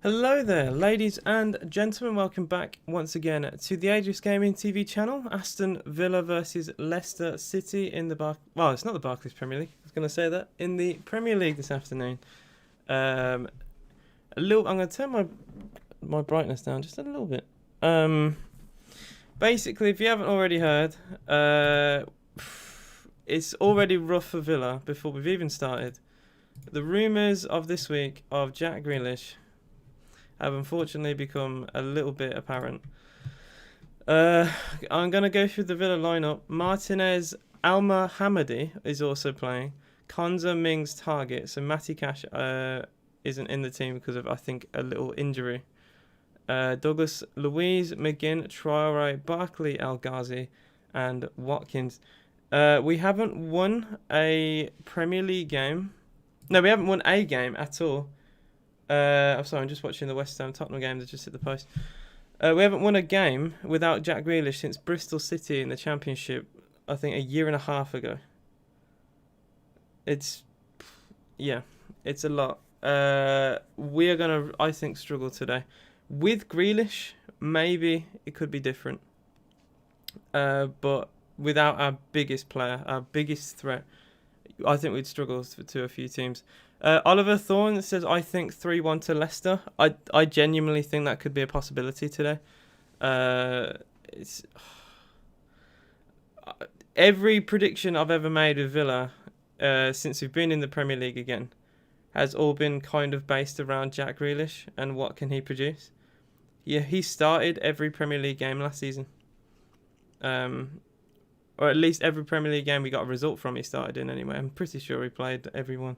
Hello there, ladies and gentlemen. Welcome back once again to the Aegis Gaming TV channel. Aston Villa versus Leicester City in the well, it's not the Barclays Premier League. I was going to say that in the Premier League this afternoon. I'm going to turn my brightness down just a little bit. Basically, if you haven't already heard, it's already rough for Villa before we've even started. The rumours of this week of Jack Grealish have unfortunately become a little bit apparent. I'm going to go through the Villa lineup. Martinez Al-Mohammadi is also playing. Konza Ming's target. So Matty Cash isn't in the team because of, I think, a little injury. Douglas Luiz, McGinn, Traore, Barkley, El Ghazi, and Watkins. We haven't won a Premier League game. No, we haven't won a game at all. I'm sorry, I'm just watching the West Ham Tottenham game that just hit the post. We haven't won a game without Jack Grealish since Bristol City in the Championship, I think a year and a half ago. It's a lot. We are going to, I think, struggle today. With Grealish, maybe it could be different. But without our biggest player, our biggest threat, I think we'd struggle to a few teams. Oliver Thorne says, I think 3-1 to Leicester. I genuinely think that could be a possibility today. Every prediction I've ever made with Villa since we've been in the Premier League again has all been kind of based around Jack Grealish and what can he produce. Yeah, he started every Premier League game last season. Or at least every Premier League game we got a result from he started in anyway. I'm pretty sure he played every one.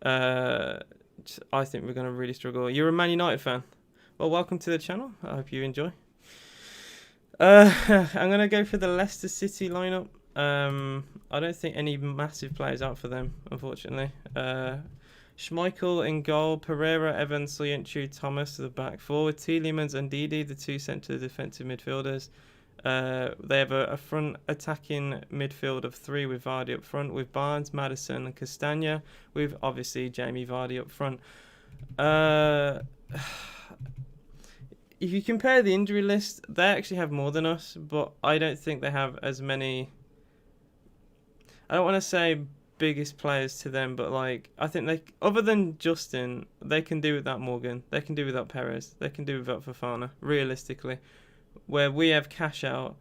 I think we're going to really struggle. You're a Man United fan. Well, welcome to the channel. I hope you enjoy. I'm going to go for the Leicester City lineup. I don't think any massive players out for them, unfortunately. Schmeichel in goal, Pereira, Evans, Soyuncu, Thomas to the back forward, Tielemans and Didi, the two centre defensive midfielders. They have a front attacking midfield of three with Vardy up front, with Barnes, Maddison and Castagna, with obviously Jamie Vardy up front. If you compare the injury list, they actually have more than us, but I don't think they have as many. I don't want to say biggest players to them, but like I think they, other than Justin, they can do without Morgan, they can do without Perez, they can do without Fofana, realistically. Where we have Cash out,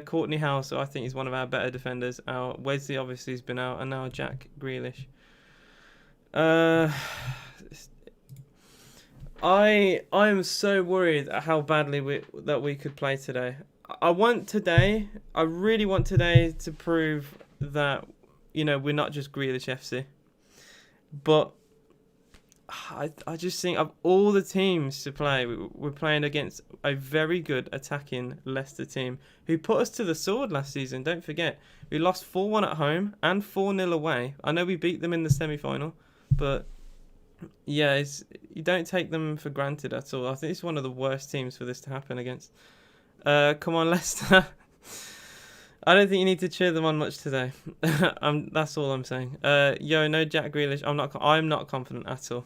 Courtney House, I think he's one of our better defenders, out. Wesley obviously has been out, and now Jack Grealish. I am so worried at how badly we could play today. I really want today to prove that, we're not just Grealish FC. But I just think of all the teams to play, we're playing against a very good attacking Leicester team who put us to the sword last season. Don't forget, we lost 4-1 at home and 4-0 away. I know we beat them in the semi-final, but yeah, you don't take them for granted at all. I think it's one of the worst teams for this to happen against. Come on, Leicester. I don't think you need to cheer them on much today. That's all I'm saying. No Jack Grealish. I'm not confident at all.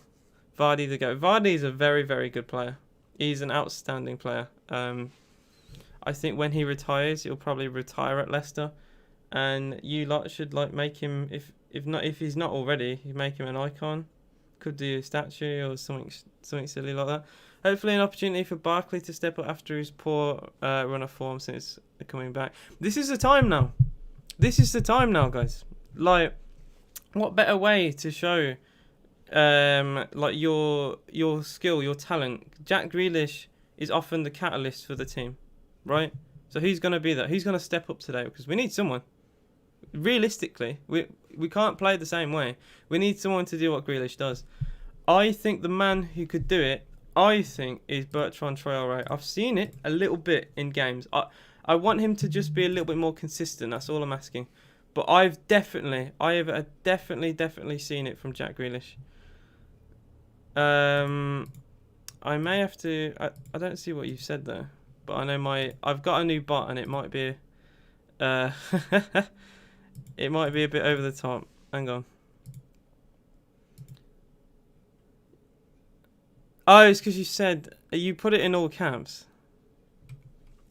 Vardy the go. Vardy is a very, very good player. He's an outstanding player. I think when he retires, he'll probably retire at Leicester, and you lot should make him, if he's not already, you make him an icon. Could do a statue or something silly like that. Hopefully an opportunity for Barkley to step up after his poor run of form since coming back. This is the time now. This is the time now, guys. Like, what better way to show your skill, your talent? Jack Grealish is often the catalyst for the team, right? So who's going to be that? Who's going to step up today? Because we need someone. Realistically, we can't play the same way. We need someone to do what Grealish does. I think the man who could do it, is Bertrand Traore. I've seen it a little bit in games. I want him to just be a little bit more consistent. That's all I'm asking. But I have definitely seen it from Jack Grealish. I may have to. I don't see what you've said there, but I know I've got a new bot and it might be. It might be a bit over the top. Hang on. Oh, it's because you said you put it in all caps.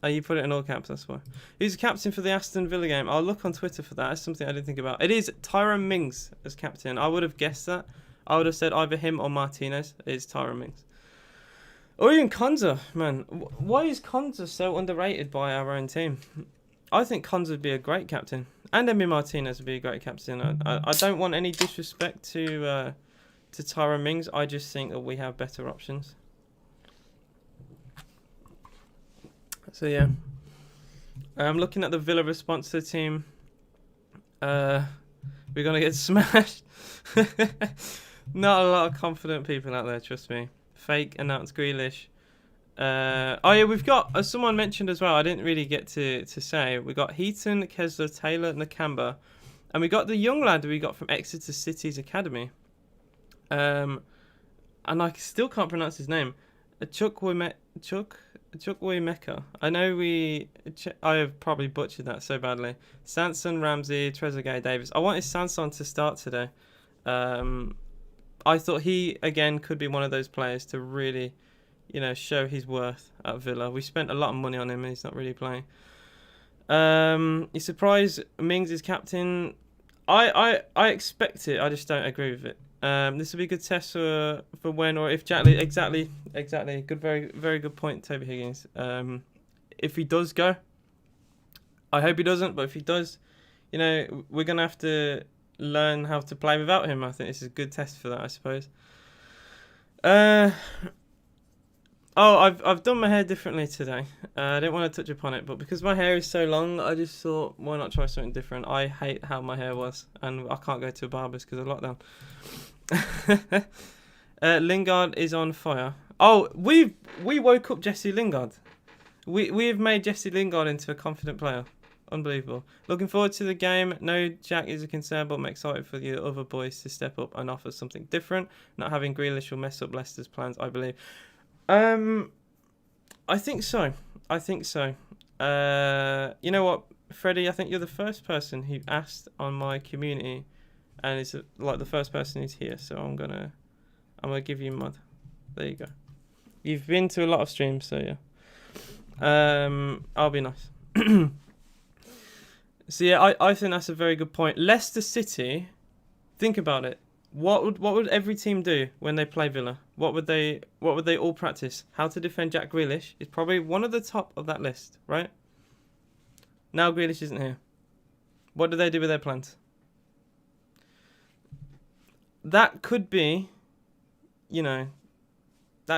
Oh, you put it in all caps, that's why. Who's the captain for the Aston Villa game? I'll look on Twitter for that. That's something I didn't think about. It is Tyrone Mings as captain. I would have guessed that. I would have said either him or Martinez. It's Tyrone Mings. Or even Konza, man. Why is Konza so underrated by our own team? I think Konza would be a great captain. And Emi Martinez would be a great captain. I don't want any disrespect to Tyrone Mings. I just think that we have better options. So yeah, I'm looking at the Villa response to the team. We're gonna get smashed. Not a lot of confident people out there, trust me. Fake announced Grealish. Oh yeah, we've got, as someone mentioned as well, I didn't really get to say, we got Heaton, Kessler, Taylor, Nakamba, and we got the young lad we got from Exeter City's academy. And I still can't pronounce his name. Chukwuemeka. I know I have probably butchered that so badly. Sanson, Ramsey, Trezeguet, Davis. I wanted Sanson to start today. I thought he, again, could be one of those players to really, show his worth at Villa. We spent a lot of money on him and he's not really playing. You surprised Mings is captain? I expect it. I just don't agree with it. This will be a good test for when or if Jack Lee. Exactly. Good, very, very good point, Toby Higgins. If he does go, I hope he doesn't. But if he does, we're gonna have to learn how to play without him. I think this is a good test for that, I suppose. I've done my hair differently today. I didn't want to touch upon it, but because my hair is so long, I just thought, why not try something different? I hate how my hair was, and I can't go to a barber's because of lockdown. Lingard is on fire. Oh, we woke up Jesse Lingard. We have made Jesse Lingard into a confident player. Unbelievable. Looking forward to the game. No, Jack is a concern, but I'm excited for the other boys to step up and offer something different. Not having Grealish will mess up Leicester's plans, I believe. I think so. You know what, Freddie? I think you're the first person who asked on my community, and it's like the first person who's here. So I'm gonna give you mud. There you go. You've been to a lot of streams, so yeah. I'll be nice. So yeah, I think that's a very good point. Leicester City, think about it. What would every team do when they play Villa? What would they all practice? How to defend Jack Grealish is probably one of the top of that list, right? Now Grealish isn't here. What do they do with their plans? That could be, that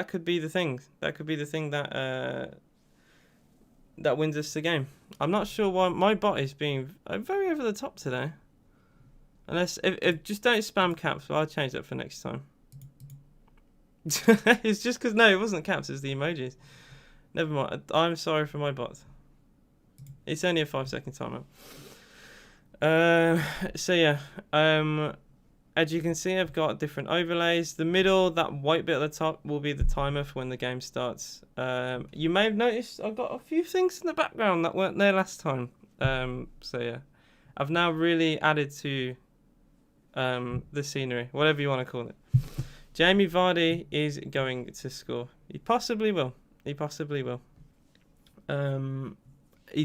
could be the thing. That could be the thing that wins us the game. I'm not sure why my bot is being very over the top today. Unless, if just don't spam caps, but I'll change that for next time. It's just because, no, it wasn't caps, it's the emojis. Never mind, I'm sorry for my bot. It's only a 5-second timer. So yeah, as you can see, I've got different overlays. The middle, that white bit at the top, will be the timer for when the game starts. You may have noticed I've got a few things in the background that weren't there last time. So yeah, I've now really added to the scenery, whatever you want to call it. Jamie Vardy is going to score. He possibly will. He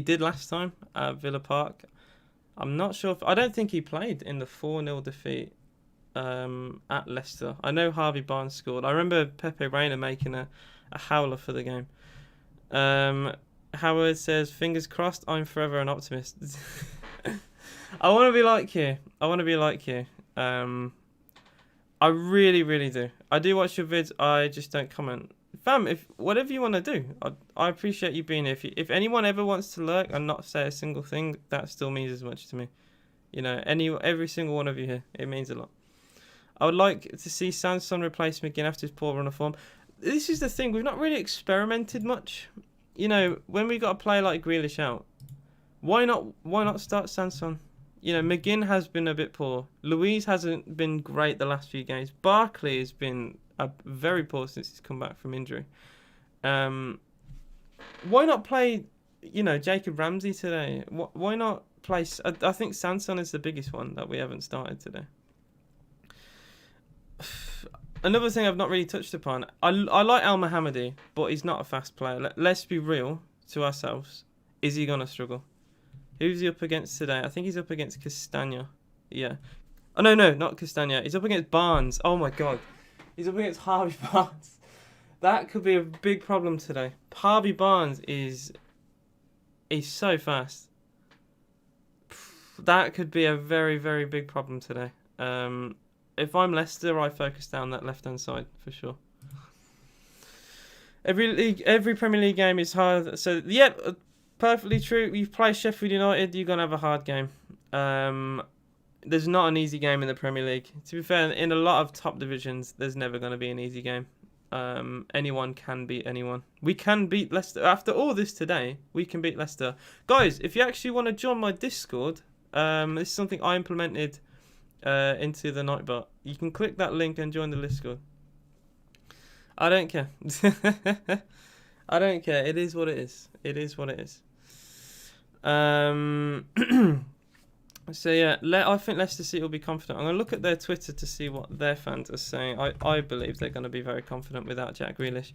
did last time at Villa Park. I'm not sure I don't think he played in the 4-0 defeat at Leicester. I know Harvey Barnes scored. I remember Pepe Reina making a howler for the game. Howard says, fingers crossed, I'm forever an optimist. I want to be like you. I really, really do. I do watch your vids. I just don't comment. Fam, if whatever you want to do, I appreciate you being here. If anyone ever wants to lurk and not say a single thing, that still means as much to me. Every single one of you here, it means a lot. I would like to see Sanson replace McGinn after his poor run of form. This is the thing, we've not really experimented much. When we got a player like Grealish out, why not start Sanson? McGinn has been a bit poor. Louise hasn't been great the last few games. Barkley has been very poor since he's come back from injury. Why not play, Jacob Ramsey today? Why not play? I think Sanson is the biggest one that we haven't started today. Another thing I've not really touched upon. I like Al Mohammadi, but he's not a fast player. Let's be real to ourselves. Is he gonna struggle? Who's he up against today? I think he's up against Castagna. Yeah. Oh no, not Castagna. He's up against Barnes. Oh my god. He's up against Harvey Barnes. That could be a big problem today. Harvey Barnes he's so fast. That could be a very, very big problem today. If I'm Leicester, I focus down that left-hand side for sure. Every Premier League game is hard. So, yeah, perfectly true. You play Sheffield United, you're going to have a hard game. There's not an easy game in the Premier League. To be fair, in a lot of top divisions, there's never going to be an easy game. Anyone can beat anyone. We can beat Leicester. After all this today, we can beat Leicester. Guys, if you actually want to join my Discord, this is something I implemented into the Nightbot. You can click that link and join the Discord. I don't care. I don't care. It is what it is. It is what it is. So yeah, I think Leicester City will be confident. I'm going to look at their Twitter to see what their fans are saying. I believe they're going to be very confident without Jack Grealish.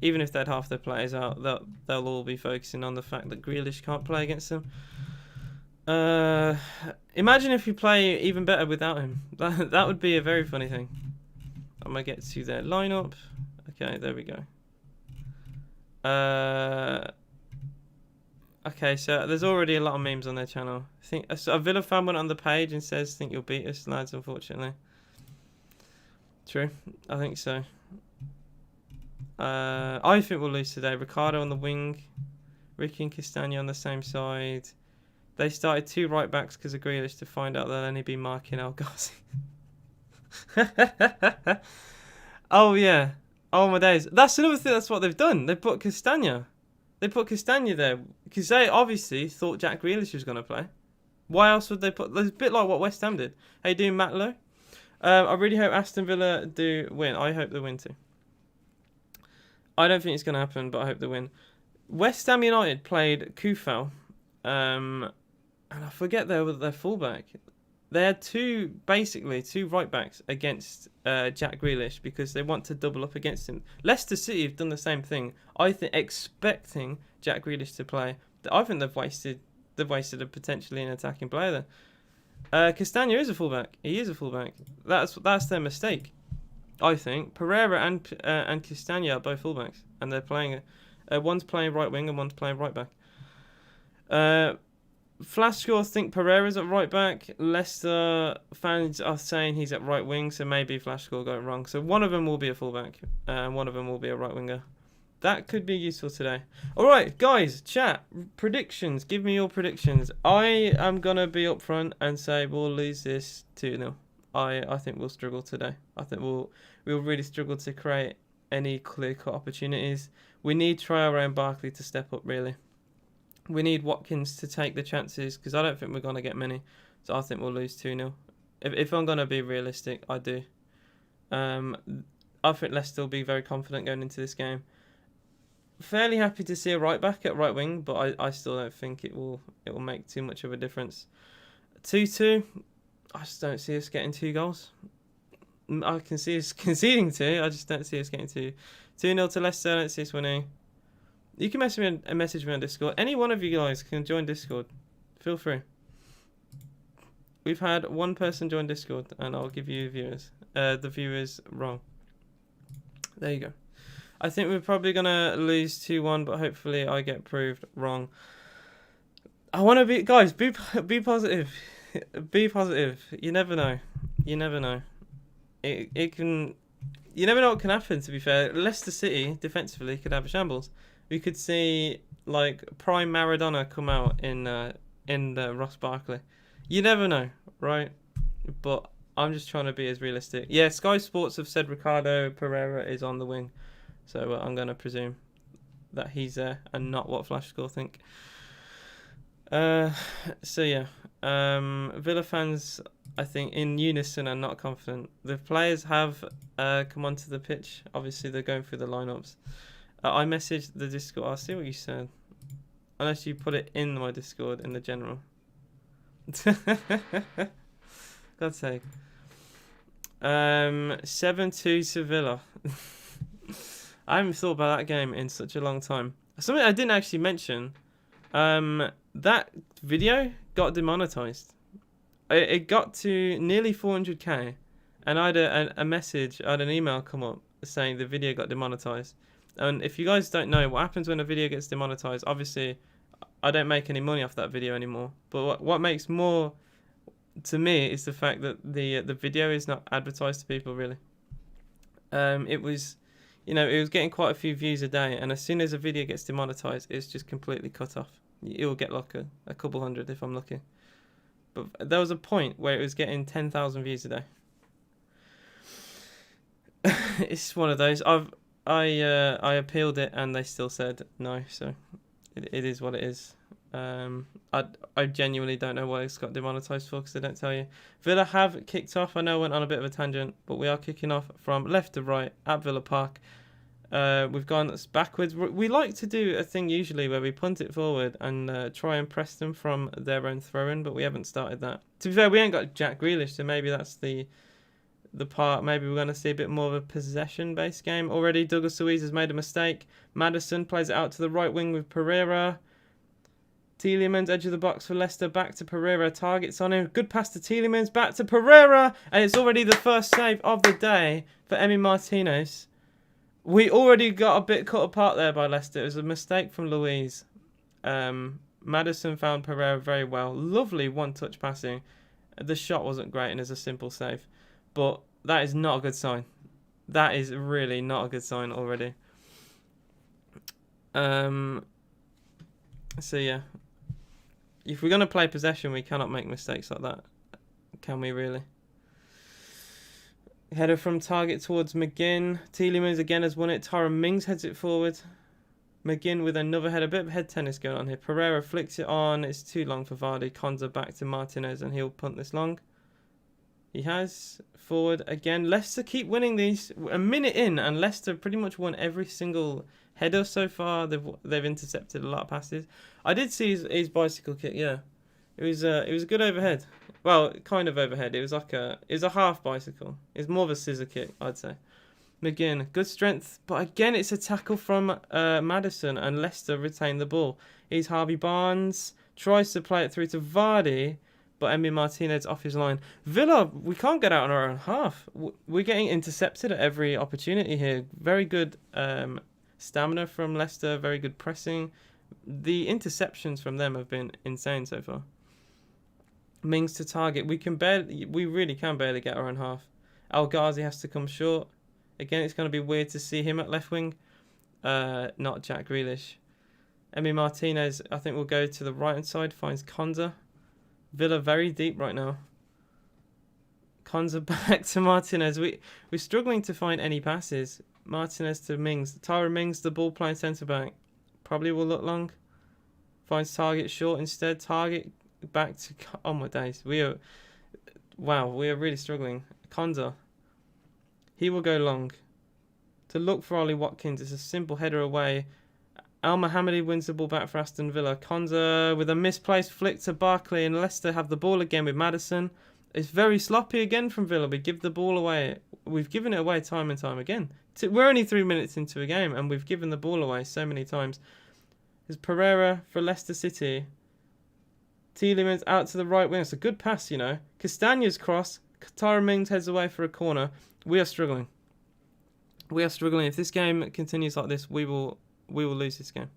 Even if they had half their players out, they'll all be focusing on the fact that Grealish can't play against them. Imagine if you play even better without him. That would be a very funny thing. I'm going to get to their lineup. Okay, there we go. Okay, so there's already a lot of memes on their channel. I think a Villa fan went on the page and says, "Think you'll beat us, lads." Unfortunately, true. I think so. I think we'll lose today. Ricardo on the wing, Ricky and Castagna on the same side. They started 2 right backs because of Grealish to find out they'll only be marking El Ghazi. Oh yeah. Oh my days. That's another thing. That's what they've done. They put Castagna. They put Castagna there because they obviously thought Jack Grealish was going to play. Why else would they put? It's a bit like what West Ham did. How you doing, Matt Lowe? I really hope Aston Villa do win. I hope they win too. I don't think it's going to happen, but I hope they win. West Ham United played Kufal, and I forget their fullback. They had two right backs against Jack Grealish because they want to double up against him. Leicester City have done the same thing. I think expecting Jack Grealish to play. I think they've wasted a potentially an attacking player there. Castagna is a fullback. He is a fullback. That's their mistake. I think Pereira and Castagna are both fullbacks, and they're playing. One's playing right wing and one's playing right back. Flashscore think Pereira's at right back. Leicester fans are saying he's at right wing, so maybe Flashscore got it wrong. So one of them will be a fullback, and one of them will be a right winger. That could be useful today. All right, guys, chat predictions. Give me your predictions. I am gonna be up front and say we'll lose this 2-0. I think we'll struggle today. I think we'll really struggle to create any clear-cut opportunities. We need Traore and Barkley to step up, really. We need Watkins to take the chances because I don't think we're going to get many. So I think we'll lose 2-0. If I'm going to be realistic, I do. I think Leicester will be very confident going into this game. Fairly happy to see a right back at right wing, but I still don't think it will make too much of a difference. 2-2, I just don't see us getting 2 goals. I can see us conceding 2. I just don't see us getting 2. 2-0 to Leicester. I don't see us winning. You can message me on Discord. Any one of you guys can join Discord. Feel free. We've had one person join Discord, and I'll give you the viewers wrong. There you go. I think we're probably going to lose 2-1, but hopefully I get proved wrong. I want to be... Guys, be positive. Be positive. You never know. You never know. It can... You never know what can happen, to be fair. Leicester City, defensively, could have a shambles. We could see like prime Maradona come out in Ross Barkley. You never know, right? But I'm just trying to be as realistic. Yeah, Sky Sports have said Ricardo Pereira is on the wing, so I'm going to presume that he's there and not what Flashscore think. So yeah, Villa fans, I think in unison are not confident. The players have come onto the pitch. Obviously, they're going through the lineups. I messaged the Discord. I'll see what you said. Unless you put it in my Discord in the general. God's sake. 7-2 Sevilla. I haven't thought about that game in such a long time. Something I didn't actually mention. That video got demonetized. It got to nearly 400k, and I had a message, I had an email come up saying the video got demonetized. And if you guys don't know what happens when a video gets demonetized, obviously I don't make any money off that video anymore. But what makes more to me is the fact that the video is not advertised to people really. It was, it was getting quite a few views a day, and as soon as a video gets demonetized, it's just completely cut off. It will get like a couple hundred if I'm lucky. But there was a point where it was getting 10,000 views a day. It's one of those. I appealed it and they still said no, so it is what it is. I genuinely don't know what it's got demonetized for because they don't tell you. Villa have kicked off. I know I went on a bit of a tangent, but we are kicking off from left to right at Villa Park. We've gone backwards. We like to do a thing usually where we punt it forward and try and press them from their own throw-in, but we haven't started that. To be fair, we ain't got Jack Grealish, so maybe that's the part. Maybe we're going to see a bit more of a possession-based game. Already, Douglas Luiz has made a mistake. Maddison plays it out to the right wing with Pereira. Tielemans, edge of the box for Leicester, back to Pereira, targets on him. Good pass to Tielemans, back to Pereira, and it's already the first save of the day for Emi Martinez. We already got a bit cut apart there by Leicester. It was a mistake from Luiz. Maddison found Pereira very well. Lovely one-touch passing. The shot wasn't great and it's a simple save. But that is not a good sign. That is really not a good sign already. So yeah. If we're going to play possession, we cannot make mistakes like that. Can we really? Header from target towards McGinn. Tielemans again has won it. Tyron Mings heads it forward. McGinn with another header. A bit of head tennis going on here. Pereira flicks it on. It's too long for Vardy. Konza back to Martinez and he'll punt this long. He has. Forward again. Leicester keep winning these. A minute in and Leicester pretty much won every single header so far. They've intercepted a lot of passes. I did see his bicycle kick, yeah. It was a good overhead. Well, kind of overhead. It was a half bicycle. It's more of a scissor kick, I'd say. McGinn, good strength, but again it's a tackle from Maddison and Leicester retain the ball. Here's Harvey Barnes, tries to play it through to Vardy, but Emi Martinez off his line. Villa, we can't get out on our own half. We're getting intercepted at every opportunity here. Very good stamina from Leicester, very good pressing. The interceptions from them have been insane so far. Mings to target. We really can barely get our own half. El Ghazi has to come short. Again, it's going to be weird to see him at left wing. Not Jack Grealish. Emi Martinez, I think, will go to the right hand side. Finds Konza. Villa very deep right now. Konza back to Martinez. We're struggling to find any passes. Martinez to Mings. Tyron Mings, the ball playing centre back. Probably will look long. Finds target short instead. Target back to... Oh my days. We are really struggling. Konza. He will go long. To look for Ollie Watkins. It's a simple header away. Al Mohammadi wins the ball back for Aston Villa. Konza with a misplaced flick to Barkley, and Leicester have the ball again with Maddison. It's very sloppy again from Villa. We give the ball away. We've given it away time and time again. We're only 3 minutes into a game and we've given the ball away so many times. There's Pereira for Leicester City. Tielemans out to the right wing. It's a good pass, you know. Castagna's cross. Tyron Mings heads away for a corner. We are struggling. We are struggling. If this game continues like this, we will lose this game.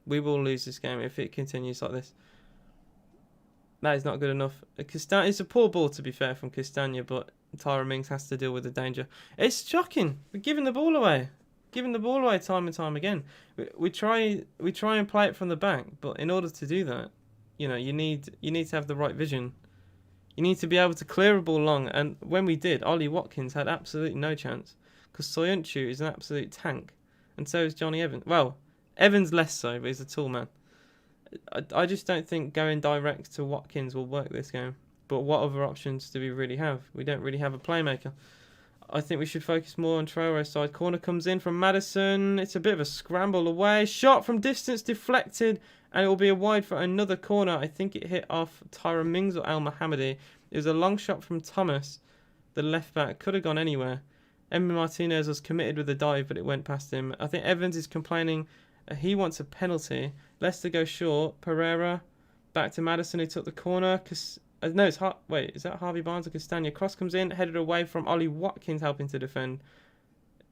We will lose this game if it continues like this. That is not good enough. It's a poor ball, to be fair, from Castagna, but Tyron Mings has to deal with the danger. It's shocking. We're giving the ball away. Giving the ball away time and time again. We try and play it from the back, but in order to do that, you need to have the right vision. You need to be able to clear a ball long, and when we did, Ollie Watkins had absolutely no chance, because Soyuncu is an absolute tank, and so is Johnny Evans. Well, Evans less so, but he's a tall man. I just don't think going direct to Watkins will work this game. But what other options do we really have? We don't really have a playmaker. I think we should focus more on Traore's side. Corner comes in from Maddison. It's a bit of a scramble away. Shot from distance deflected. And it will be a wide for another corner. I think it hit off Tyron Mings or Al Mohammadi. It was a long shot from Thomas. The left back could have gone anywhere. Emi Martinez was committed with a dive, but it went past him. I think Evans is complaining. He wants a penalty. Leicester go short. Pereira back to Maddison, who took the corner. No, wait, is that Harvey Barnes or Castagna? Cross comes in, headed away from Ollie Watkins helping to defend.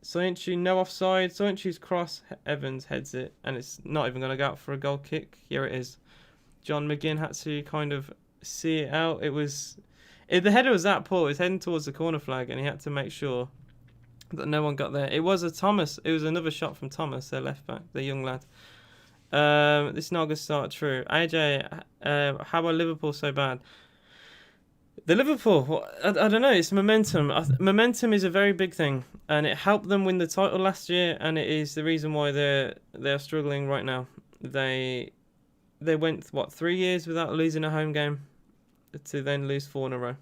Soyuncu, no offside. Soyuncu's cross. Evans heads it, and it's not even going to go out for a goal kick. Here it is. John McGinn had to kind of see it out. The header was that poor. It was heading towards the corner flag, and he had to make sure that no one got there. It was another shot from Thomas, their left back, the young lad. This is not a good start, true. AJ, how are Liverpool so bad? The Liverpool, I don't know, it's momentum. Momentum is a very big thing, and it helped them win the title last year, and it is the reason why they're struggling right now. They went, 3 years without losing a home game to then lose 4 in a row.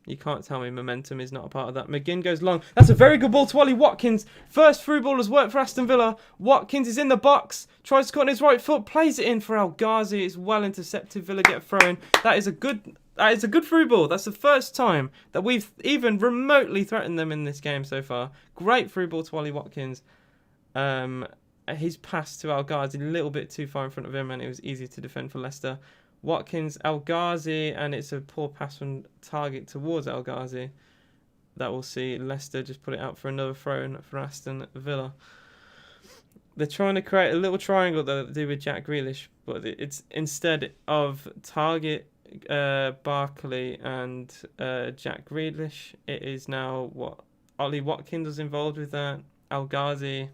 You can't tell me momentum is not a part of that. McGinn goes long. That's a very good ball to Ollie Watkins. First through ball has worked for Aston Villa. Watkins is in the box. Tries to cut on his right foot. Plays it in for El Ghazi. It's well intercepted. Villa get a throw in. That is a good through ball. That's the first time that we've even remotely threatened them in this game so far. Great through ball to Ollie Watkins. His pass to El Ghazi a little bit too far in front of him, and it was easy to defend for Leicester. Watkins, El Ghazi, and it's a poor pass from Target towards El Ghazi. That will see Leicester just put it out for another throw-in for Aston Villa. They're trying to create a little triangle that they do with Jack Grealish, but it's instead of Target, Barkley, and Jack Grealish, it is now Ollie Watkins was involved with that. El Ghazi.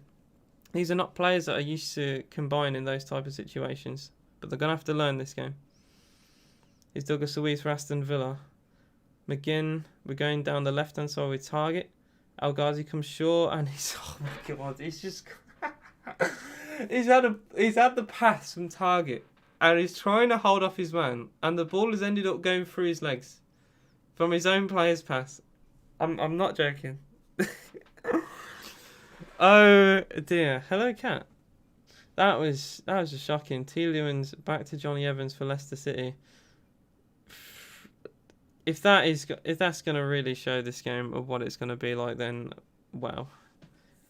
These are not players that are used to combining those type of situations, but they're going to have to learn this game. Is Douglas Luiz for Aston Villa. McGinn, we're going down the left-hand side with Target. El Ghazi comes short, and oh my God, he's just... he's had the pass from Target, and he's trying to hold off his man, and the ball has ended up going through his legs from his own player's pass. I'm not joking. Oh dear. Hello, Cat. That was just shocking. Tielemans back to Johnny Evans for Leicester City. If that's going to really show this game of what it's going to be like, then wow.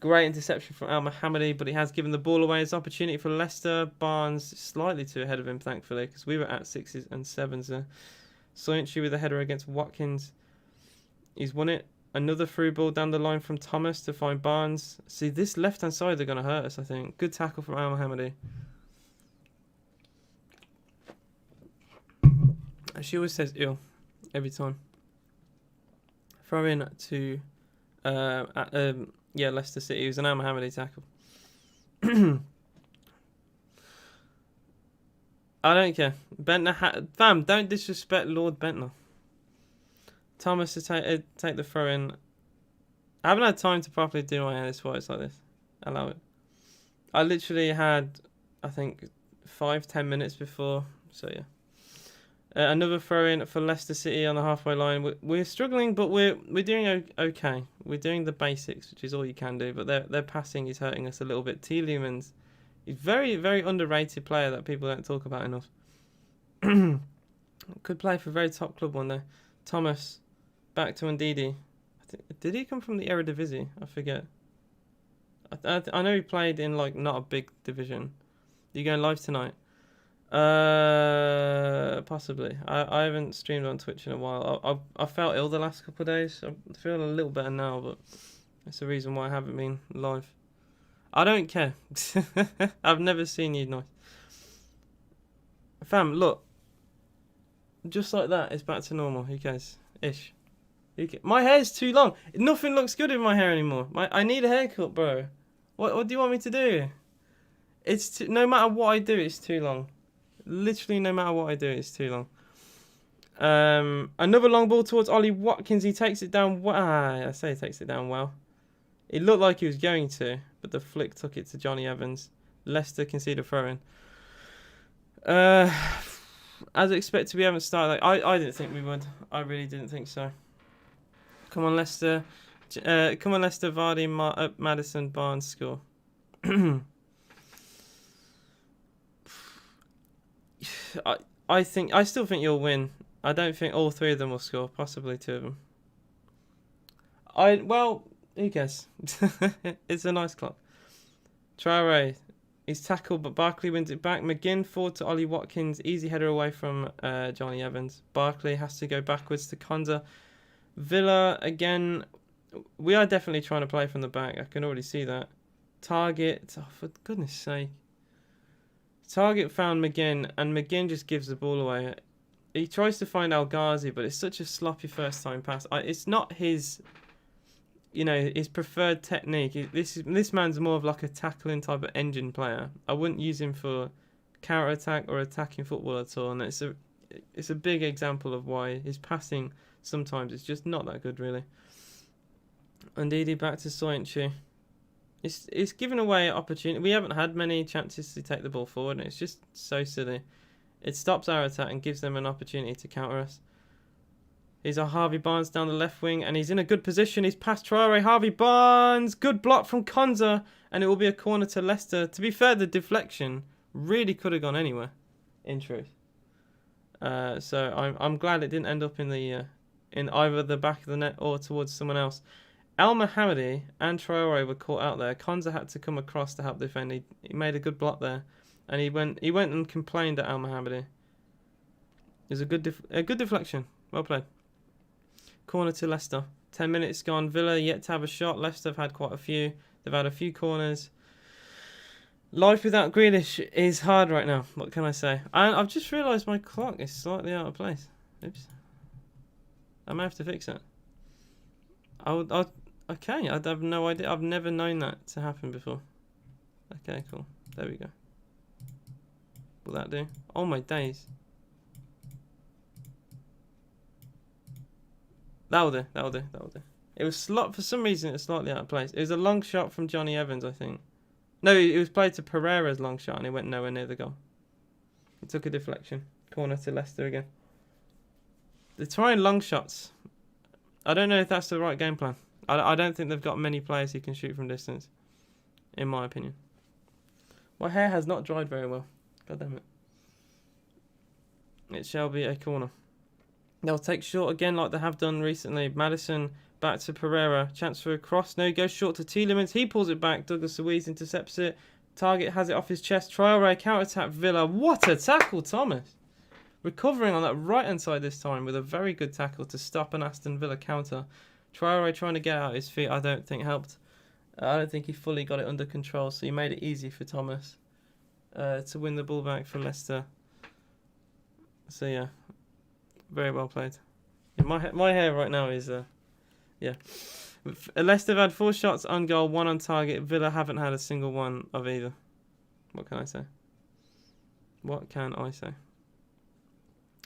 Great interception from Al Mohammadi, but he has given the ball away. It's an opportunity for Leicester. Barnes slightly too ahead of him, thankfully, because we were at 6s and 7s there. Soyuncu with a header against Watkins. He's won it. Another through ball down the line from Thomas to find Barnes. See, this left-hand side, they're going to hurt us, I think. Good tackle from Al Mohammadi. She always says ill every time. Throw in to Leicester City. It was an Al Mohammadi tackle. I don't care. Bentner, fam, don't disrespect Lord Bentner. Thomas to take the throw in. I haven't had time to properly do my hair. That's why it's like this. Allow it. I literally had, I think, 5-10 minutes before. So yeah. Another throw in for Leicester City on the halfway line. We're struggling, but we're doing okay. We're doing the basics, which is all you can do. But their passing is hurting us a little bit. Tielemans, he's very, very underrated player that people don't talk about enough. Could play for a very top club one day. Thomas, back to Ndidi. Did he come from the Eredivisie? I forget. I know he played in not a big division. Are you going live tonight? Possibly. I haven't streamed on Twitch in a while. I felt ill the last couple of days. I'm feeling a little better now, but that's the reason why I haven't been live. I don't care. I've never seen you nice. Fam, look. Just like that, it's back to normal. Who cares? Ish. My hair's too long. Nothing looks good in my hair anymore. I need a haircut, bro. What do you want me to do? No matter what I do, it's too long. Literally, no matter what I do, it's too long. Another long ball towards Ollie Watkins. He takes it down. I say he takes it down well. It looked like he was going to, but the flick took it to Johnny Evans. Leicester concede a throw-in. As expected, we haven't started. I didn't think we would. I really didn't think so. Come on, Leicester. Come on, Leicester. Vardy, Maddison, Barnes score. I still think you'll win. I don't think all three of them will score. Possibly two of them. Well, who cares? It's a nice clock. Traore, he's tackled, but Barkley wins it back. McGinn forward to Ollie Watkins. Easy header away from Johnny Evans. Barkley has to go backwards to Konza. Villa, again, we are definitely trying to play from the back. I can already see that. Target, oh, for goodness sake. Target found McGinn, and McGinn just gives the ball away. He tries to find El Ghazi, but it's such a sloppy first time pass. It's not his, his preferred technique. This man's more of like a tackling type of engine player. I wouldn't use him for counter attack or attacking football at all. And it's a big example of why his passing sometimes is just not that good, really. Ndidi back to Soyuncu. It's given away opportunity. We haven't had many chances to take the ball forward, and it's just so silly. It stops our attack and gives them an opportunity to counter us. Here's a Harvey Barnes down the left wing, and he's in a good position. He's past Traore. Harvey Barnes, good block from Konza, and it will be a corner to Leicester. To be fair, the deflection really could have gone anywhere, in truth. So I'm glad it didn't end up in either the back of the net or towards someone else. Al Mohammadi and Traore were caught out there. Konza had to come across to help defend. He made a good block there, and he went and complained at Al Mohammadi. It was a good deflection. Well played. Corner to Leicester. 10 minutes gone. Villa yet to have a shot. Leicester have had quite a few. They've had a few corners. Life without Grealish is hard right now. What can I say? And I've just realised my clock is slightly out of place. Oops. I may have to fix it. Okay, I'd have no idea. I've never known that to happen before. Okay, cool. There we go. Will that do? Oh my days. That'll do. It was for some reason it's slightly out of place. It was a long shot from Johnny Evans, I think. No, it was played to Pereira's long shot and it went nowhere near the goal. It took a deflection. Corner to Leicester again. They're trying long shots. I don't know if that's the right game plan. I don't think they've got many players who can shoot from distance, in my opinion. My hair has not dried very well. God damn it. It shall be a corner. They'll take short again like they have done recently. Maddison back to Pereira. Chance for a cross. No, he goes short to Tielemans. He pulls it back. Douglas Luiz intercepts it. Target has it off his chest. Traore counter-attack Villa. What a tackle, Thomas. Recovering on that right-hand side this time with a very good tackle to stop an Aston Villa counter. Traore trying to get out his feet, I don't think helped. I don't think he fully got it under control, so he made it easy for Thomas to win the ball back for Leicester. So yeah, very well played. Yeah, my hair right now is yeah. Leicester have had 4 shots on goal, 1 on target. Villa haven't had a single one of either. What can I say? What can I say?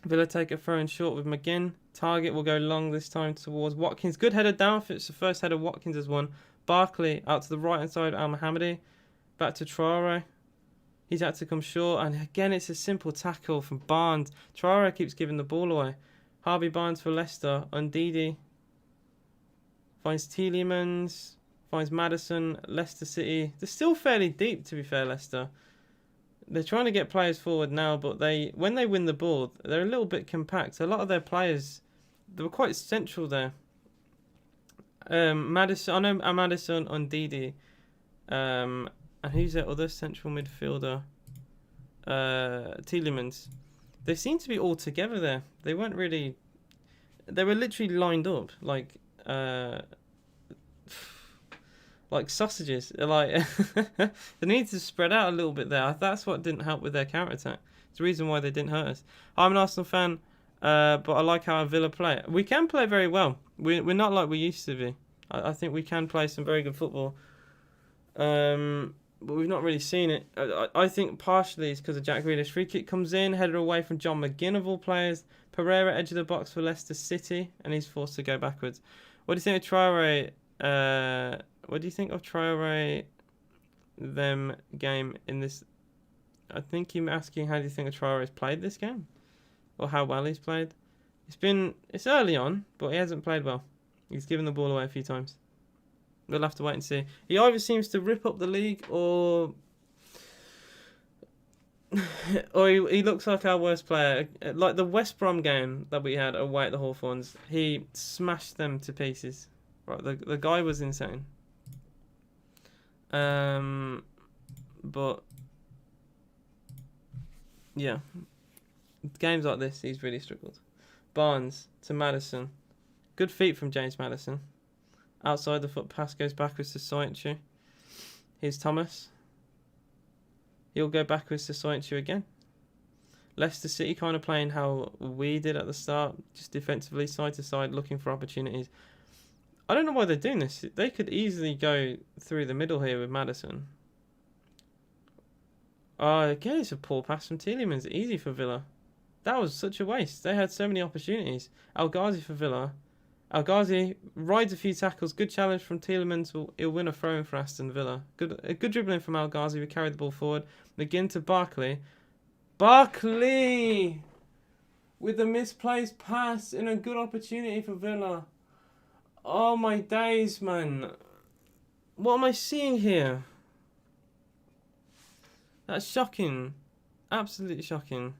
Villa take a throw in short with McGinn. Target will go long this time towards Watkins. Good header down. It's the first header Watkins has won. Barkley out to the right hand side. Al Mohammadi. Back to Traore. He's had to come short. And again, it's a simple tackle from Barnes. Traore keeps giving the ball away. Harvey Barnes for Leicester. Ndidi finds Tielemans. Finds Maddison. Leicester City. They're still fairly deep, to be fair, Leicester. They're trying to get players forward now, but when they win the ball, they're a little bit compact. A lot of their players, they were quite central there. Maddison, I know Maddison, Ndidi, and who's their other central midfielder? Tielemans. They seem to be all together there. They weren't really. They were literally lined up like sausages. Like they need to spread out a little bit there. That's what didn't help with their counter attack. It's the reason why they didn't hurt us. I'm an Arsenal fan, but I like how Villa play. We can play very well. We're not like we used to be. I think we can play some very good football, but we've not really seen it. I think partially it's because of Jack Grealish. Free kick comes in, header away from John McGinn of all players. Pereira edge of the box for Leicester City, and he's forced to go backwards. What do you think of Traore? What do you think of Traore them game in this? I think you're asking how do you think of Traore's played this game? Or how well he's played? It's early on, but he hasn't played well. He's given the ball away a few times. We'll have to wait and see. He either seems to rip up the league or he looks like our worst player. Like the West Brom game that we had away at the Hawthorns, he smashed them to pieces. Right, the guy was insane. But yeah, games like this, he's really struggled. Barnes to Maddison. Good feet from James Maddison. Outside the foot pass goes backwards to Soyuncu. Here's Thomas. He'll go backwards to Soyuncu again. Leicester City kind of playing how we did at the start, just defensively, side to side, looking for opportunities. I don't know why they're doing this. They could easily go through the middle here with Maddison. Again, it's a poor pass from Tielemans. Easy for Villa. That was such a waste. They had so many opportunities. El Ghazi for Villa. El Ghazi rides a few tackles. Good challenge from Tielemans. He'll win a throw-in for Aston Villa. A good dribbling from El Ghazi. We carried the ball forward. McGinn to Barkley. Barkley! With a misplaced pass and a good opportunity for Villa. Oh my days, man. What am I seeing here? That's shocking. Absolutely shocking.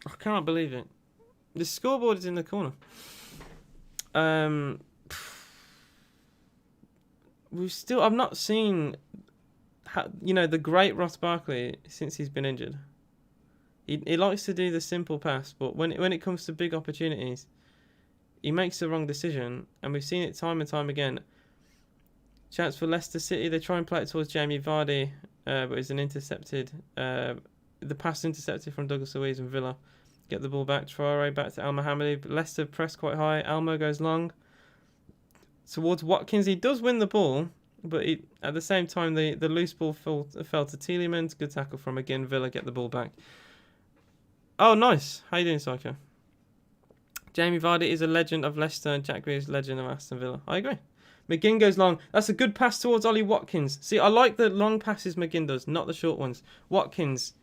I can't believe it. The scoreboard is in the corner. I've not seen, the great Ross Barkley since he's been injured. He likes to do the simple pass, but when it comes to big opportunities, he makes the wrong decision, and we've seen it time and time again. Chance for Leicester City. They try and play it towards Jamie Vardy, but it's an intercepted. The pass intercepted from Douglas Luiz and Villa. Get the ball back. Traore back to Al Mohammadi. Leicester press quite high. Elmo goes long towards Watkins. He does win the ball, but at the same time, the loose ball fell to Tielemans. Good tackle from again. Villa get the ball back. Oh, nice. How you doing, Psycho? Jamie Vardy is a legend of Leicester and Jack Grealish is a legend of Aston Villa. I agree. McGinn goes long. That's a good pass towards Ollie Watkins. See, I like the long passes McGinn does, not the short ones. Watkins.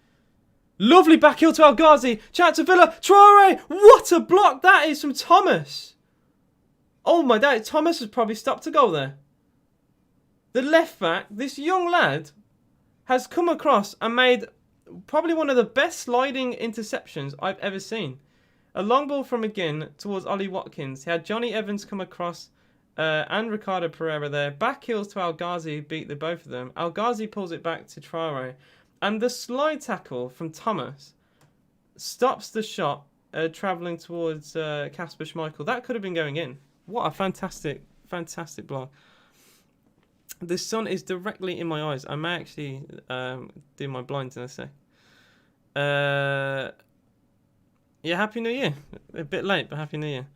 Lovely back heel to El Ghazi. Chance to Villa. Traore. What a block that is from Thomas. Oh my God. Thomas has probably stopped a goal there. The left back, this young lad, has come across and made probably one of the best sliding interceptions I've ever seen. A long ball from McGinn towards Ollie Watkins. He had Johnny Evans come across and Ricardo Pereira there. Back heels to El Ghazi, beat the both of them. El Ghazi pulls it back to Traore. And the slide tackle from Thomas stops the shot travelling towards Kasper Schmeichel. That could have been going in. What a fantastic, fantastic block. The sun is directly in my eyes. I may actually do my blinds in a sec. Yeah, Happy New Year. A bit late, but Happy New Year.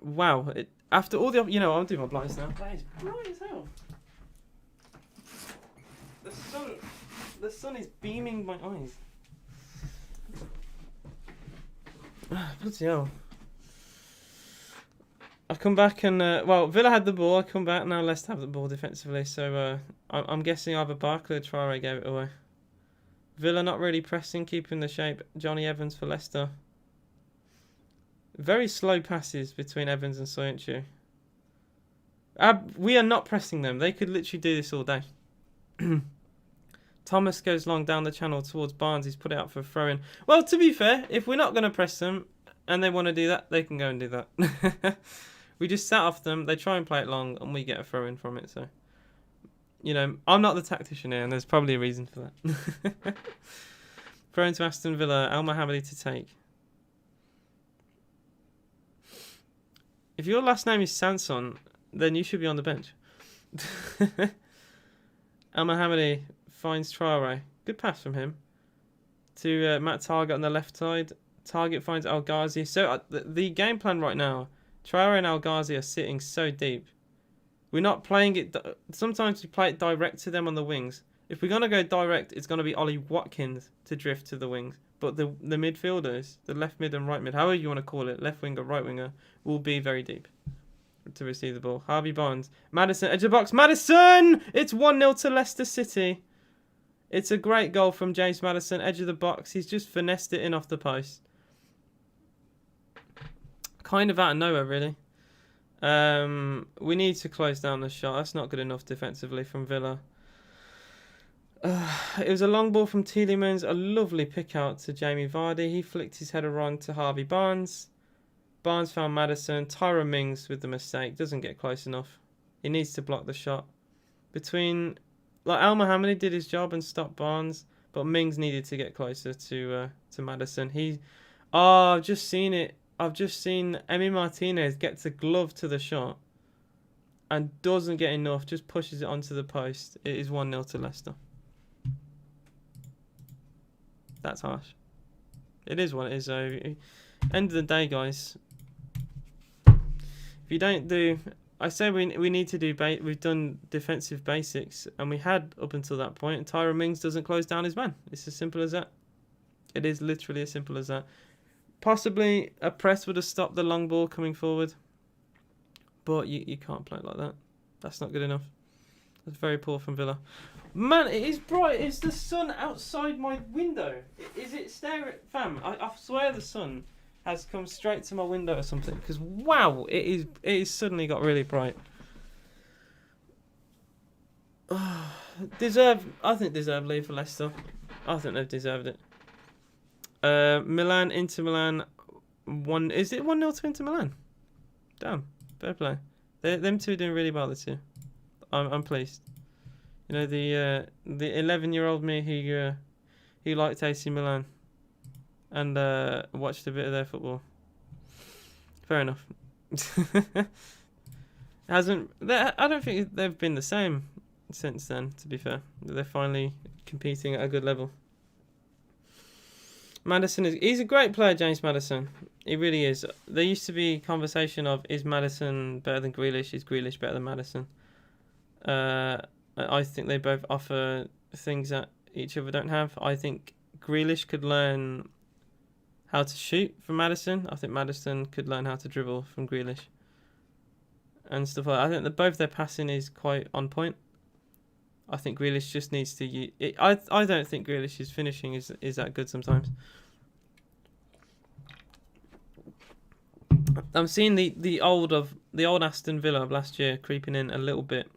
Wow. After all the... I'll do my blinds now. That is bright as hell. The sun is beaming my eyes. Bloody hell. I come back and Villa had the ball. I come back now. Leicester have the ball defensively. So I'm guessing either Barkley or Traore gave it away. Villa not really pressing, keeping the shape. Johnny Evans for Leicester. Very slow passes between Evans and Soyuncu. We are not pressing them. They could literally do this all day. Thomas goes long down the channel towards Barnes. He's put it out for a throw-in. Well, to be fair, if we're not going to press them and they want to do that, they can go and do that. We just sat off them. They try and play it long and we get a throw-in from it. So, I'm not the tactician here and there's probably a reason for that. Throw into Aston Villa. Al Mohammadi to take. If your last name is Sanson, then you should be on the bench. Al Mohammadi finds Traore. Good pass from him. To Matt Target on the left side. Target finds El Ghazi. So the game plan right now, Traore and El Ghazi are sitting so deep. We're not playing it... Sometimes we play it direct to them on the wings. If we're going to go direct, it's going to be Ollie Watkins to drift to the wings. But the midfielders, the left mid and right mid, however you want to call it, left winger, right winger, will be very deep to receive the ball. Harvey Barnes. Maddison, edge of the box. Maddison! It's 1-0 to Leicester City. It's a great goal from James Maddison, edge of the box. He's just finessed it in off the post. Kind of out of nowhere, really. We need to close down the shot. That's not good enough defensively from Villa. It was a long ball from Tielemans, a lovely pick out to Jamie Vardy. He flicked his header on to Harvey Barnes. Barnes found Maddison. Tyra Mings with the mistake. Doesn't get close enough. He needs to block the shot. Al Mohammadi did his job and stopped Barnes, but Mings needed to get closer to Maddison. I've just seen it. I've just seen Emi Martinez gets a glove to the shot and doesn't get enough. Just pushes it onto the post. It is 1-0 to Leicester. That's harsh. It is what it is, though. End of the day, guys. If you don't do, I say we need to do. We've done defensive basics, and we had up until that point. And Tyra Mings doesn't close down his man. It's as simple as that. It is literally as simple as that. Possibly a press would have stopped the long ball coming forward, but you can't play it like that. That's not good enough. That's very poor from Villa. Man, it is bright. Is the sun outside my window? Is it staring? Fam, I swear the sun has come straight to my window or something. Because wow, it is suddenly got really bright. I think deserve leave for Leicester. I think they've deserved it. Inter Milan, is it 1-0 to Inter Milan? Damn, fair play. Them two are doing really well, the two. I'm pleased. You know, the 11-year-old me who liked AC Milan and watched a bit of their football. Fair enough. I don't think they've been the same since then, to be fair. They're finally competing at a good level. He's a great player, James Maddison. He really is. There used to be conversation of, is Maddison better than Grealish? Is Grealish better than Maddison? I think they both offer things that each other don't have. I think Grealish could learn how to shoot from Maddison. I think Maddison could learn how to dribble from Grealish and stuff like that. I think that both their passing is quite on point. I think Grealish just needs to I don't think Grealish's finishing is that good sometimes. I'm seeing the old Aston Villa of last year creeping in a little bit.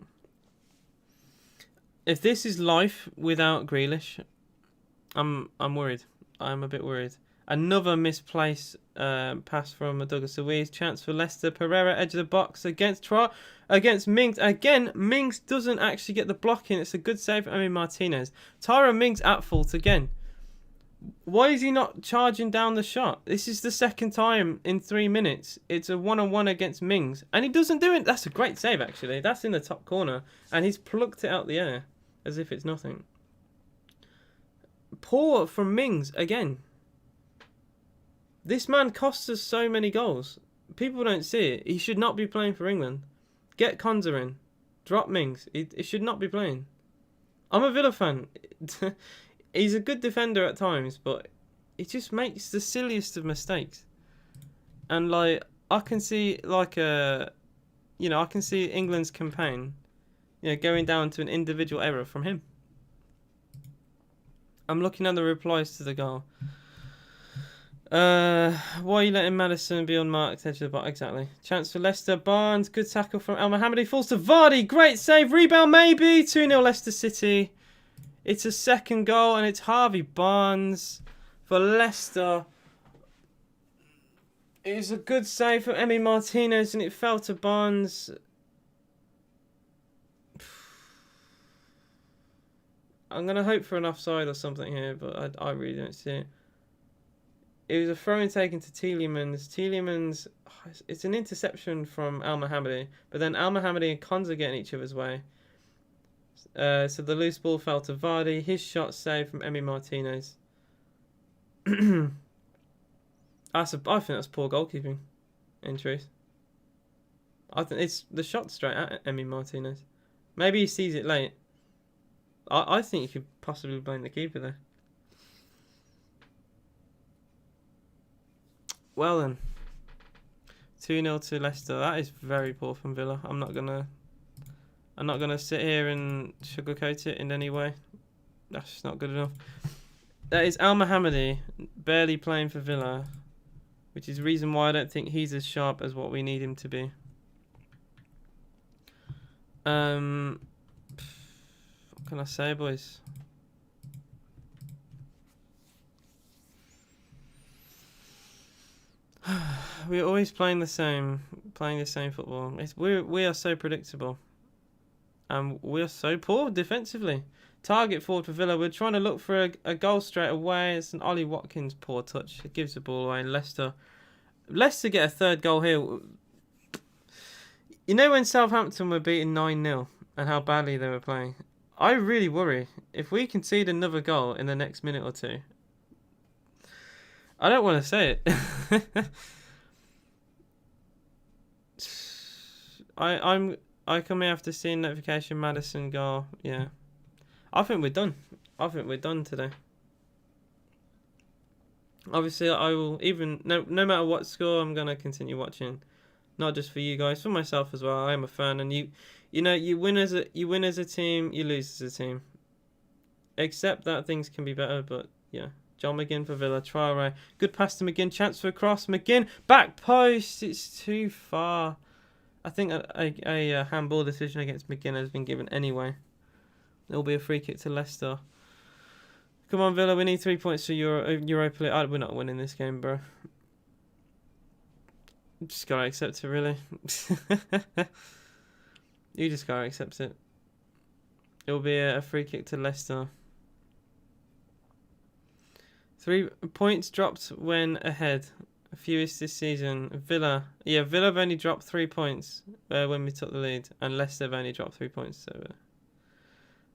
If this is life without Grealish, I'm worried. I'm a bit worried. Another misplaced pass from Douglas Luiz. Chance for Leicester. Pereira, edge of the box against Mings. Again, Mings doesn't actually get the block in. It's a good save from Emi Martinez. Tyra Mings at fault again. Why is he not charging down the shot? This is the second time in 3 minutes. It's a 1-on-1 against Mings. And he doesn't do it. That's a great save, actually. That's in the top corner. And he's plucked it out the air as if it's nothing. Poor from Mings again. This man costs us so many goals. People don't see it. He should not be playing for England. Get Konza in. Drop Mings. He should not be playing. I'm a Villa fan. He's a good defender at times, but he just makes the silliest of mistakes. And I can see I can see England's campaign, going down to an individual error from him. I'm looking at the replies to the goal. Why are you letting Maddison be unmarked edge of the box? Exactly. Chance for Leicester. Barnes. Good tackle from Al Mohammadi. Falls to Vardy. Great save. Rebound maybe. 2-0 Leicester City. It's a second goal and it's Harvey Barnes for Leicester. It was a good save from Emi Martinez and it fell to Barnes. I'm going to hope for an offside or something here, but I really don't see it. It was a throw-in taken to Tielemans. It's an interception from Al Mohammadi, but then Al Mohammadi and Konza get in each other's way. So the loose ball fell to Vardy. His shot saved from Emi Martinez. I think that's poor goalkeeping, in truth. I think it's the shot straight at Emi Martinez. Maybe he sees it late. I think you could possibly blame the keeper there. Well then, 2-0 to Leicester. That is very poor from Villa. I'm not gonna sit here and sugarcoat it in any way. That's just not good enough. That is Al Mohammadi barely playing for Villa, which is the reason why I don't think he's as sharp as what we need him to be. What can I say, boys? We're always playing the same football. We are so predictable, and we are so poor defensively. Target forward for Villa. We're trying to look for a goal straight away. It's an Ollie Watkins poor touch. It gives the ball away. And Leicester get a third goal here. You know when Southampton were beaten 9-0 and how badly they were playing? I really worry if we concede another goal in the next minute or two. I don't want to say it. I come here after seeing notification Madison goal. Yeah, I think we're done. I think we're done today. Obviously, I will no matter what score, I'm gonna continue watching, not just for you guys, for myself as well. I am a fan, and you win as a team, you lose as a team. Except that things can be better, but yeah. John McGinn for Villa. Traore. Good pass to McGinn. Chance for a cross. McGinn. Back post. It's too far. I think a handball decision against McGinn has been given anyway. It'll be a free kick to Leicester. Come on, Villa. We need 3 points for Europa League. We're not winning this game, bro. Just gotta accept it, really. You just gotta accept it. It'll be a free kick to Leicester. 3 points dropped when ahead. Fewest this season. Villa have only dropped 3 points when we took the lead, and Leicester have only dropped 3 points. So,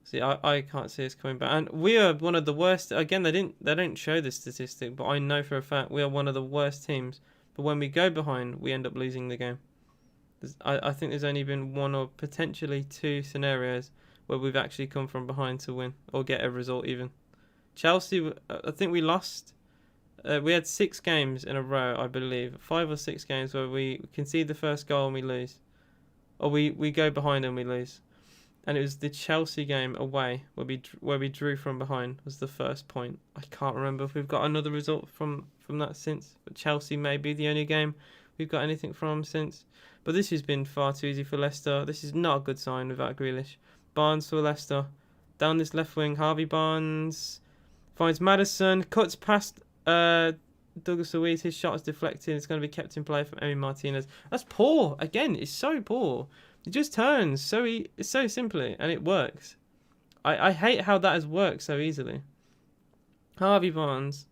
see, I can't see us coming back, and we are one of the worst. Again, they don't show this statistic, but I know for a fact we are one of the worst teams. But when we go behind, we end up losing the game. I think there's only been 1 or potentially 2 scenarios where we've actually come from behind to win or get a result even. Chelsea, I think we lost. We had 6 games in a row, I believe. 5 or 6 games where we concede the first goal and we lose. Or we go behind and we lose. And it was the Chelsea game away where we drew from behind was the first point. I can't remember if we've got another result from that since. But Chelsea may be the only game we've got anything from since. But this has been far too easy for Leicester. This is not a good sign without Grealish. Barnes for Leicester. Down this left wing, Harvey Barnes finds Madison, cuts past Douglas Luiz. His shot is deflected. It's going to be kept in play from Emi Martinez. That's poor. Again, it's so poor. It just turns it's so simply, and it works. I hate how that has worked so easily. Harvey Barnes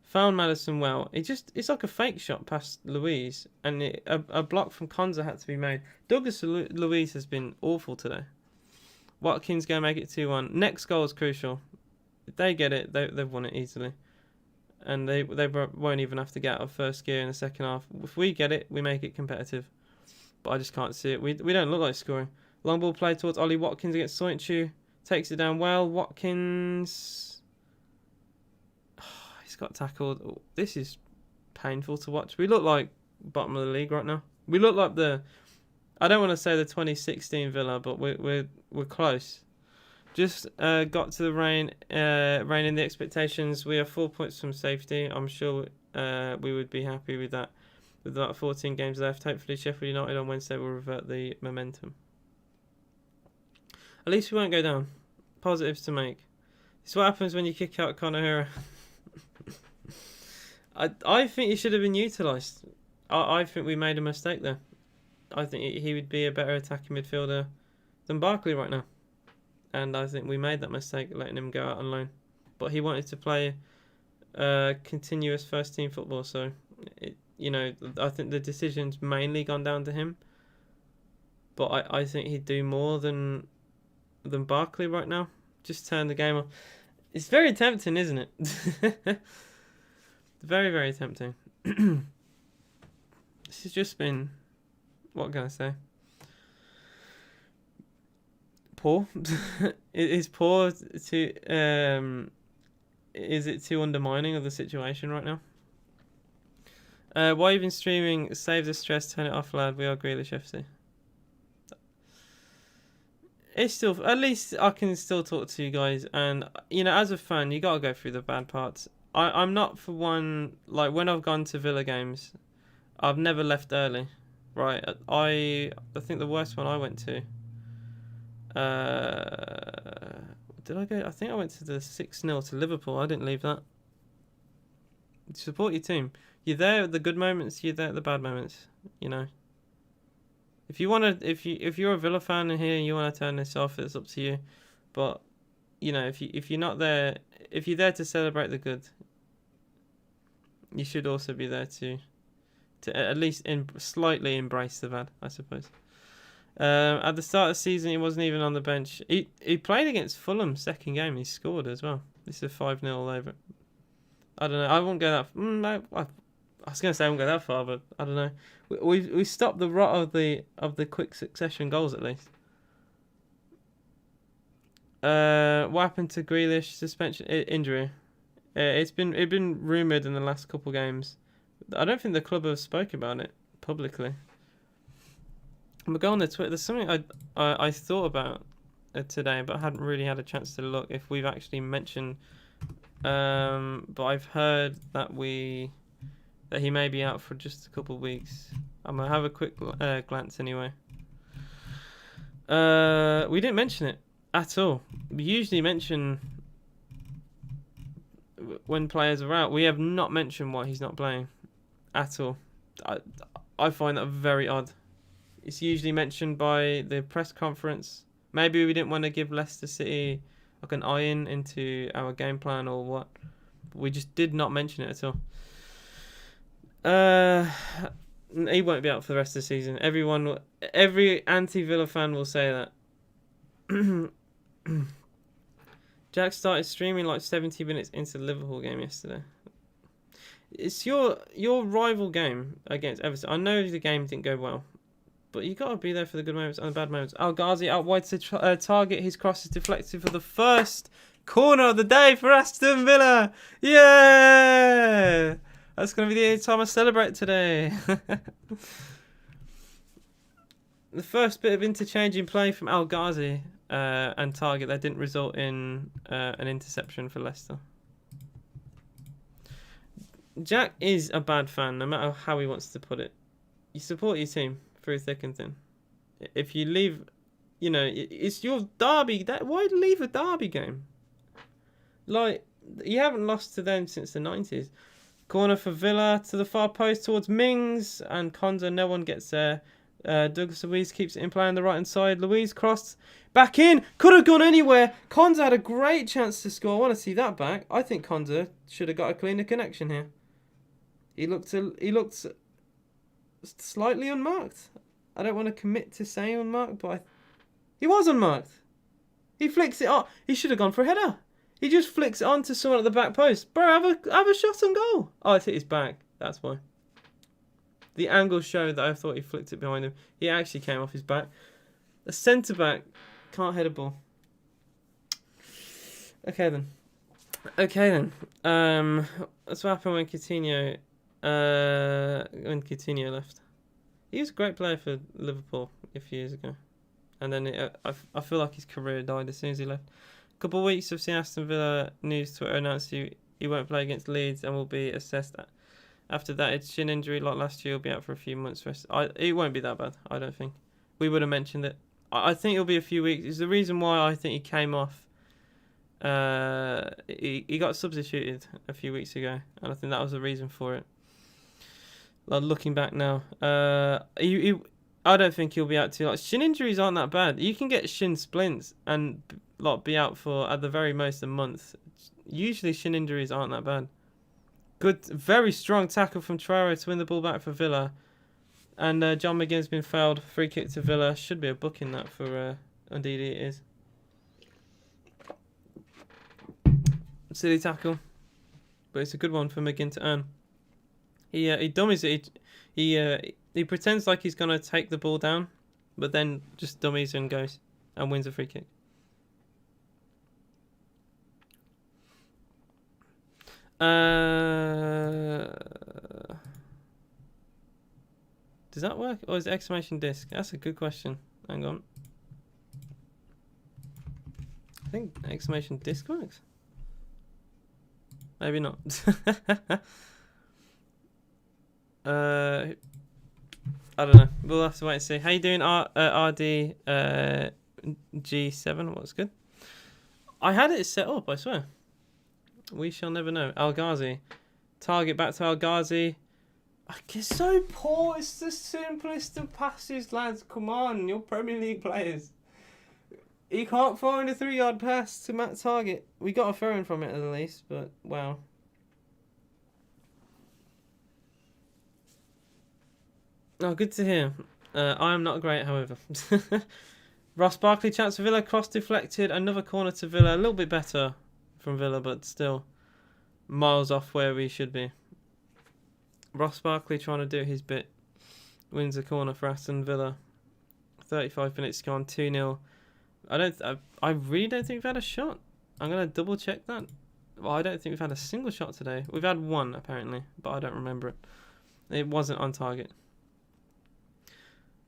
found Madison well. It's like a fake shot past Luiz, and a block from Konza had to be made. Douglas Luiz has been awful today. Watkins going to make it 2-1. Next goal is crucial. If they get it, they've won it easily. And they won't even have to get out of first gear in the second half. If we get it, we make it competitive. But I just can't see it. We don't look like scoring. Long ball played towards Ollie Watkins against Soinchu. Takes it down well. Watkins. Oh, he's got tackled. Oh, this is painful to watch. We look like bottom of the league right now. We look like I don't want to say the 2016 Villa, but we're close. Just got to the rain in the expectations. We are 4 points from safety. I'm sure we would be happy with that. With about 14 games left, hopefully Sheffield United on Wednesday will revert the momentum. At least we won't go down. Positives to make. This is what happens when you kick out Conor Hura. I think he should have been utilised. I think we made a mistake there. I think he would be a better attacking midfielder than Barkley right now. And I think we made that mistake letting him go out on loan. But he wanted to play continuous first team football, so I think the decision's mainly gone down to him. But I think he'd do more than Barkley right now. Just turn the game off. It's very tempting, isn't it? Very, very tempting. This has just been, what can I say? Poor. It is poor to is it too undermining of the situation right now? Why even streaming? Save the stress, turn it off, lad. We are Grealish FC. It's still, at least I can still talk to you guys, and as a fan, you gotta go through the bad parts. I'm not for one, like when I've gone to Villa games, I've never left early, right? I think the worst one I went to. Did I go? I think I went to the 6-0 to Liverpool. I didn't leave that. Support your team. You're there at the good moments. You're there at the bad moments. You know. If you want to, if you're a Villa fan in here and you want to turn this off, it's up to you. But you know, if you're not there, if you're there to celebrate the good, you should also be there to at least slightly embrace the bad, I suppose. At the start of the season, he wasn't even on the bench. He played against Fulham second game. He scored as well. This is a 5-0 over. I don't know. I won't go that. No, I was going to say I won't go that far, but I don't know. We stopped the rot of the quick succession goals at least. What happened to Grealish? Suspension, injury. It's been rumoured in the last couple games. I don't think the club have spoken about it publicly. I'm going on the Twitter. There's something I thought about today, but I hadn't really had a chance to look if we've actually mentioned. But I've heard that he may be out for just a couple of weeks. I'm gonna have a quick glance anyway. We didn't mention it at all. We usually mention when players are out. We have not mentioned why he's not playing at all. I find that very odd. It's usually mentioned by the press conference. Maybe we didn't want to give Leicester City like an eye-in into our game plan or what. We just did not mention it at all. He won't be out for the rest of the season. Every anti-Villa fan will say that. Jack started streaming like 70 minutes into the Liverpool game yesterday. It's your rival game against Everton. I know the game didn't go well, but you got to be there for the good moments and the bad moments. El Ghazi out wide to target. His cross is deflected for the first corner of the day for Aston Villa. Yeah! That's going to be the only time I celebrate today. The first bit of interchanging play from El Ghazi and target that didn't result in an interception for Leicester. Jack is a bad fan, no matter how he wants to put it. You support your team through thick and thin. If you leave, you know, it's your derby. Why leave a derby game? Like, you haven't lost to them since the 90s. Corner for Villa to the far post towards Mings and Konza. No one gets there. Douglas Luiz keeps it in play on the right hand side. Luiz crossed back in. Could have gone anywhere. Konza had a great chance to score. I want to see that back. I think Konza should have got a cleaner connection here. He looked slightly unmarked. I don't want to commit to saying unmarked, but he was unmarked. He flicks it on. He should have gone for a header. He just flicks it on to someone at the back post. Bro, have a shot on goal. Oh, it's hit his back. That's why. The angle showed that I thought he flicked it behind him. He actually came off his back. A centre-back can't head a ball. Okay then. That's what happened when Coutinho left. He was a great player for Liverpool a few years ago. And then I feel like his career died as soon as he left. A couple of weeks, I've seen Aston Villa news Twitter announce he won't play against Leeds and will be assessed. After that, it's shin injury like last year. He'll be out for a few months. It won't be that bad, I don't think. We would have mentioned it. I think it'll be a few weeks. It's the reason why I think he came off. He got substituted a few weeks ago, and I think that was the reason for it. Like, looking back now, I don't think he'll be out too. Like, shin injuries aren't that bad. You can get shin splints and be out for at the very most a month. Usually, shin injuries aren't that bad. Good, very strong tackle from Traore to win the ball back for Villa, and John McGinn's been fouled. Free kick to Villa. Should be a booking that for indeed it is. Silly tackle, but it's a good one for McGinn to earn. He dummies it. He pretends like he's gonna take the ball down, but then just dummies and goes and wins a free kick. Does that work, or is it exclamation disc? That's a good question. Hang on. I think exclamation disc works. Maybe not. I don't know. We'll have to wait and see. How you doing, RD G7? What's good? I had it set up, I swear. We shall never know. Al Ghazi Target back to El Ghazi. It's so poor. It's the simplest of passes, lads. Come on, you're Premier League players. He can't find a 3-yard pass to Matt Target. We got a throw in from it at least, but wow. Oh, good to hear. I am not great, however. Ross Barkley, chance for Villa, cross deflected, another corner to Villa. A little bit better from Villa, but still miles off where we should be. Ross Barkley trying to do his bit. Wins a corner for Aston Villa. 35 minutes gone, 2-0. I really don't think we've had a shot. I'm going to double check that. Well, I don't think we've had a single shot today. We've had one, apparently, but I don't remember it. It wasn't on target.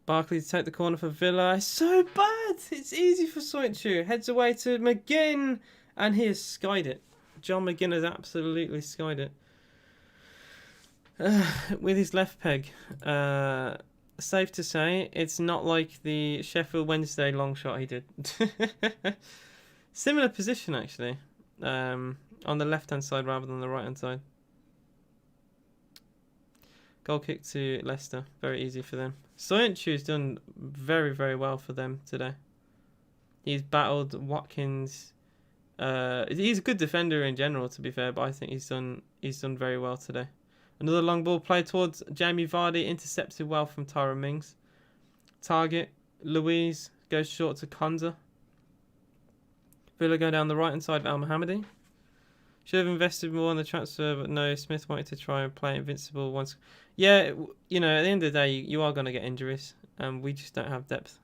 Barkley to take the corner for Villa. It's so bad. It's easy for Soinchu. Heads away to McGinn, and he has skied it. John McGinn has absolutely skied it. With his left peg. Safe to say, it's not like the Sheffield Wednesday long shot he did. Similar position, actually. On the left-hand side rather than the right-hand side. Goal kick to Leicester. Very easy for them. Soinchu's done very, very well for them today. He's battled Watkins. He's a good defender in general, to be fair, but I think he's done very well today. Another long ball played towards Jamie Vardy, intercepted well from Tyrone Mings. Target, Louise, goes short to Konza. Villa go down the right-hand side of Al Mohammadi. Should have invested more in the transfer, but no, Smith wanted to try and play invincible once. Yeah, you know, at the end of the day, you are going to get injuries, and we just don't have depth.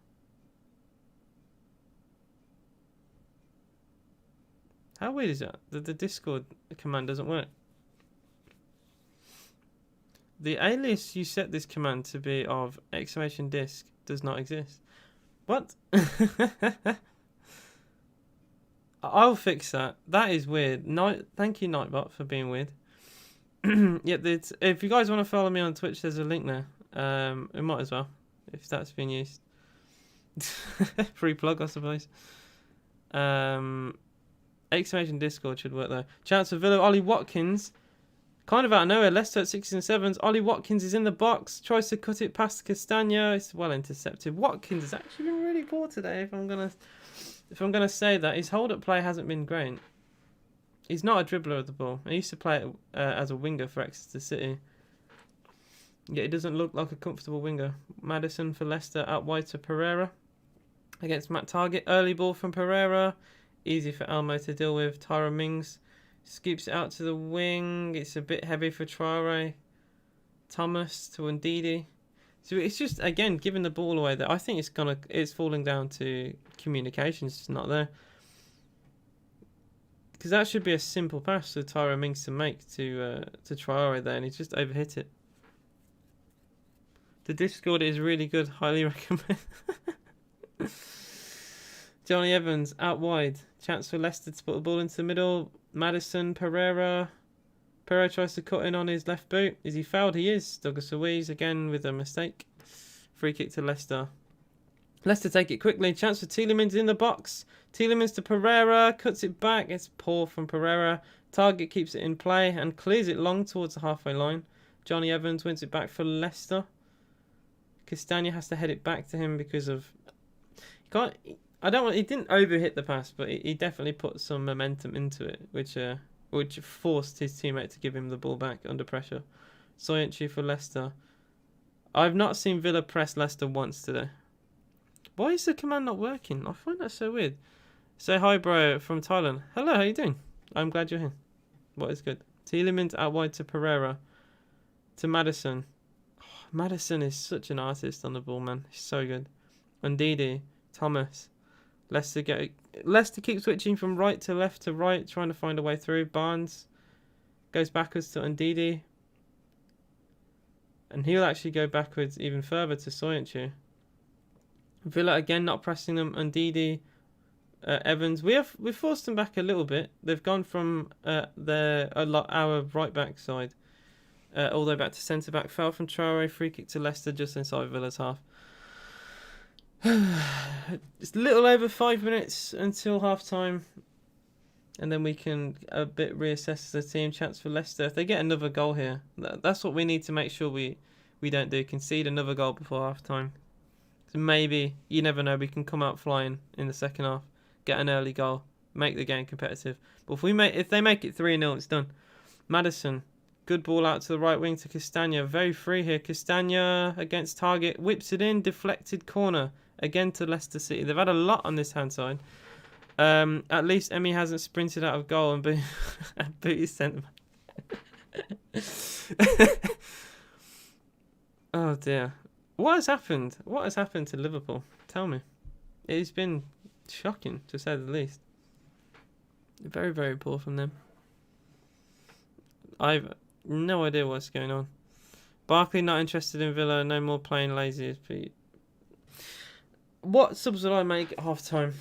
How weird is that? The Discord command doesn't work. The alias you set this command to be of !disc does not exist. What? I'll fix that. That is weird. Thank you, Nightbot, for being weird. Yeah, if you guys want to follow me on Twitch, there's a link there. We might as well, if that's being used. Free plug, I suppose. Discord should work though. Chance for Villa. Ollie Watkins. Kind of out of nowhere, Leicester at 6s and 7s. Ollie Watkins is in the box. Tries to cut it past Castagna. It's well intercepted. Watkins has actually been really poor today. If I'm gonna say that, his hold-up play hasn't been great. He's not a dribbler of the ball. He used to play it as a winger for Exeter City. Yet he doesn't look like a comfortable winger. Maddison for Leicester out wide to Pereira against Matt Target. Early ball from Pereira. Easy for Elmo to deal with. Tyrone Mings scoops it out to the wing. It's a bit heavy for Traore. Thomas to Ndidi. So it's just, again, giving the ball away there. I think it's falling down to communication. It's just not there. Because that should be a simple pass for Tyrone Mings to make to Traore there, and he just overhit it. The Discord is really good. Highly recommend. Johnny Evans out wide. Chance for Leicester to put the ball into the middle. Maddison, Pereira. Pereira tries to cut in on his left boot. Is he fouled? He is. Douglas Luiz again with a mistake. Free kick to Leicester. Leicester take it quickly. Chance for Tielemans in the box. Tielemans to Pereira. Cuts it back. It's poor from Pereira. Target keeps it in play and clears it long towards the halfway line. Johnny Evans wins it back for Leicester. Castagna has to head it back to him because of... He didn't overhit the pass, but he definitely put some momentum into it, which forced his teammate to give him the ball back under pressure. Soinchu for Leicester. I've not seen Villa press Leicester once today. Why is the command not working? I find that so weird. Say hi, bro, from Thailand. Hello, how you doing? I'm glad you're here. What is good? Tielemans out wide to Pereira. To Maddison. Oh, Maddison is such an artist on the ball, man. He's so good. Ndidi. Thomas. Leicester keeps switching from right to left to right, trying to find a way through. Barnes goes backwards to Ndidi. And he'll actually go backwards even further to Soinchu. Villa again not pressing them. Ndidi, Evans. We've forced them back a little bit. They've gone from our right back side all the way back to centre back. Foul from Traore. Free kick to Leicester just inside Villa's half. It's a little over 5 minutes until half time. And then we can a bit reassess the team. Chance for Leicester. If they get another goal here, that's what we need to make sure we don't do. Concede another goal before half time. So maybe, you never know, we can come out flying in the second half, get an early goal, make the game competitive. But if they make it 3-0, it's done. Maddison, good ball out to the right wing to Castagna. Very free here. Castagna against target, whips it in, deflected corner. Again to Leicester City. They've had a lot on this hand side. At least Emmy hasn't sprinted out of goal and booted centre. Oh dear. What has happened? What has happened to Liverpool? Tell me. It's been shocking, to say the least. Very, very poor from them. I've no idea what's going on. Barkley not interested in Villa. No more playing lazy. What subs would I make at half time?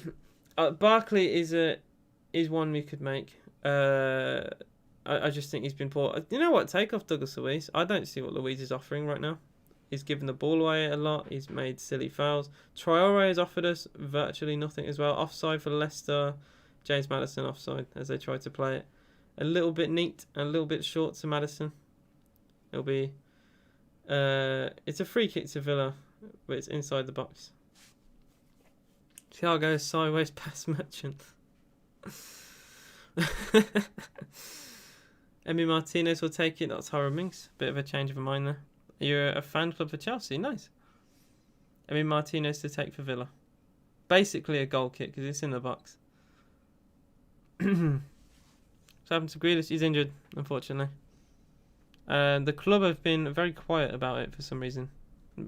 Barkley is one we could make. I just think he's been poor. You know what? Take off Douglas Luiz. I don't see what Luiz is offering right now. He's given the ball away a lot. He's made silly fouls. Traore has offered us virtually nothing as well. Offside for Leicester. James Maddison offside as they try to play it. A little bit neat and a little bit short to Maddison. It'll be... it's a free kick to Villa, but it's inside the box. Thiago sideways past Merchant. Emi Martinez will take it. That's Tyrone Mings. Bit of a change of mind there. You're a fan club for Chelsea. Nice. Emi Martinez to take for Villa. Basically a goal kick because it's in the box. So happened to Grealish. He's injured, unfortunately. The club have been very quiet about it for some reason.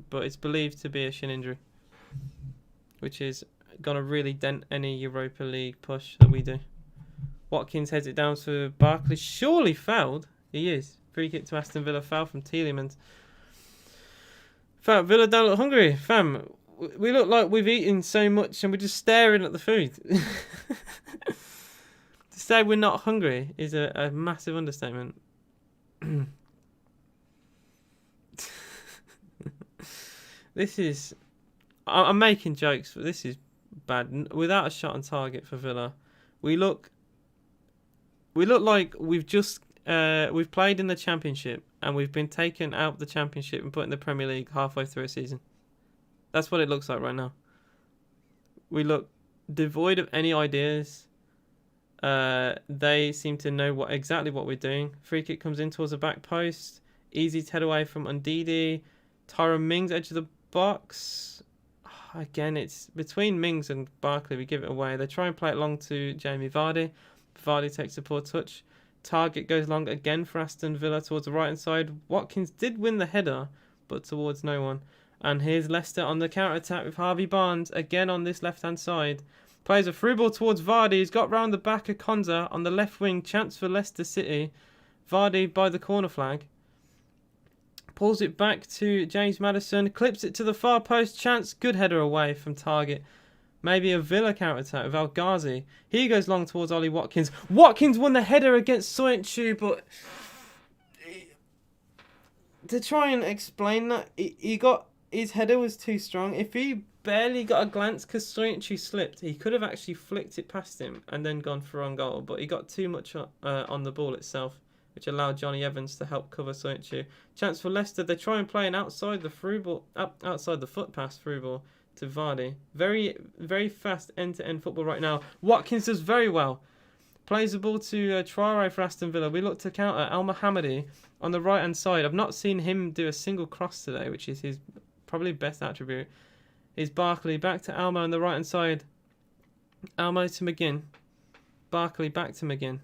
But it's believed to be a shin injury. Which is going to really dent any Europa League push that we do. Watkins heads it down to Barkley. Surely fouled. He is. Free kick to Aston Villa. Foul from Tielemans. Fam, Villa don't look hungry. Fam, we look like we've eaten so much and we're just staring at the food. To say we're not hungry is a massive understatement. This is... I'm making jokes, but this is bad. Without a shot on target for Villa, we look like we've just we've played in the Championship and we've been taken out of the Championship and put in the Premier League halfway through a season. That's what it looks like right now. We look devoid of any ideas. They seem to know exactly what we're doing. Free kick comes in towards the back post. Easy head away from Ndidi. Tyrone Mings, edge of the box. Again, it's between Mings and Barkley. We give it away. They try and play it long to Jamie Vardy. Vardy takes a poor touch. Target goes long again for Aston Villa towards the right-hand side. Watkins did win the header, but towards no one. And here's Leicester on the counter-attack with Harvey Barnes again on this left-hand side. Plays a through ball towards Vardy. He's got round the back of Konza on the left wing. Chance for Leicester City. Vardy by the corner flag. Pulls it back to James Maddison. Clips it to the far post. Chance. Good header away from target. Maybe a Villa counter-attack with El Ghazi. He goes long towards Ollie Watkins. Watkins won the header against Soyuncu, but... To try and explain that, his header was too strong. If he barely got a glance because Soyuncu slipped, he could have actually flicked it past him and then gone for on goal, but he got too much on the ball itself, which allowed Johnny Evans to help cover Soyuncu. Chance for Leicester. They try and play an outside the foot pass through ball to Vardy. Very, very fast end-to-end football right now. Watkins does very well. Plays the ball to Traore for Aston Villa. We look to counter Al Mohammadi on the right-hand side. I've not seen him do a single cross today, which is his probably best attribute. Is Barkley back to Almo on the right-hand side. Almo to McGinn. Barkley back to McGinn.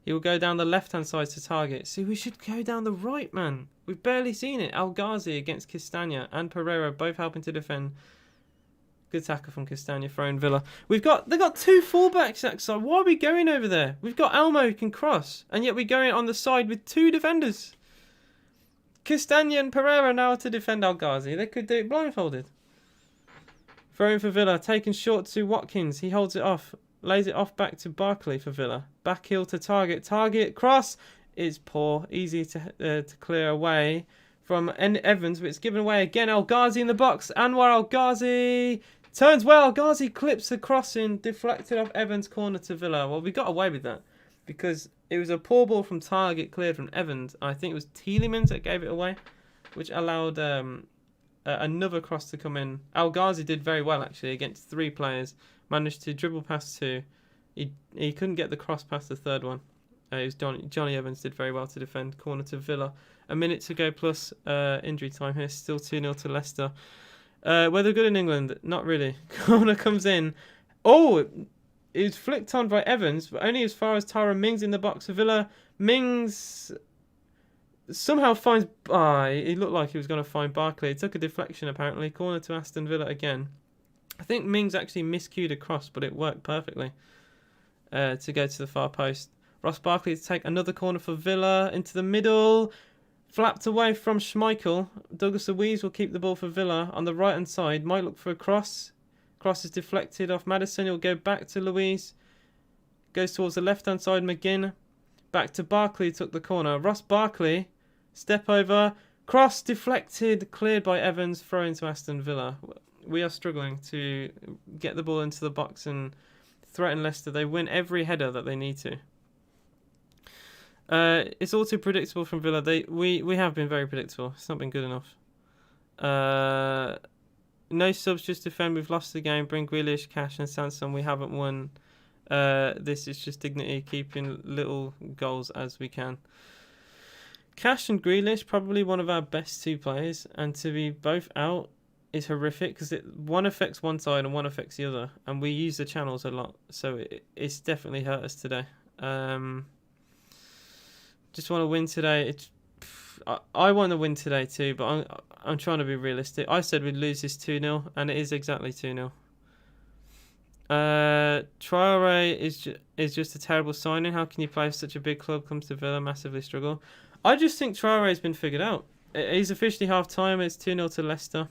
He will go down the left-hand side to target. See, we should go down the right, man. We've barely seen it. El Ghazi against Castagna and Pereira both helping to defend. Good tackle from Castagna, throwing Villa. They've got two fullbacks that side. Why are we going over there? We've got Almo who can cross, and yet we're going on the side with two defenders. Castagna and Pereira now to defend El Ghazi. They could do it blindfolded. Throwing for Villa, taken short to Watkins. He holds it off. Lays it off back to Barkley for Villa. Back heel to target. Target cross is poor. Easy to clear away from Evans, but it's given away again. El Ghazi in the box. Anwar El Ghazi Turns well. Ghazi clips the crossing, deflected off Evans' corner to Villa. Well, we got away with that because it was a poor ball from target cleared from Evans. I think it was Tielemans that gave it away, which allowed another cross to come in. Al Ghazi did very well actually against 3 players. Managed to dribble past 2. He couldn't get the cross past the third one. It was Johnny Evans did very well to defend. Corner to Villa. A minute to go plus injury time here. Still 2-0 to Leicester. Were they good in England? Not really. Corner comes in. Oh, it was flicked on by Evans, but only as far as Tyrone Mings in the box for Villa. Mings somehow finds... he looked like he was going to find Barkley. It took a deflection apparently. Corner to Aston Villa again. I think Mings actually miscued a cross, but it worked perfectly to go to the far post. Ross Barkley to take another corner for Villa into the middle. Flapped away from Schmeichel. Douglas Luiz will keep the ball for Villa on the right hand side. Might look for a cross. Cross is deflected off Maddison. He'll go back to Luiz. Goes towards the left hand side. McGinn. Back to Barkley. Took the corner. Ross Barkley. Step over. Cross deflected. Cleared by Evans. Throw into Aston Villa. We are struggling to get the ball into the box and threaten Leicester. They win every header that they need to. It's all too predictable from Villa. We have been very predictable. It's not been good enough. No subs, just defend. We've lost the game. Bring Grealish, Cash and Sanson. We haven't won. This is just dignity, keeping little goals as we can. Cash and Grealish, probably one of our best 2 players. And to be both out is horrific because one affects one side and one affects the other. And we use the channels a lot. So it's definitely hurt us today. Just want to win today. I want to win today too, but I'm trying to be realistic. I said we'd lose this 2-0, and it is exactly 2-0. Traore is just a terrible signing. How can you play for such a big club? Comes to Villa, massively struggle. I just think Traore's been figured out. He's officially half-time. It's 2-0 to Leicester.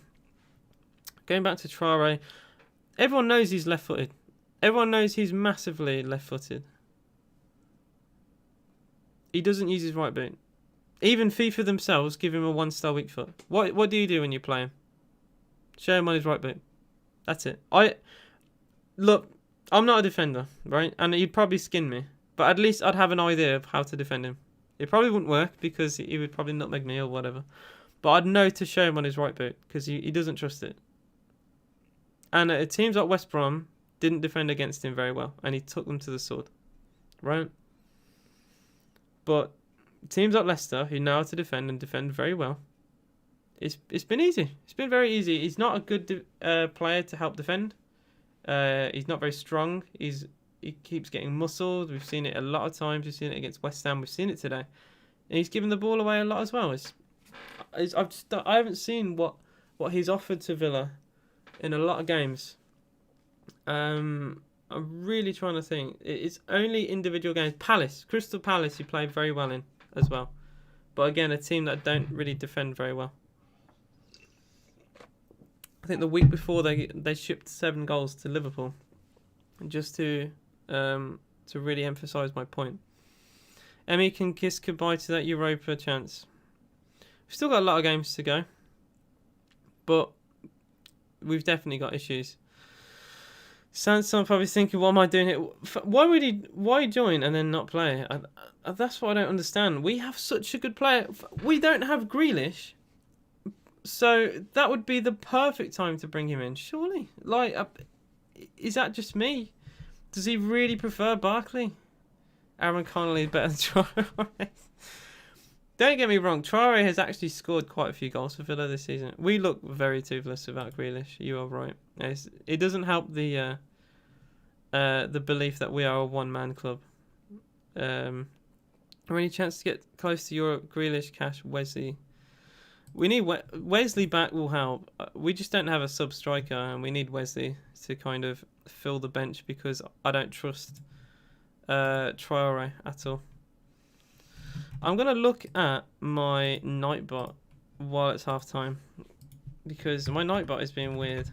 Going back to Traore, everyone knows he's left-footed. Everyone knows he's massively left-footed. He doesn't use his right boot. Even FIFA themselves give him a 1-star weak foot. What do you do when you play him? Show him on his right boot. That's it. Look, I'm not a defender, right? And he'd probably skin me. But at least I'd have an idea of how to defend him. It probably wouldn't work because he would probably nutmeg me or whatever. But I'd know to show him on his right boot because he doesn't trust it. And teams like West Brom didn't defend against him very well. And he took them to the sword. Right? But teams like Leicester, who know how to defend and defend very well, it's been easy. It's been very easy. He's not a good player to help defend. He's not very strong. He keeps getting muscled. We've seen it a lot of times. We've seen it against West Ham. We've seen it today. And he's given the ball away a lot as well. I haven't seen what he's offered to Villa in a lot of games. I'm really trying to think. It's only individual games. Crystal Palace, he played very well in as well. But again, a team that don't really defend very well. I think the week before they shipped 7 goals to Liverpool. Just to really emphasise my point. Emmy can kiss goodbye to that Europa chance. We've still got a lot of games to go. But we've definitely got issues. Sanson probably thinking, what am I doing here? Why join and then not play? That's what I don't understand. We have such a good player. We don't have Grealish. So that would be the perfect time to bring him in, surely. Is that just me? Does he really prefer Barkley? Aaron Connolly is better than Traore. Don't get me wrong, Traore has actually scored quite a few goals for Villa this season. We look very toothless without Grealish. You are right. It doesn't help the belief that we are a one-man club. Any chance to get close to Europe? Grealish, Cash, Wesley. We need Wesley back will help. We just don't have a sub-striker, and we need Wesley to kind of fill the bench because I don't trust Traore at all. I'm going to look at my Nightbot while it's half-time because my Nightbot is being weird.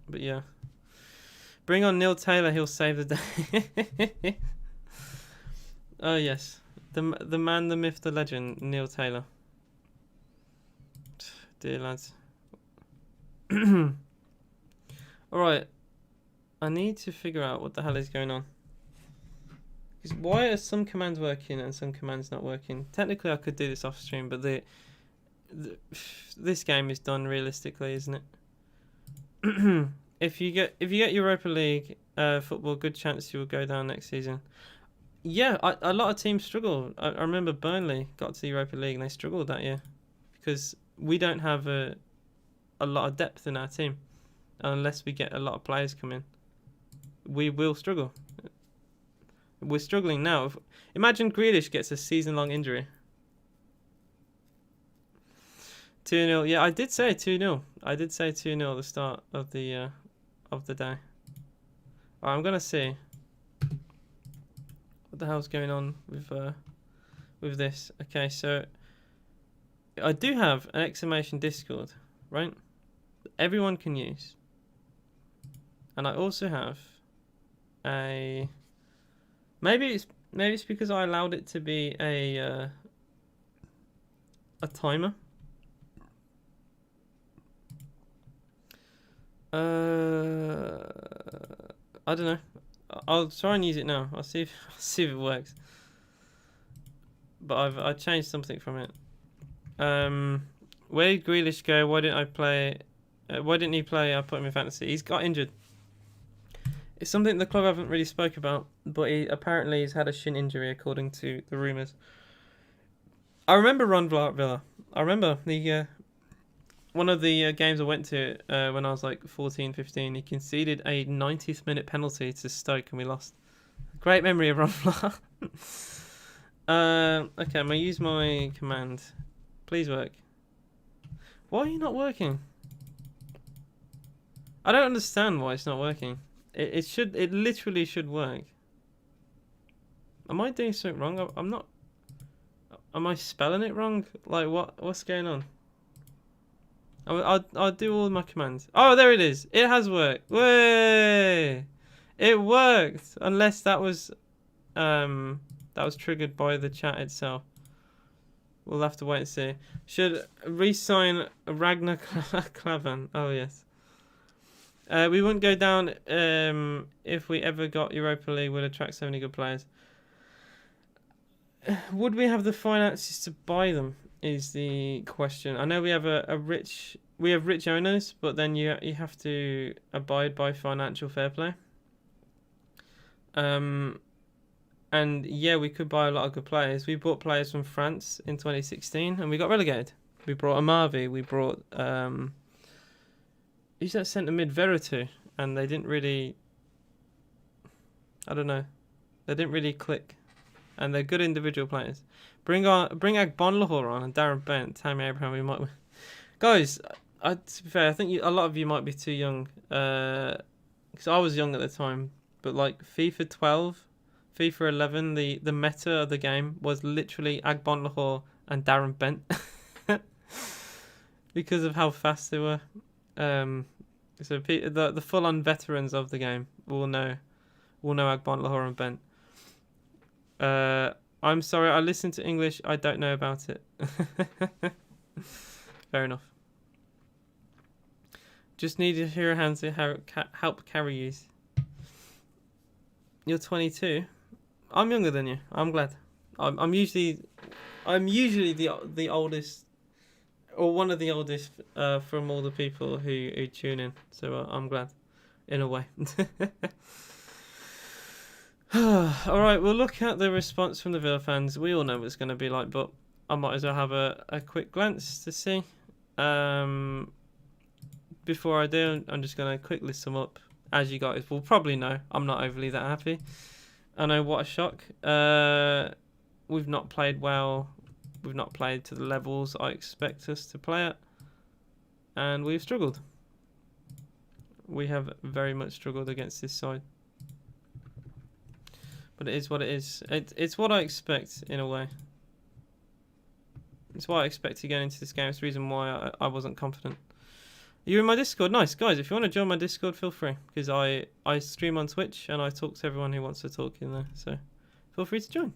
But yeah. Bring on Neil Taylor, he'll save the day. Oh yes. The man, the myth, the legend, Neil Taylor. Dear lads. Alright. I need to figure out what the hell is going on. Because why are some commands working and some commands not working? Technically, I could do this off stream, but this game is done realistically, isn't it? If you get Europa League football, good chance you will go down next season. Yeah, a lot of teams struggle. I remember Burnley got to the Europa League and they struggled that year because we don't have a lot of depth in our team. Unless we get a lot of players come in, we will struggle. We're struggling now. Imagine Grealish gets a season-long injury. 2-0. Yeah, I did say 2-0. I did say 2-0 at the start of the day. Alright, I'm gonna see what the hell's going on with this. Okay, so I do have an exclamation Discord, right? Everyone can use, and I also have a maybe it's because I allowed it to be a timer. I don't know. I'll try and use it now. I'll see if it works. But I changed something from it. Where did Grealish go? Why didn't I play? Why didn't he play? I put him in fantasy. He's got injured. It's something the club haven't really spoke about, but he apparently has had a shin injury according to the rumours. I remember Ron Villa. I remember the one of the games I went to when I was like 14, 15. He conceded a 90th minute penalty to Stoke and we lost. Great memory of Ron Villa. Okay, I'm going to use my command. Please work. Why are you not working? I don't understand why it's not working. It literally should work. Am I doing something wrong? I'm not. Am I spelling it wrong? Like what's going on? I'll do all my commands. Oh, there it is. It has worked. Way! It worked. Unless that was triggered by the chat itself. We'll have to wait and see. Should re-sign Ragnar Klavan. Oh yes. We wouldn't go down if we ever got Europa League. We'd attract so many good players. Would we have the finances to buy them? Is the question. I know we have rich owners, but then you have to abide by financial fair play. And yeah, we could buy a lot of good players. We bought players from France in 2016, and we got relegated. We brought Amavi. We brought who's that centre mid Veratu, and they didn't really. I don't know. They didn't really click, and they're good individual players. Bring Agbonlahor on and Darren Bent, Tammy Abraham. We might win. Guys, to be fair, I think a lot of you might be too young. Because I was young at the time, but like FIFA 12, FIFA 11, the meta of the game was literally Agbonlahor and Darren Bent, because of how fast they were. So the full-on veterans of the game will know Agbonlahor and Bent. I'm sorry, I listen to English. I don't know about it. Fair enough. Just need to hear a hand to help carry you. You're 22. I'm younger than you. I'm glad. I'm usually the oldest, or one of the oldest from all the people who tune in. So I'm glad, in a way. Alright, we'll look at the response from the Villa fans. We all know what it's going to be like, but I might as well have a quick glance to see. Before I do, I'm just going to quick list them up. As you guys will probably know, I'm not overly that happy. I know, what a shock. We've not played well. We've not played to the levels I expect us to play at. And we've struggled. We have very much struggled against this side. But it is what it is. It's what I expect, in a way. It's what I expected going into this game. It's the reason why I wasn't confident. You're in my Discord. Nice. Guys, if you want to join my Discord, feel free. Because I stream on Twitch and I talk to everyone who wants to talk in there. So feel free to join.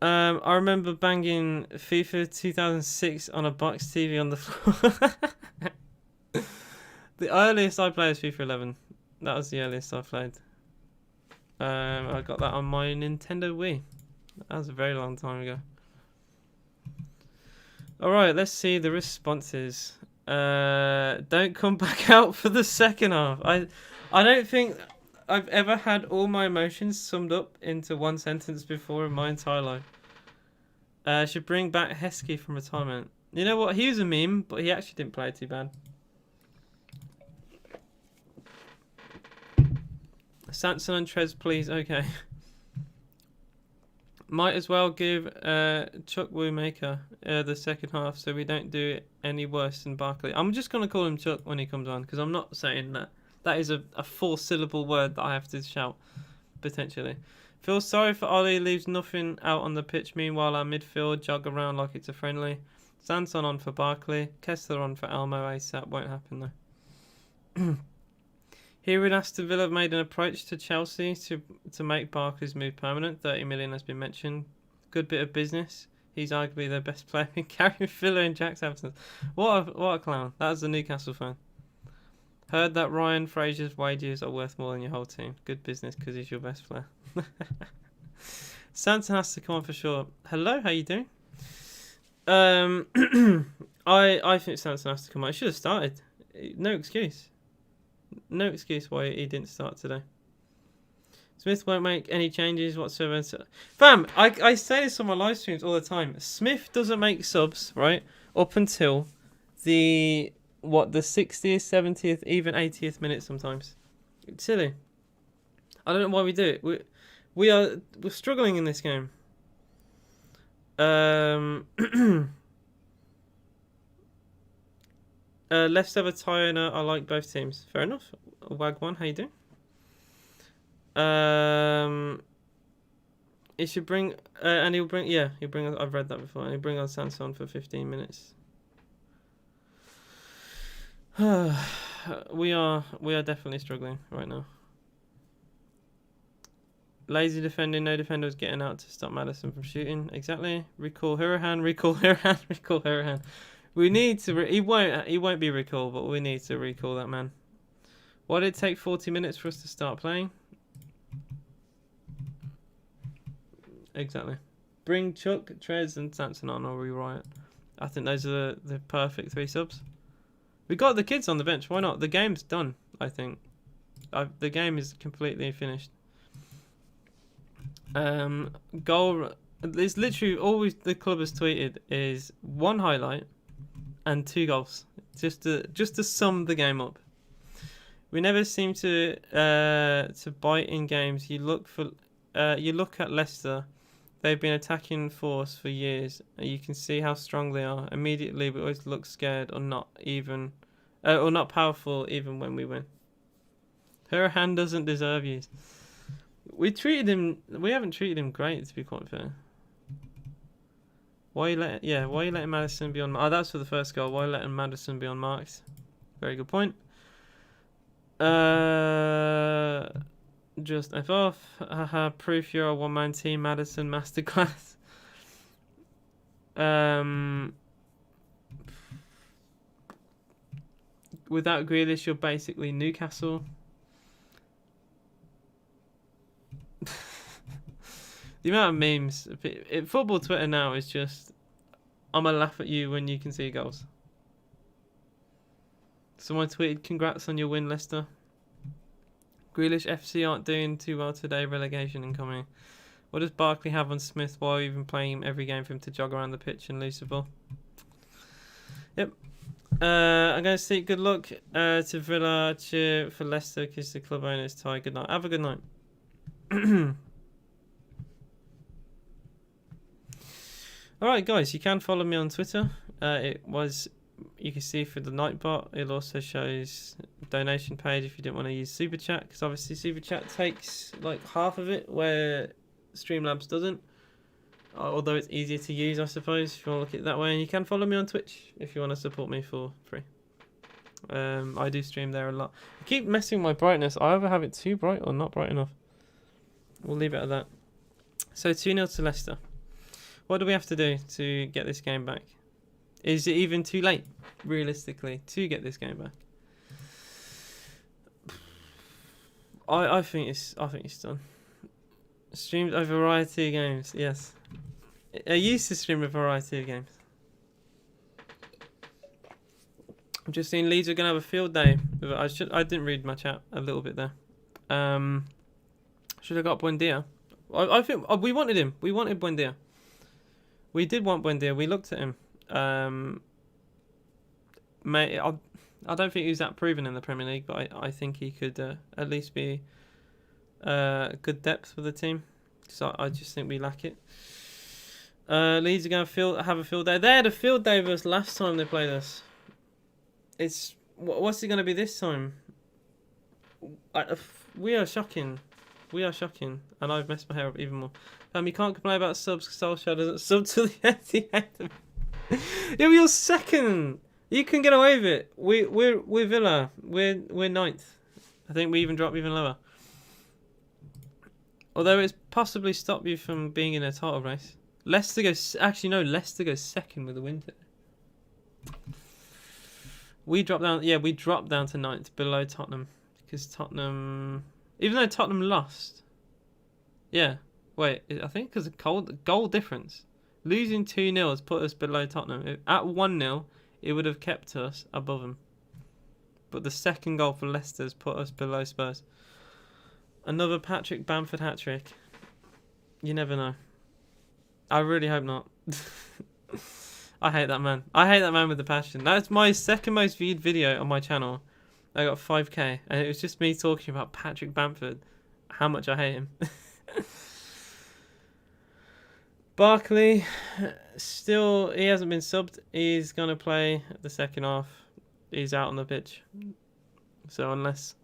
I remember banging FIFA 2006 on a box TV on the floor. The earliest I played was FIFA 11. That was the earliest I played. I got that on my Nintendo Wii. That was a very long time ago. Alright, let's see the responses. Don't come back out for the second half. I don't think I've ever had all my emotions summed up into one sentence before in my entire life. Should bring back Heskey from retirement. You know what? He was a meme, but he actually didn't play too bad. Sanson and Trez, please. Okay. Might as well give Chuck Woomaker the second half so we don't do it any worse than Barkley. I'm just going to call him Chuck when he comes on because I'm not saying that. That is a 4-syllable word that I have to shout, potentially. Feel sorry for Ollie, leaves nothing out on the pitch. Meanwhile, our midfield jog around like it's a friendly. Sanson on for Barkley. Kessler on for Elmo ASAP. Won't happen though. Here in Aston Villa have made an approach to Chelsea to make Barkley's move permanent. 30 million has been mentioned. Good bit of business. He's arguably their best player in Gary Villa in Jack's absence. What a clown. That was the Newcastle fan. Heard that Ryan Fraser's wages are worth more than your whole team. Good business because he's your best player. Sanson has to come on for sure. Hello, how you doing? I think Sanson has to come on. He should have started. No excuse. No excuse why he didn't start today. Smith won't make any changes whatsoever. Fam, I say this on my live streams all the time. Smith doesn't make subs, right? Up until the 60th, 70th, even 80th minute sometimes. It's silly. I don't know why we do it. We're struggling in this game. Leicester have a tie and I like both teams. Fair enough. Wagwan, how you doing? He should bring and he'll bring I've read that before, and he'll bring on Sanson for 15 minutes. we are definitely struggling right now. Lazy defending, no defender was getting out to stop Maddison from shooting. Exactly. Recall Hurahan, recall Hurahan, recall Hurahan. We need to. He won't be recalled, but we need to recall that man. Why did it take 40 minutes for us to start playing? Exactly. Bring Chuck, Trez, and Sanson on, or rewrite. I think those are the perfect 3 subs. We got the kids on the bench. Why not? The game's done. I think. The game is completely finished. Goal. It's literally always the club has tweeted is 1 highlight and 2 goals, just to sum the game up. We never seem to bite in games. You look at Leicester. They've been attacking force for years. You can see how strong they are. Immediately, we always look scared or not powerful, even when we win. Her hand doesn't deserve you. We haven't treated him great, to be quite fair. Why are you letting Maddison be on? Oh, that's for the first goal. Why are you letting Maddison be unmarked? Very good point. Just F off. Haha, proof you're a one-man team, Maddison masterclass. Without Grealish, you're basically Newcastle. The amount of memes. Football Twitter now is just, I'm going to laugh at you when you can see goals. Someone tweeted, congrats on your win, Leicester. Grealish FC aren't doing too well today. Relegation incoming. What does Barkley have on Smith? Why are you even playing him every game for him to jog around the pitch and lose the ball? Yep. I'm going to say good luck to Villa. Cheer for Leicester because the club owner is tired. Good night. Have a good night. Alright guys, you can follow me on Twitter. You can see for the Nightbot, it also shows donation page if you didn't want to use Super Chat, because obviously Super Chat takes like half of it where Streamlabs doesn't. Although it's easier to use, I suppose, if you want to look at it that way. And you can follow me on Twitch if you want to support me for free. I do stream there a lot. I keep messing with my brightness. I either have it too bright or not bright enough. We'll leave it at that. So 2-0 to Leicester. What do we have to do to get this game back? Is it even too late, realistically, to get this game back? I think it's done. Streamed a variety of games. Yes, I used to stream a variety of games. I'm just seeing Leeds are gonna have a field day. I didn't read my chat a little bit there. Should have got Buendia. I think we wanted him. We wanted Buendia. We did want Buendia. We looked at him. Mate, I don't think he was that proven in the Premier League, but I think he could at least be good depth for the team. So I just think we lack it. Leeds are going to have a field day. They had a field day with us last time they played us. What's it going to be this time? We are shocking. We are shocking. And I've messed my hair up even more. You can't complain about subs because Solskjaer doesn't sub to the Etihad. Yeah, you're second. You can get away with it. We're Villa. We're ninth. I think we even drop even lower. Although it's possibly stopped you from being in a title race. Leicester goes Leicester goes second with the win today. We dropped down. Yeah, we dropped down to ninth, below Tottenham, because Tottenham, even though Tottenham lost. Yeah, wait. I think because of goal difference, losing 2-0 has put us below Tottenham. At 1-0, it would have kept us above them. But the second goal for Leicester has put us below Spurs. Another Patrick Bamford hat-trick. You never know. I really hope not. I hate that man. I hate that man with a passion. That's my second most viewed video on my channel. I got 5k. And it was just me talking about Patrick Bamford. How much I hate him. Barkley, still, he hasn't been subbed. He's going to play the second half. He's out on the pitch. So unless...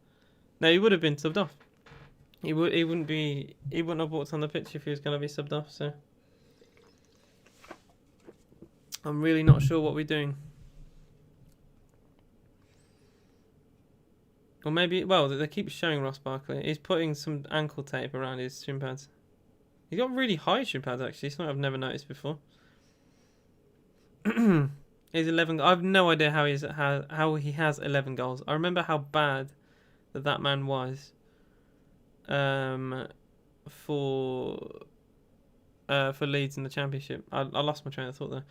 No, he would have been subbed off. He wouldn't have walked on the pitch if he was going to be subbed off, so... I'm really not sure what we're doing. Or maybe... Well, they keep showing Ross Barkley. He's putting some ankle tape around his shin pads. He's got really high shin pads, actually. Something I've never noticed before. He's 11... I have no idea how he has 11 goals. I remember how bad that man was. For Leeds in the Championship. I lost my train of thought there.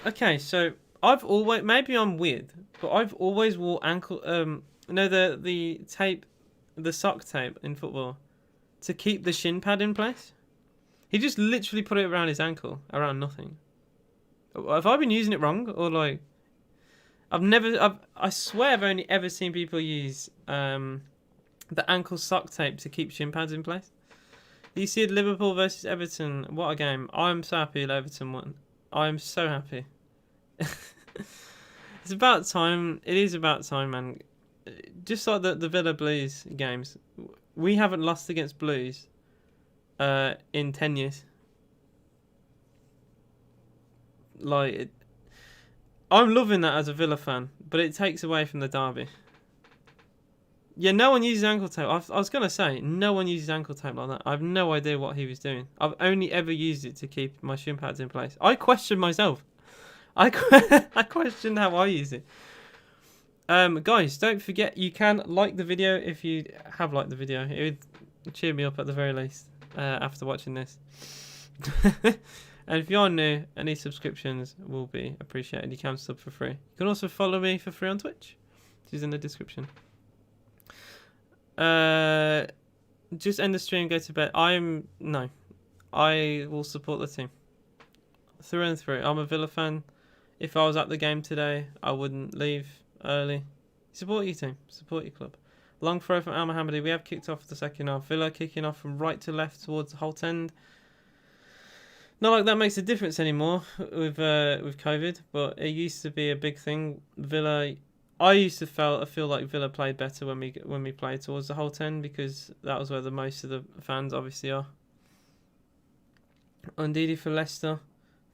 Okay, so I've always, maybe I'm weird, but I've always wore ankle the tape, the sock tape in football to keep the shin pad in place. He just literally put it around his ankle, around nothing. Have I been using it wrong, or like I swear I've only ever seen people use the ankle sock tape to keep shin pads in place. You see Liverpool versus Everton. What a game. I'm so happy Everton won. I'm so happy. It's about time. It is about time, man. Just like the Villa Blues games. We haven't lost against Blues in 10 years. I'm loving that as a Villa fan, but it takes away from the derby. Yeah, no one uses ankle tape. I was going to say, no one uses ankle tape like that. I have no idea what he was doing. I've only ever used it to keep my shin pads in place. I question myself. I question how I use it. Guys, don't forget, you can like the video if you have liked the video. It would cheer me up at the very least after watching this. And if you're new, any subscriptions will be appreciated. You can sub for free. You can also follow me for free on Twitch, which is in the description. Just end the stream, go to bed. I will support the team through and through. I'm a Villa fan. If I was at the game today, I wouldn't leave early. Support your team, support your club. Long throw from Al Mohammadi. We have kicked off the second half. Villa kicking off from right to left towards the Holt End. Not like that makes a difference anymore with COVID, but it used to be a big thing. Villa. I used to feel like Villa played better when we played towards the Holt End, because that was where the most of the fans obviously are. Ndidi for Leicester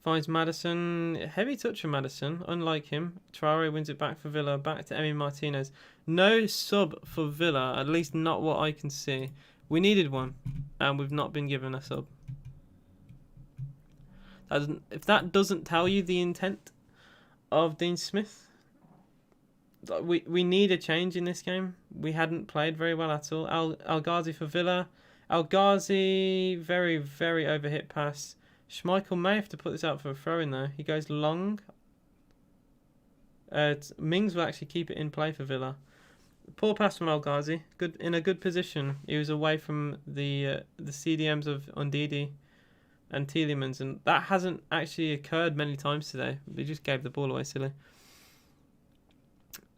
finds Maddison. Heavy touch from Maddison. Unlike him, Traore wins it back for Villa. Back to Emi Martinez. No sub for Villa, at least not what I can see. We needed one, and we've not been given a sub. If that doesn't tell you the intent of Dean Smith, we need a change in this game. We hadn't played very well at all. El Ghazi for Villa. El Ghazi, very, very overhit pass. Schmeichel may have to put this out for a throw in though. He goes long. Mings will actually keep it in play for Villa. Poor pass from El Ghazi. Good in a good position. He was away from the CDMs of Ndidi and Tielemans, and that hasn't actually occurred many times today. They just gave the ball away silly.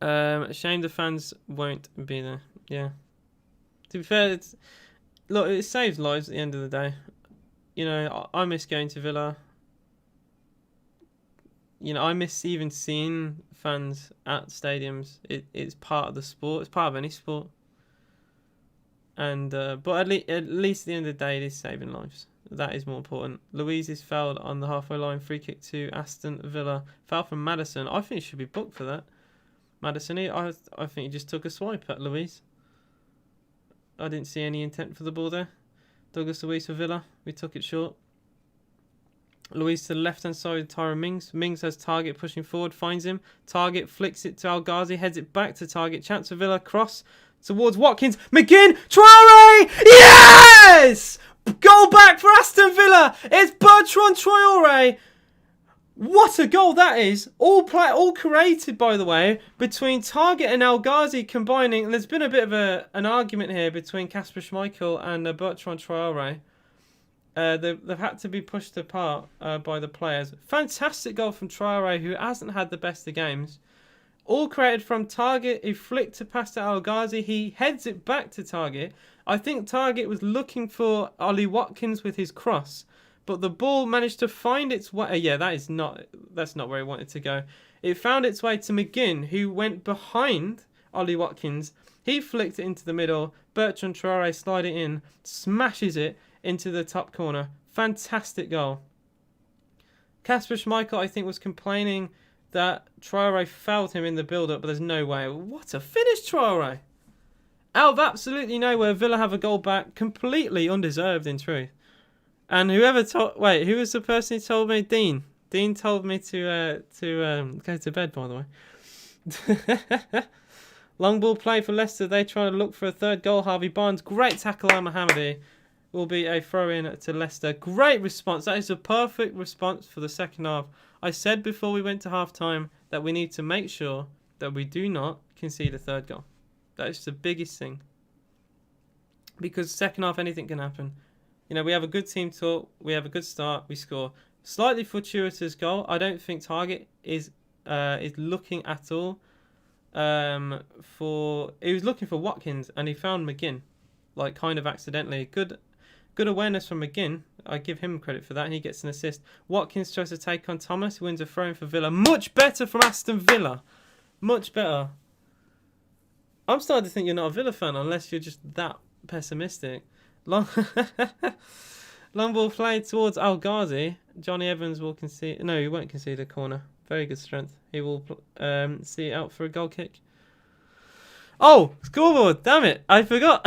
Shame the fans won't be there. Yeah. To be fair, it saves lives at the end of the day. You know, I miss going to Villa. You know, I miss even seeing fans at stadiums. It's part of the sport. It's part of any sport. And but at least at the end of the day, it is saving lives. That is more important. Louise is fouled on the halfway line. Free kick to Aston Villa. Foul from Maddison. I think he should be booked for that. Maddison, I think he just took a swipe at Louise. I didn't see any intent for the ball there. Douglas Luiz for Villa. We took it short. Luiz to the left-hand side, Tyrone Mings. Mings has Target pushing forward, finds him. Target flicks it to El Ghazi, heads it back to Target. Chance for Villa, cross towards Watkins. McGinn, Traore! Yes! Goal back for Aston Villa. It's Bertrand Traore. What a goal that is. All created, by the way, between Target and El Ghazi combining. And there's been a bit of an argument here between Kasper Schmeichel and Bertrand Traore. They've had to be pushed apart by the players. Fantastic goal from Traore, who hasn't had the best of games. All created from Target. He flicked to pass to El Ghazi. He heads it back to Target. I think Target was looking for Ollie Watkins with his cross, but the ball managed to find its way. Yeah, that's not where he wanted to go. It found its way to McGinn, who went behind Ollie Watkins. He flicked it into the middle. Bertrand Traore slid it in, smashes it into the top corner. Fantastic goal. Kasper Schmeichel, I think, was complaining that Traore fouled him in the build-up, but there's no way. What a finish, Traore! Out of absolutely nowhere, Villa have a goal back, completely undeserved in truth. And who was the person who told me? Dean. Dean told me to go to bed, by the way. Long ball play for Leicester. They try to look for a third goal. Harvey Barnes. Great tackle on Mohammadi. Will be a throw-in to Leicester. Great response. That is a perfect response for the second half. I said before we went to half-time that we need to make sure that we do not concede a third goal. That is the biggest thing. Because second half, anything can happen. You know, we have a good team talk. We have a good start. We score. Slightly fortuitous goal. I don't think Target is looking at all he was looking for Watkins and he found McGinn, like kind of accidentally. Good awareness from McGinn. I give him credit for that, and he gets an assist. Watkins tries to take on Thomas, who wins a throw-in for Villa. Much better from Aston Villa. Much better. I'm starting to think you're not a Villa fan unless you're just that pessimistic. Long ball played towards El Ghazi. Johnny Evans will concede. No, he won't concede a corner. Very good strength. He will see it out for a goal kick. Oh, scoreboard. Damn it. I forgot.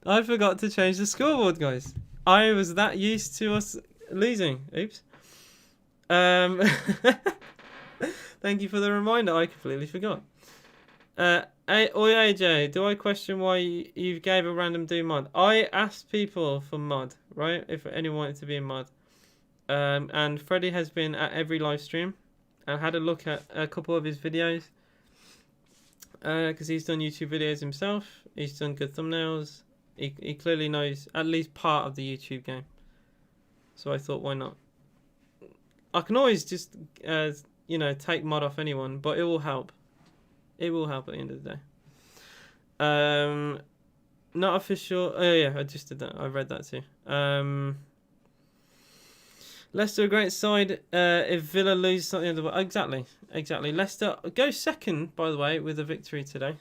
I forgot to change the scoreboard, guys. I was that used to us losing. Oops. Thank you for the reminder. I completely forgot. AJ, do I question why you gave a random do mod? I asked people for mod, right? If anyone wanted to be in mod. And Freddie has been at every live stream and had a look at a couple of his videos. Because he's done YouTube videos himself. He's done good thumbnails. He clearly knows at least part of the YouTube game. So I thought, why not? I can always just, take mod off anyone, but it will help. It will help at the end of the day. Not official. Oh yeah, I just did that. I read that too. Leicester a great side. If Villa lose at the end of the exactly. Leicester go second, by the way, with a victory today.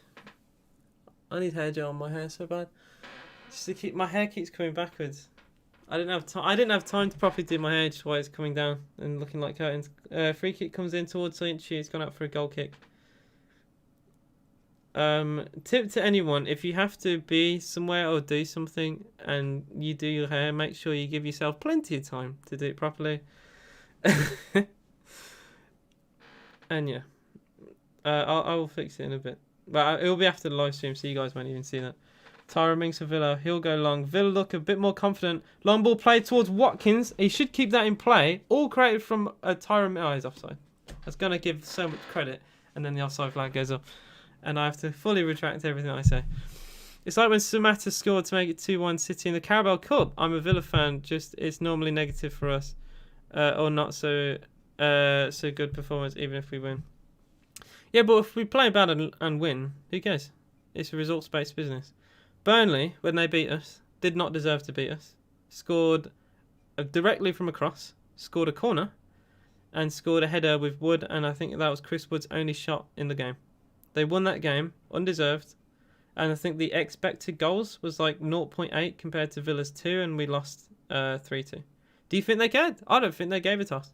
I need hair gel on my hair so bad. Just to keep my hair keeps coming backwards. I didn't have time to properly do my hair, just while it's coming down and looking like curtains. Free kick comes in towards Soinchi. It's gone out for a goal kick. Tip to anyone: if you have to be somewhere or do something and you do your hair, make sure you give yourself plenty of time to do it properly. And yeah, I will fix it in a bit. But it'll be after the live stream, so you guys won't even see that. Tyrone Mings for Villa. He'll go long. Villa look a bit more confident. Long ball played towards Watkins. He should keep that in play. All created from Tyrone. Oh, he's offside. That's going to give so much credit. And then the offside flag goes up. And I have to fully retract everything I say. It's like when Samatta scored to make it 2-1 City in the Carabao Cup. I'm a Villa fan. Just it's normally negative for us. Or not so good performance, even if we win. Yeah, but if we play bad and win, who cares? It's a results-based business. Burnley, when they beat us, did not deserve to beat us. Scored directly from a cross, scored a corner, and scored a header with Wood, and I think that was Chris Wood's only shot in the game. They won that game, undeserved, and I think the expected goals was like 0.8 compared to Villa's 2, and we lost 3-2. Do you think they cared? I don't think they gave a toss.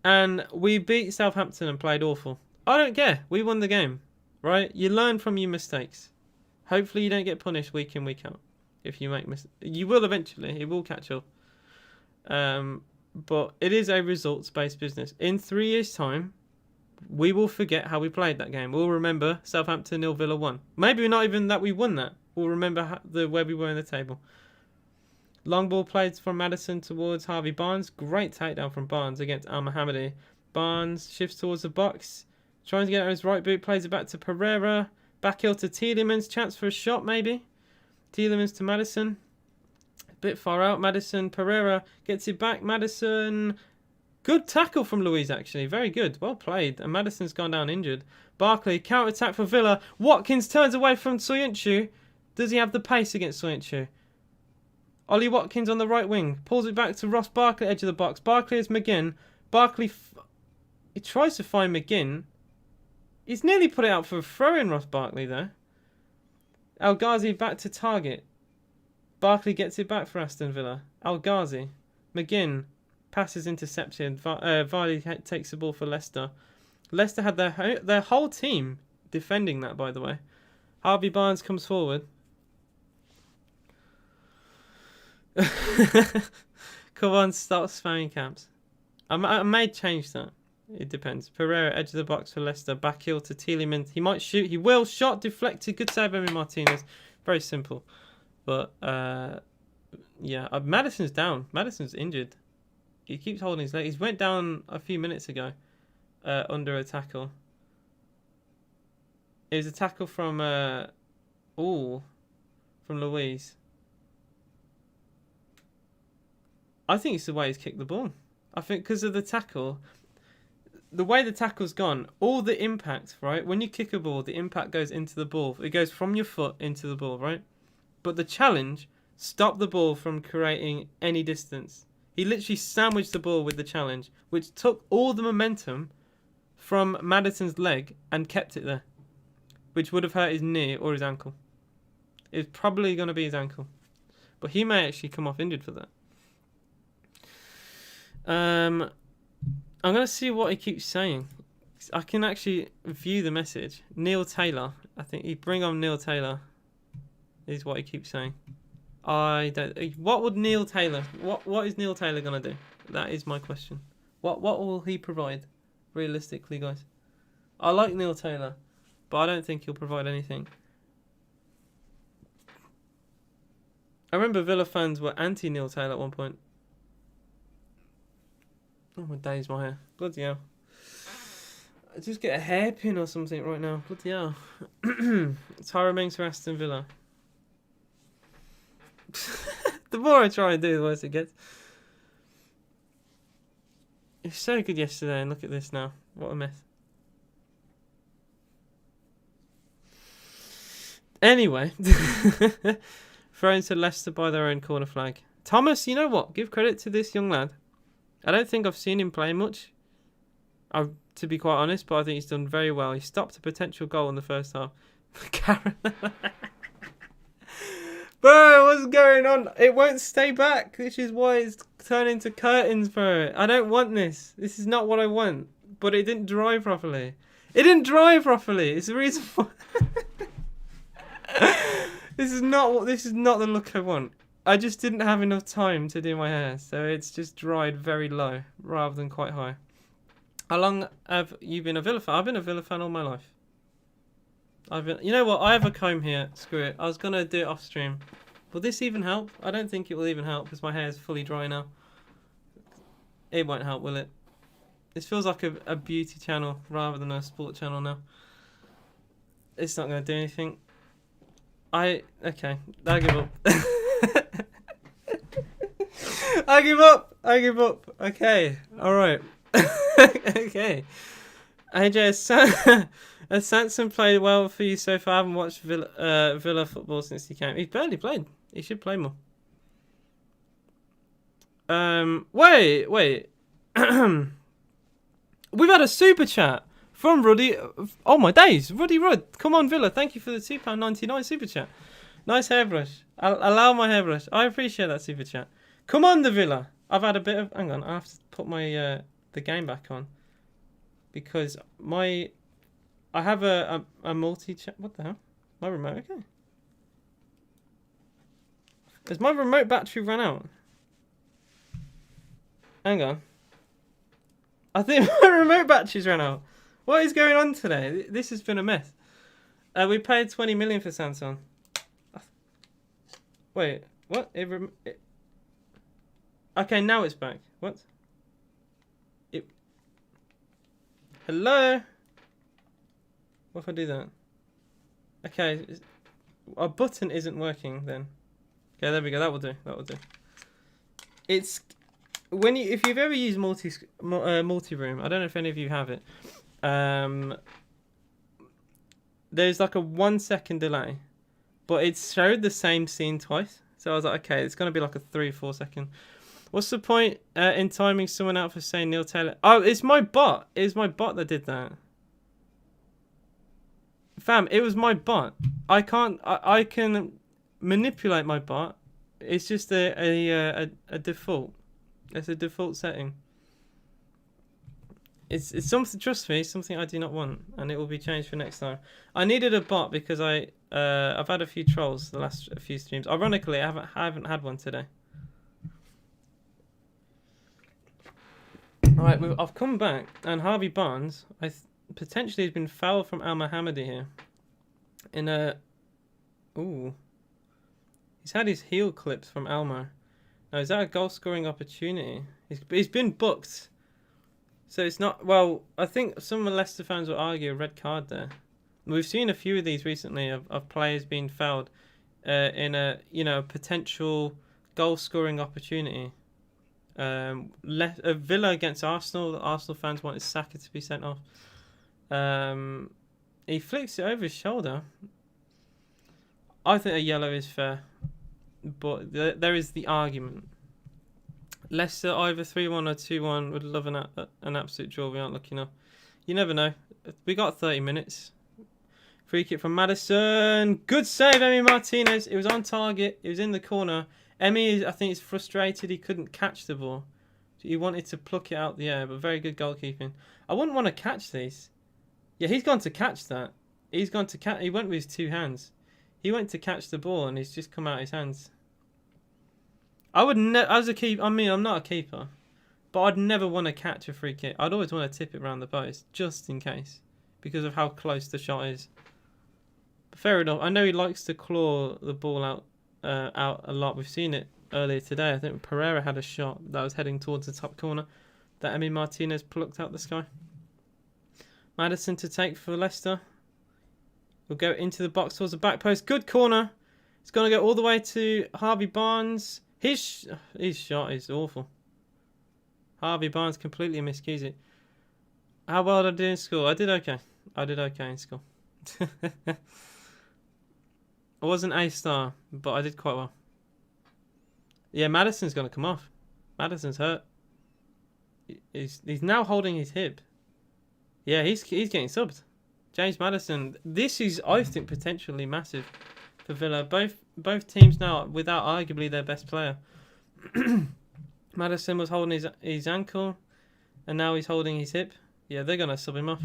And we beat Southampton and played awful. I don't care. We won the game, right? You learn from your mistakes. Hopefully you don't get punished week in, week out. If you make mistakes. You will eventually. It will catch up. But it is a results-based business. In 3 years' time, we will forget how we played that game. We'll remember Southampton 0 Villa 1. Maybe not even that we won that. We'll remember where we were in the table. Long ball played from Maddison towards Harvey Barnes. Great takedown from Barnes against Al Mohammadi. Barnes shifts towards the box. Trying to get on his right boot. Plays it back to Pereira. Back heel to Tielemans. Chance for a shot maybe. Tielemans to Maddison. A bit far out. Maddison. Pereira gets it back. Maddison. Good tackle from Luiz actually. Very good. Well played. And Maddison's gone down injured. Barkley. Counter attack for Villa. Watkins turns away from Soyuncu. Does he have the pace against Soyuncu? Ollie Watkins on the right wing. Pulls it back to Ross Barkley, edge of the box. Barkley is McGinn. Barkley, he tries to find McGinn. He's nearly put it out for a throw-in, Ross Barkley, there. El Ghazi back to target. Barkley gets it back for Aston Villa. El Ghazi. McGinn. Passes interception. Vardy takes the ball for Leicester. Leicester had their whole team defending that, by the way. Harvey Barnes comes forward. Come on, stop spamming camps. I may change that. It depends. Pereira, edge of the box for Leicester. Back heel to Tielemans. He might shoot. He will. Shot deflected. Good save, Emi Martinez. Very simple. But, yeah. Maddison's down. Maddison's injured. He keeps holding his leg. He went down a few minutes ago under a tackle. It was a tackle from Luiz. I think it's the way he's kicked the ball. I think because of the tackle, the way the tackle's gone, all the impact, right? When you kick a ball, the impact goes into the ball. It goes from your foot into the ball, right? But the challenge stopped the ball from creating any distance. He literally sandwiched the ball with the challenge, which took all the momentum from Maddison's leg and kept it there, which would have hurt his knee or his ankle. It's probably going to be his ankle. But he may actually come off injured for that. I'm going to see what he keeps saying. I can actually view the message. Neil Taylor. I think he bring on Neil Taylor is what he keeps saying. I don't. What would Neil Taylor? What is Neil Taylor going to do? That is my question. What will he provide? Realistically, guys. I like Neil Taylor, but I don't think he'll provide anything. I remember Villa fans were anti-Neil Taylor at one point. Oh my days, my hair. Bloody hell. I just get a hairpin or something right now. Bloody hell. Tyrone Mings for Aston Villa. The more I try and do, the worse it gets. It was so good yesterday, and look at this now. What a mess. Anyway. Thrown to Leicester by their own corner flag. Thomas, you know what? Give credit to this young lad. I don't think I've seen him play much, to be quite honest, but I think he's done very well. He stopped a potential goal in the first half. Bro, what's going on? It won't stay back. This is why it's turning to curtains, bro. I don't want this. This is not what I want. But it didn't dry properly. It didn't dry properly. It's the reason why. This is not the look I want. I just didn't have enough time to do my hair, so it's just dried very low rather than quite high. How long have you been a Villa fan? I've been a Villa fan all my life. You know what? I have a comb here. Screw it. I was gonna do it off stream. Will this even help? I don't think it will even help because my hair is fully dry now. It won't help, will it? This feels like a beauty channel rather than a sport channel now. It's not gonna do anything. Okay. I give up. I give up. Okay. All right. Okay. AJ, has Sanson played well for you so far? I haven't watched Villa football since he came. He's barely played. He should play more. Wait. We've had a super chat from Ruddy. Oh my days, Ruddy Rudd. Come on, Villa. Thank you for the £2.99 super chat. Nice hairbrush. I'll allow my hairbrush. I appreciate that super chat. Come on, the Villa. I've had a bit of. Hang on, I have to put my the game back on because I have a multi chat. What the hell? My remote. Okay. Has my remote battery run out? Hang on. I think my remote battery's ran out. What is going on today? This has been a mess. We paid 20 million for Samsung. Wait, what? Okay, now it's back. What? Hello? What if I do that? Okay, our button isn't working then. Okay, there we go. That will do. It's if you've ever used multi-room, I don't know if any of you have it. There's like a 1 second delay, but it showed the same scene twice. So I was like, okay, it's gonna be like a 3-4 second. What's the point in timing someone out for saying Neil Taylor? Oh, it's my bot. It's my bot that did that. Fam, it was my bot. I can manipulate my bot. It's just a default. It's a default setting. It's something. Trust me, something I do not want, and it will be changed for next time. I needed a bot because I've had a few trolls the last few streams. Ironically, I haven't had one today. All right, I've come back, and Harvey Barnes, potentially has been fouled from Al Mohammadi here. He's had his heel clipped from Almo. Now, is that a goal scoring opportunity? He's been booked. So it's not. Well, I think some of the Leicester fans will argue a red card there. We've seen a few of these recently of players being fouled in a potential goal scoring opportunity. Villa against Arsenal. The Arsenal fans wanted Saka to be sent off. He flicks it over his shoulder. I think a yellow is fair, but there is the argument. Leicester either 3-1 or 2-1. Would love an absolute draw. We aren't lucky enough. You never know. We got 30 minutes. Free kick from Maddison. Good save, Emi Martinez. It was on target. It was in the corner. Emi, I think, is frustrated. He couldn't catch the ball. He wanted to pluck it out the air, but very good goalkeeping. I wouldn't want to catch these. Yeah, he's gone to catch that. He went with his two hands. He went to catch the ball, and he's just come out his hands. I would as a keeper. I mean, I'm not a keeper, but I'd never want to catch a free kick. I'd always want to tip it around the post, just in case, because of how close the shot is. But fair enough. I know he likes to claw the ball out a lot. We've seen it earlier today. I think Pereira had a shot that was heading towards the top corner that Emi Martinez plucked out the sky. Maddison to take for Leicester. We'll go into the box towards the back post. Good corner. It's going to go all the way to Harvey Barnes. His shot is awful. Harvey Barnes completely miscues it. How well did I do in school? I did okay. In school. I wasn't A star, but I did quite well. Yeah, Maddison's going to come off. Maddison's hurt. He's now holding his hip. Yeah, he's getting subbed. James Maddison. This is, I think, potentially massive for Villa. Both teams now without arguably their best player. Maddison was holding his ankle, and now he's holding his hip. Yeah, they're going to sub him off.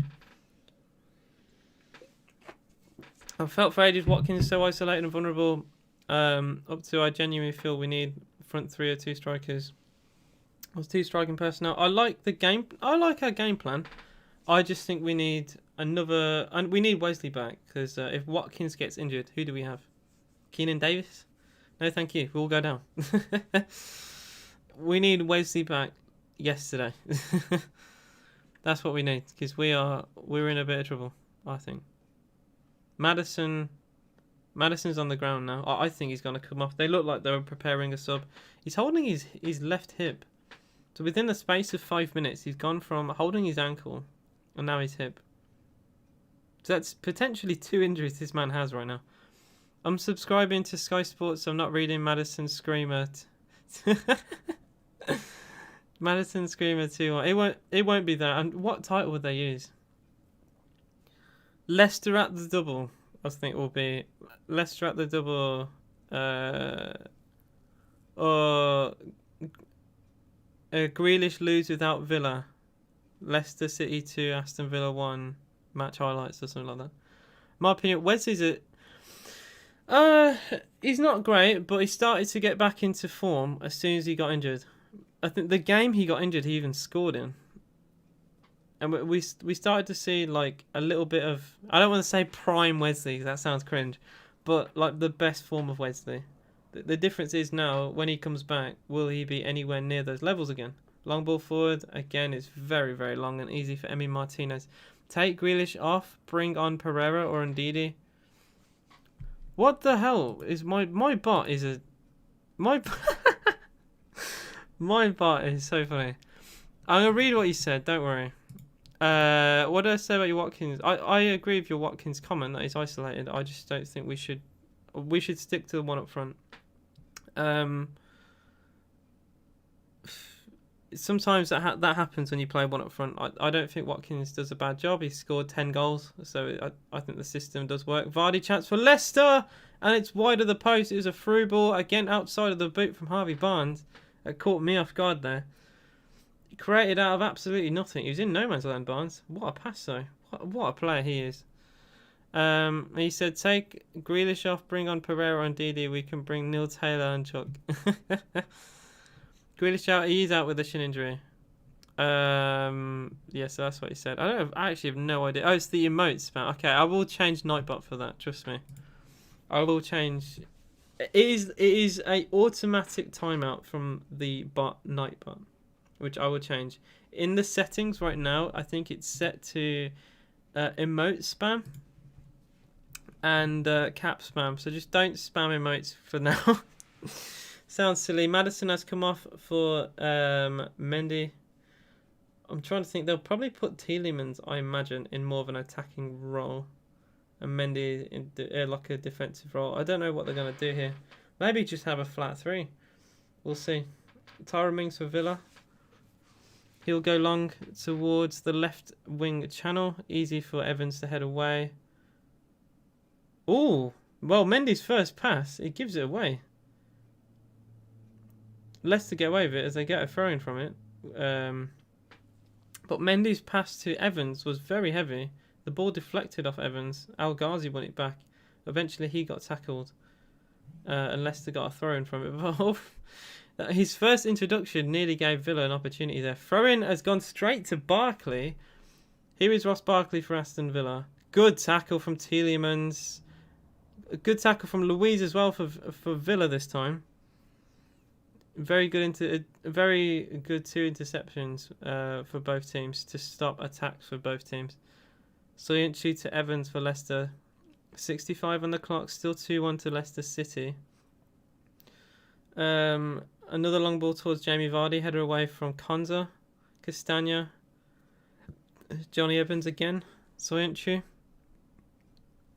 I felt for ages Watkins so isolated and vulnerable. Up to I genuinely feel we need front three or two strikers. There's 2 striking personnel. I like the game. I like our game plan. I just think we need another, and we need Wesley back because if Watkins gets injured, who do we have? Keenan Davis? No, thank you. We'll go down. We need Wesley back yesterday. That's what we need because we're in a bit of trouble. I think. Madison's on the ground now. I think he's going to come off. They look like they were preparing a sub. He's holding his left hip. So within the space of 5 minutes, he's gone from holding his ankle and now his hip. So that's potentially 2 injuries this man has right now. I'm subscribing to Sky Sports, so I'm not reading Madison Screamer. Madison Screamer 2-1. It won't be that. And what title would they use? Leicester at the double. I think it will be Leicester at the double. Or Grealish lose without Villa. Leicester City 2, Aston Villa 1. Match highlights or something like that. My opinion, Wesley's he's not great, but he started to get back into form as soon as he got injured. I think the game he got injured, he even scored in. And we started to see like a little bit of, I don't want to say prime Wesley, that sounds cringe, but like the best form of Wesley. The difference is now, when he comes back, will he be anywhere near those levels again? Long ball forward, again, is very, very long and easy for Emi Martinez. Take Grealish off, bring on Pereira or Ndidi. What the hell is my bot is a... My bot is so funny. I'm going to read what you said, don't worry. What did I say about your Watkins? I agree with your Watkins comment that he's isolated. I just don't think we should stick to the one up front. Sometimes that happens when you play one up front. I don't think Watkins does a bad job. He scored 10 goals, so I think the system does work. Vardy chance for Leicester, and it's wide of the post. It was a through ball, again outside of the boot from Harvey Barnes. It caught me off guard there. He created out of absolutely nothing. He was in no man's land, Barnes. What a pass, though. What a player he is. He said, take Grealish off, bring on Pereira and Didi. We can bring Neil Taylor and Chuck. Grealish out. He's out with a shin injury. Yeah, so that's what he said. I actually have no idea. Oh, it's the emotes spam. Okay, I will change Nightbot for that. Trust me. I will change. It is a automatic timeout from the bot Nightbot, which I will change. In the settings right now, I think it's set to emote spam and cap spam. So just don't spam emotes for now. Sounds silly. Madison has come off for Mendy. I'm trying to think. They'll probably put Tielemans, I imagine, in more of an attacking role, and Mendy in like a defensive role. I don't know what they're going to do here. Maybe just have a flat 3. We'll see. Tyrone Mings for Villa. He'll go long towards the left wing channel. Easy for Evans to head away. Oh, well, Mendy's first pass, he gives it away. Leicester get away with it as they get a throw-in from it. But Mendy's pass to Evans was very heavy. The ball deflected off Evans. Al Ghazi won it back. Eventually he got tackled. And Leicester got a throw-in from it. His first introduction nearly gave Villa an opportunity there. Throw-in has gone straight to Barkley. Here is Ross Barkley for Aston Villa. Good tackle from Tielemans. A good tackle from Louise as well for Villa this time. Very good 2 interceptions for both teams to stop attacks for both teams. Soyuncu to Evans for Leicester. 65 on the clock, still 2-1 to Leicester City. Another long ball towards Jamie Vardy, header away from Konza. Castagna. Johnny Evans again. Soyuncu.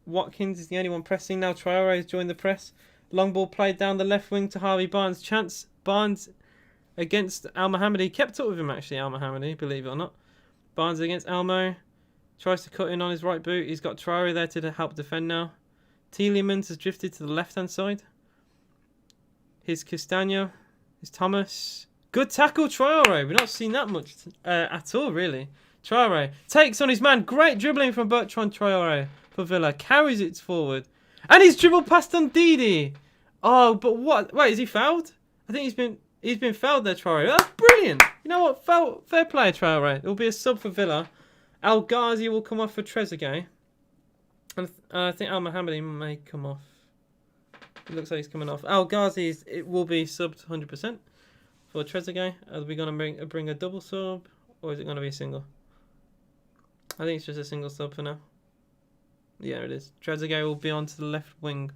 Watkins is the only one pressing now. Traore has joined the press. Long ball played down the left wing to Harvey Barnes. Chance Barnes against Al Mohammadi. Kept up with him actually, Al Mohammadi, believe it or not. Barnes against Elmo. Tries to cut in on his right boot. He's got Traore there to help defend now. Tielemans has drifted to the left-hand side. Here's Castagna. Here's Thomas. Good tackle, Traore. We've not seen that much at all, really. Traore takes on his man. Great dribbling from Bertrand Traore for Villa. Carries it forward. And he's dribbled past Ndidi. Oh, but what? Wait, is he fouled? I think he's been fouled there, Traore. That's brilliant. brilliant. You know what? Fair play, Traore. It will be a sub for Villa. Al Ghazi will come off for Trezeguet. And I think Al Mohammadi may come off. It looks like he's coming off. Al Ghazi, it will be subbed 100% for Trezeguet. Are we going to bring a double sub, or is it going to be a single? I think it's just a single sub for now. Yeah, it is. Trezeguet will be onto the left wing.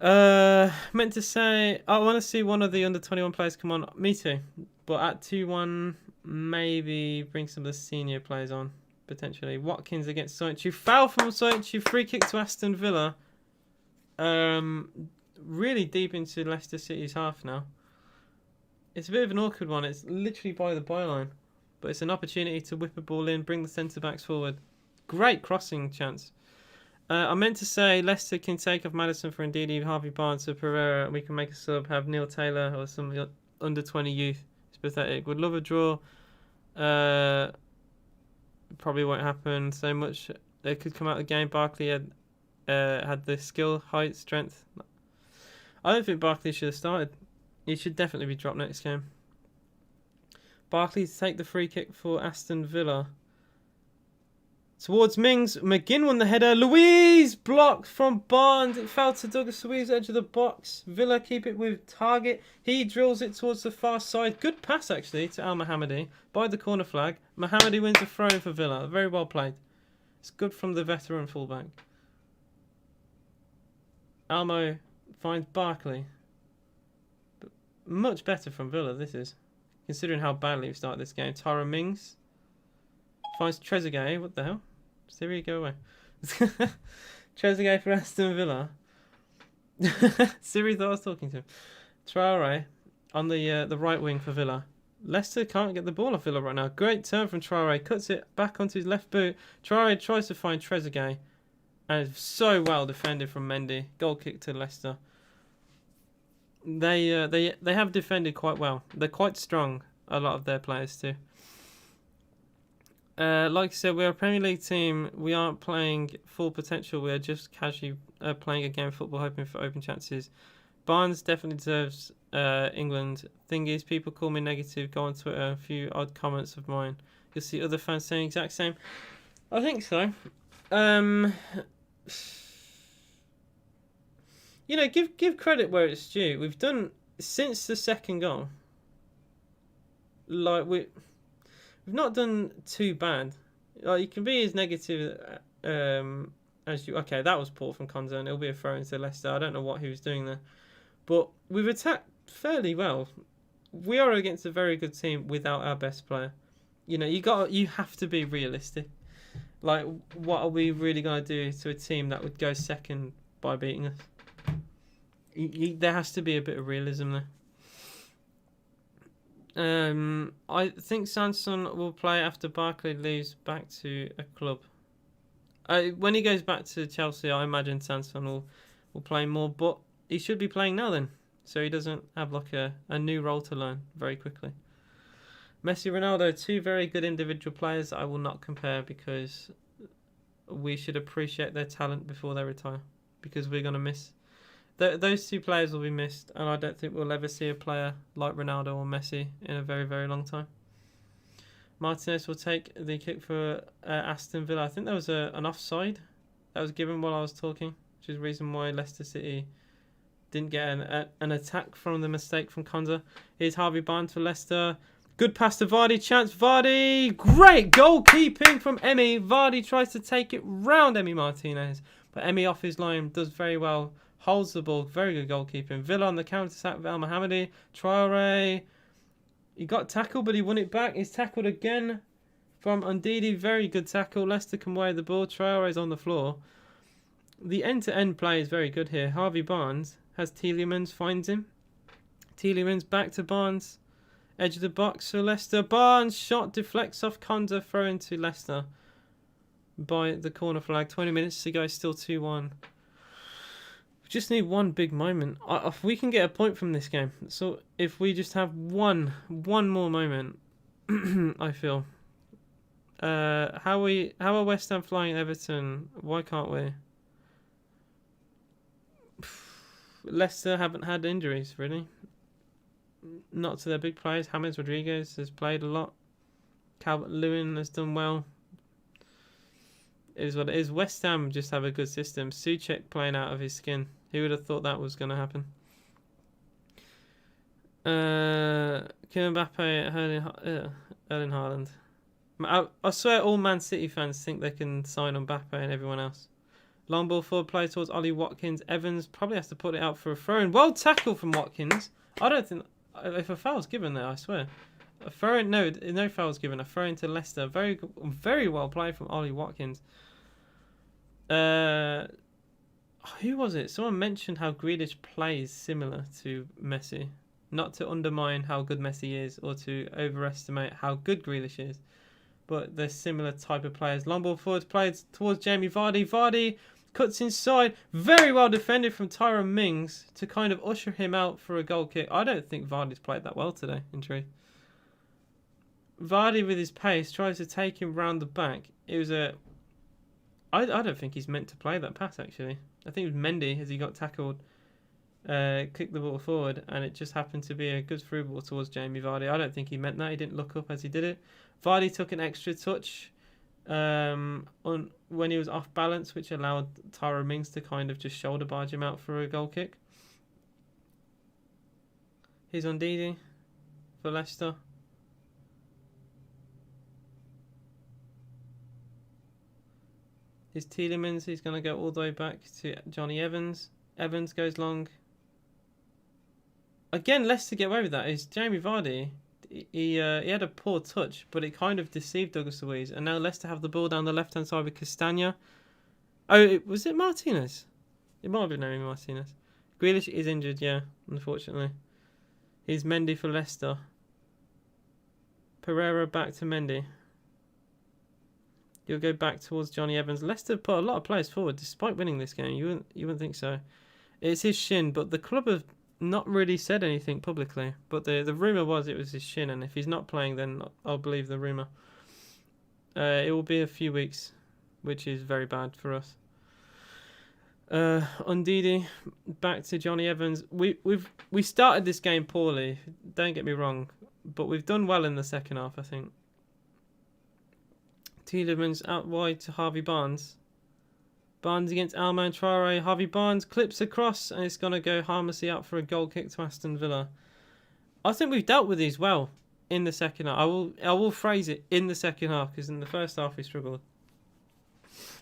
Meant to say, I want to see one of the under-21 players come on. Me too. But at 2-1, maybe bring some of the senior players on, potentially. Watkins against Sointu. Foul from Sointu. Free kick to Aston Villa. Really deep into Leicester City's half now. It's a bit of an awkward one. It's literally by the byline. But it's an opportunity to whip a ball in, bring the centre-backs forward. Great crossing chance. I meant to say Leicester can take off Maddison for Ndidi, Harvey Barnes, or Pereira, and we can make a sub, have Neil Taylor or some under-20 youth. It's pathetic. Would love a draw. Probably won't happen so much. They could come out of the game. Barkley had the skill, height, strength. I don't think Barkley should have started. He should definitely be dropped next game. Barkley to take the free kick for Aston Villa. Towards Mings. McGinn won the header. Louise blocked from Barnes. It fell to Douglas Louise, edge of the box. Villa keep it with Target. He drills it towards the far side. Good pass, actually, to Al Mohammadi by the corner flag. Mohammadi wins a throw for Villa. Very well played. It's good from the veteran fullback. Almo finds Barkley. But much better from Villa, this is. Considering how badly we started this game. Tara Mings finds Trezeguet. What the hell? Siri, go away. Trezeguet for Aston Villa. Siri thought I was talking to him. Traore on the right wing for Villa. Leicester can't get the ball off Villa right now. Great turn from Traore. Cuts it back onto his left boot. Traore tries to find Trezeguet. And it's so well defended from Mendy. Goal kick to Leicester. They have defended quite well. They're quite strong, a lot of their players too. Like I said, we're a Premier League team. We aren't playing full potential. We're just casually playing a game of football, hoping for open chances. Barnes definitely deserves England. Thing is, people call me negative. Go on Twitter, a few odd comments of mine. You'll see other fans saying the exact same. I think so. You know, give credit where it's due. We've done, since the second goal, like we've not done too bad. Like, you can be as negative as you. Okay, that was poor from Konza, and it'll be a throw into Leicester. I don't know what he was doing there, but we've attacked fairly well. We are against a very good team without our best player. You know, you have to be realistic. Like, what are we really going to do to a team that would go second by beating us? There has to be a bit of realism there. I think Sanson will play after Barkley leaves back to a club. When he goes back to Chelsea, I imagine Sanson will play more, but he should be playing now then, so he doesn't have like a new role to learn very quickly. Messi, Ronaldo, two very good individual players I will not compare, because we should appreciate their talent before they retire, because we're going to miss. Those two players will be missed, and I don't think we'll ever see a player like Ronaldo or Messi in a very, very long time. Martinez will take the kick for Aston Villa. I think there was an offside that was given while I was talking, which is the reason why Leicester City didn't get an attack from the mistake from Konza. Here's Harvey Barnes for Leicester. Good pass to Vardy. Chance. Vardy. Great goalkeeping from Emi. Vardy tries to take it round Emi Martinez, but Emi off his line does very well. Holds the ball. Very good goalkeeping. Villa on the counter-attack with Al Mohammadi. Traore. He got tackled, but he won it back. He's tackled again from Ndidi. Very good tackle. Leicester can wear the ball. Traore's on the floor. The end-to-end play is very good here. Harvey Barnes has Tielemans, finds him. Tielemans back to Barnes. Edge of the box for Leicester. Barnes shot deflects off Konza. Throw into Leicester by the corner flag. 20 minutes to go. Still 2-1. We just need one big moment. If we can get a point from this game, so if we just have one more moment, I feel. How are West Ham flying Everton? Why can't we? Leicester haven't had injuries really. not to their big players. James Rodriguez has played a lot. Calvert-Lewin has done well. It is what it is. West Ham just have a good system. Souček playing out of his skin. Who would have thought that was going to happen? Kylian Mbappe, Erling Haaland. I swear all Man City fans think they can sign on Mbappe and everyone else. Long ball forward play towards Ollie Watkins. Evans probably has to put it out for a throw-in. Well tackled from Watkins. I don't think... If a foul's given there, I swear. A throw-in... No foul's given. A throw-in to Leicester. Very, very well played from Ollie Watkins. Who was it? Someone mentioned how Grealish plays similar to Messi. Not to undermine how good Messi is or to overestimate how good Grealish is. But they're similar type of players. Long ball forwards played towards Jamie Vardy. Vardy cuts inside. Very well defended from Tyrone Mings to kind of usher him out for a goal kick. I don't think Vardy's played that well today, in truth. Vardy with his pace tries to take him round the back. It was a... I don't think he's meant to play that pass, actually. I think it was Mendy, as he got tackled, kicked the ball forward, and it just happened to be a good through ball towards Jamie Vardy. I don't think he meant that. He didn't look up as he did it. Vardy took an extra touch on when he was off balance, which allowed Tyrone Mings to kind of just shoulder barge him out for a goal kick. He's on Didi for Leicester. Here's Tielemans. He's going to go all the way back to Johnny Evans. Evans goes long. Again, Leicester get away with that. Is Jamie Vardy. He had a poor touch, but it kind of deceived Douglas Luiz. And now Leicester have the ball down the left-hand side with Castagna. Oh, was it Martinez? It might have been Amy Martinez. Grealish is injured, yeah, unfortunately. Here's Mendy for Leicester. Pereira back to Mendy. You'll go back towards Johnny Evans. Leicester put a lot of players forward despite winning this game. You wouldn't think so. It's his shin, but the club have not really said anything publicly. But the rumour was it was his shin, and if he's not playing, then I'll believe the rumour. It will be a few weeks, which is very bad for us. Ndidi, back to Johnny Evans. We started this game poorly. Don't get me wrong, but we've done well in the second half, I think. Tielemans out wide to Harvey Barnes. Barnes against Alman Traore. Harvey Barnes clips across, and it's going to go harmlessly out for a goal kick to Aston Villa. I think we've dealt with these well in the second half. I will phrase it in the second half, because in the first half we struggled.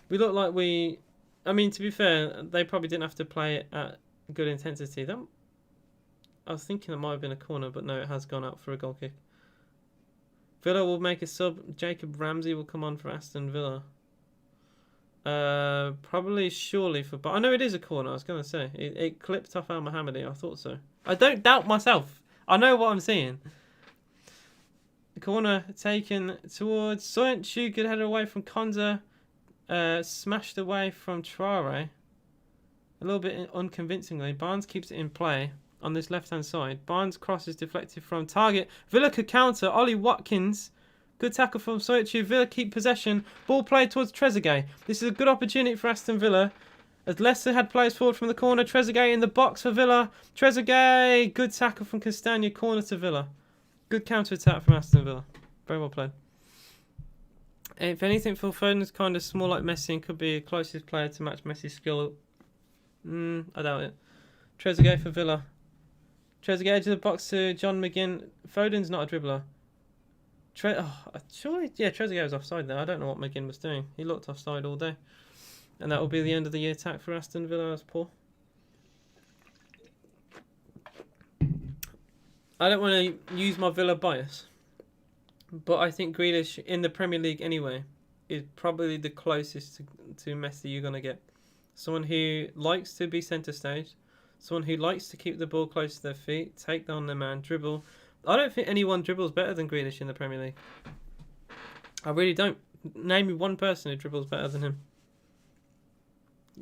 We look like we... I mean, to be fair, they probably didn't have to play it at good intensity. I was thinking it might have been a corner, but no, it has gone out for a goal kick. Villa will make a sub. Jacob Ramsey will come on for Aston Villa. Probably surely for... But I know it is a corner, I was going to say. It clipped off Al-Mohammadi, I thought so. I don't doubt myself. I know what I'm seeing. The corner taken towards Soyuncu. Good header away from Konza. Smashed away from Traore. A little bit unconvincingly. Barnes keeps it in play on this left-hand side. Barnes crosses deflected from target. Villa could counter. Ollie Watkins. Good tackle from Soyuncu. Villa keep possession. Ball played towards Trezeguet. This is a good opportunity for Aston Villa. As Leicester had players forward from the corner. Trezeguet in the box for Villa. Trezeguet. Good tackle from Castagna. Corner to Villa. Good counter-attack from Aston Villa. Very well played. If anything, Phil Foden's kind of small like Messi and could be the closest player to match Messi's skill. I doubt it. Trezeguet for Villa. Trezeguet edge of the box to John McGinn. Foden's not a dribbler. Surely, yeah, Trezeguet was offside there. I don't know what McGinn was doing. He looked offside all day. And that will be the end of the attack for Aston Villa as poor. I don't want to use my Villa bias, but I think Grealish in the Premier League anyway is probably the closest to Messi you're going to get. Someone who likes to be centre stage. Someone who likes to keep the ball close to their feet, take down their man, dribble. I don't think anyone dribbles better than Grealish in the Premier League. I really don't. Name me one person who dribbles better than him.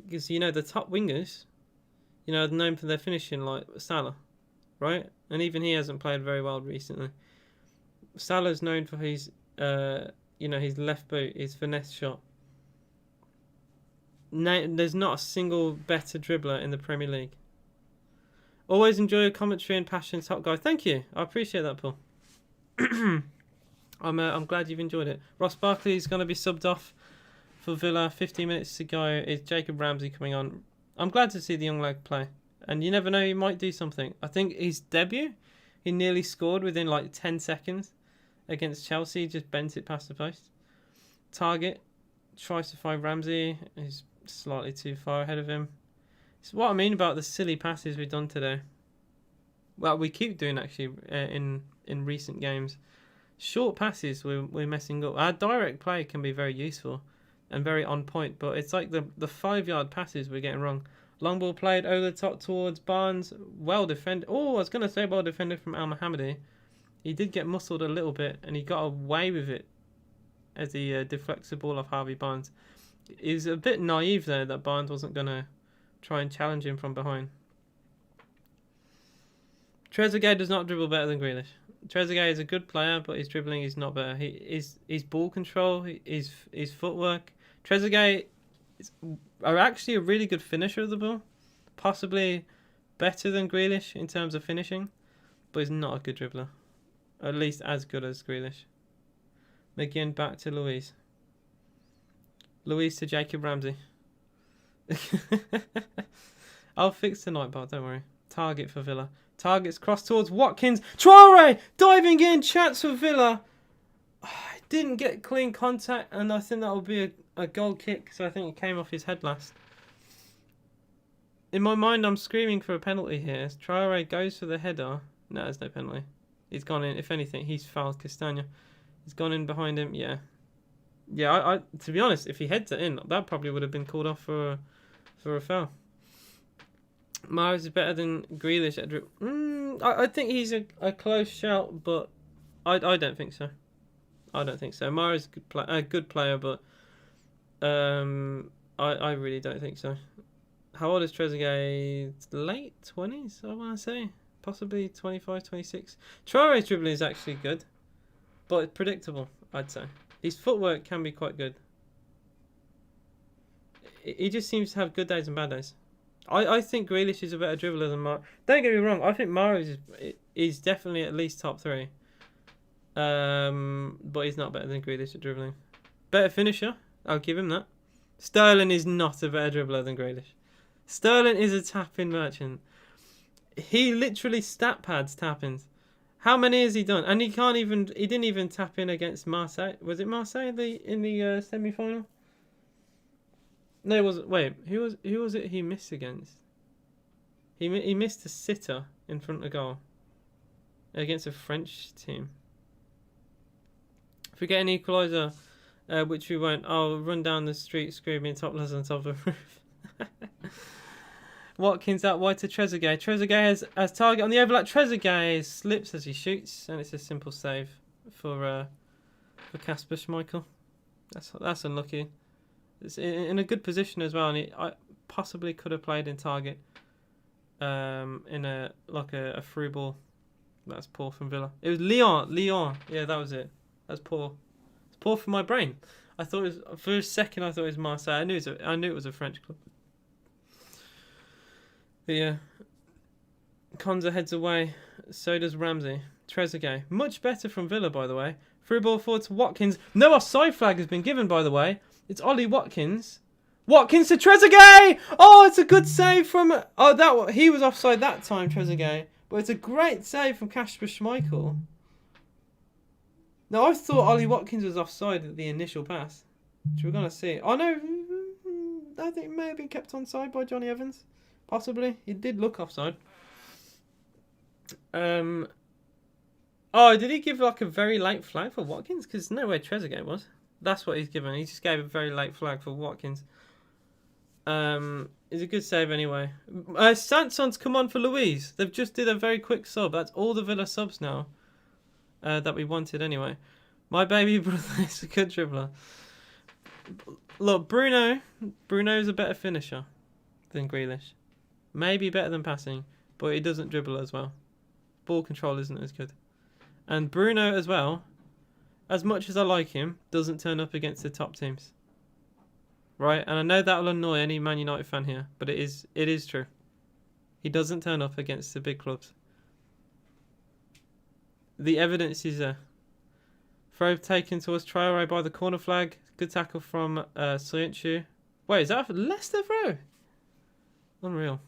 Because, you know, the top wingers, you know, are known for their finishing, like Salah, right? And even he hasn't played very well recently. Salah's known for his, his left boot, his finesse shot. There's not a single better dribbler in the Premier League. Always enjoy your commentary and passion, top guy. Thank you. I appreciate that, Paul. I'm glad you've enjoyed it. Ross Barkley's going to be subbed off for Villa. 15 minutes to go. Is Jacob Ramsey coming on? I'm glad to see the young lad play. And you never know, he might do something. I think his debut, he nearly scored within like 10 seconds against Chelsea. He just bent it past the post. Target tries to find Ramsey. He's slightly too far ahead of him. It's what I mean about the silly passes we've done today. Well, we keep doing actually in recent games. Short passes we're messing up. Our direct play can be very useful and very on point, but it's like the 5-yard passes we're getting wrong. Long ball played over the top towards Barnes. Well defended. Oh, I was going to say well defended from Al Mohammadi. He did get muscled a little bit and he got away with it as he deflects the ball off Harvey Barnes. He was a bit naive there that Barnes wasn't going to try and challenge him from behind. Trezeguet does not dribble better than Grealish. Trezeguet is a good player, but his dribbling is not better. His ball control, his footwork. Trezeguet are actually a really good finisher of the ball. Possibly better than Grealish in terms of finishing, but he's not a good dribbler. At least as good as Grealish. McGinn back to Luiz. Luiz to Jacob Ramsey. I'll fix the night bar, don't worry. Target for Villa. Targets cross towards Watkins. Traore diving in. Chance for Villa. Didn't get clean contact, and I think that will be a goal kick, so I think it came off his head last. In my mind, I'm screaming for a penalty here. Traore goes for the header. No, there's no penalty. He's gone in. If anything, he's fouled Castagna. He's gone in behind him. Yeah. Yeah, I to be honest, if he heads it in, that probably would have been called off for a foul. Mahrez is better than Grealish at dribble. I think he's a close shout, but I don't think so. I don't think so. Mahrez is a good player, but I really don't think so. How old is Trezeguet? Late 20s, I want to say. Possibly 25, 26. Traore's dribbling is actually good, but it's predictable, I'd say. His footwork can be quite good. He just seems to have good days and bad days. I think Grealish is a better dribbler than Mahrez. Don't get me wrong. I think Mahrez is definitely at least top 3. But he's not better than Grealish at dribbling. Better finisher. I'll give him that. Sterling is not a better dribbler than Grealish. Sterling is a tap-in merchant. He literally stat pads tap-ins. How many has he done? And he didn't even tap in against Marseille. Was it Marseille in the semi-final? No, it wasn't. Wait, who was it he missed against? He missed a sitter in front of goal against a French team. If we get an equaliser, which we won't, I'll run down the street screaming topless on top of the roof. Watkins out wide to Trezeguet. Trezeguet has target on the overlap. Trezeguet slips as he shoots, and it's a simple save for Kasper Schmeichel. That's unlucky. It's in a good position as well, and I possibly could have played in target. In a through ball. That's poor from Villa. It was Lyon. Yeah, that was it. That's poor. It's poor for my brain. I thought it was, for a second I thought it was Marseille. I knew it was a French club. But yeah, Konza heads away. So does Ramsey. Trezeguet, much better from Villa, by the way. Through ball forward to Watkins. No offside flag has been given, by the way. It's Ollie Watkins. Watkins to Trezeguet. Oh, it's a good save from. Oh, he was offside that time, Trezeguet. But it's a great save from Kasper Schmeichel. Now I thought Ollie Watkins was offside at the initial pass, which we're gonna see. Oh no, I think it may have been kept onside by Johnny Evans. Possibly, he did look offside. Oh, did he give like a very late flag for Watkins? Because no way Trezeguet was. That's what he's given. He just gave a very late flag for Watkins. It's a good save anyway. Sanson's come on for Luiz. They've just did a very quick sub. That's all the Villa subs now that we wanted anyway. My baby brother is a good dribbler. Look, Bruno's a better finisher than Grealish. Maybe better than passing, but he doesn't dribble as well. Ball control isn't as good. And Bruno as well, as much as I like him, doesn't turn up against the top teams. Right? And I know that will annoy any Man United fan here, but it is true. He doesn't turn up against the big clubs. The evidence is there. Throw taken towards Traore by the corner flag. Good tackle from Soyuncu. Wait, is that a Leicester throw? Unreal.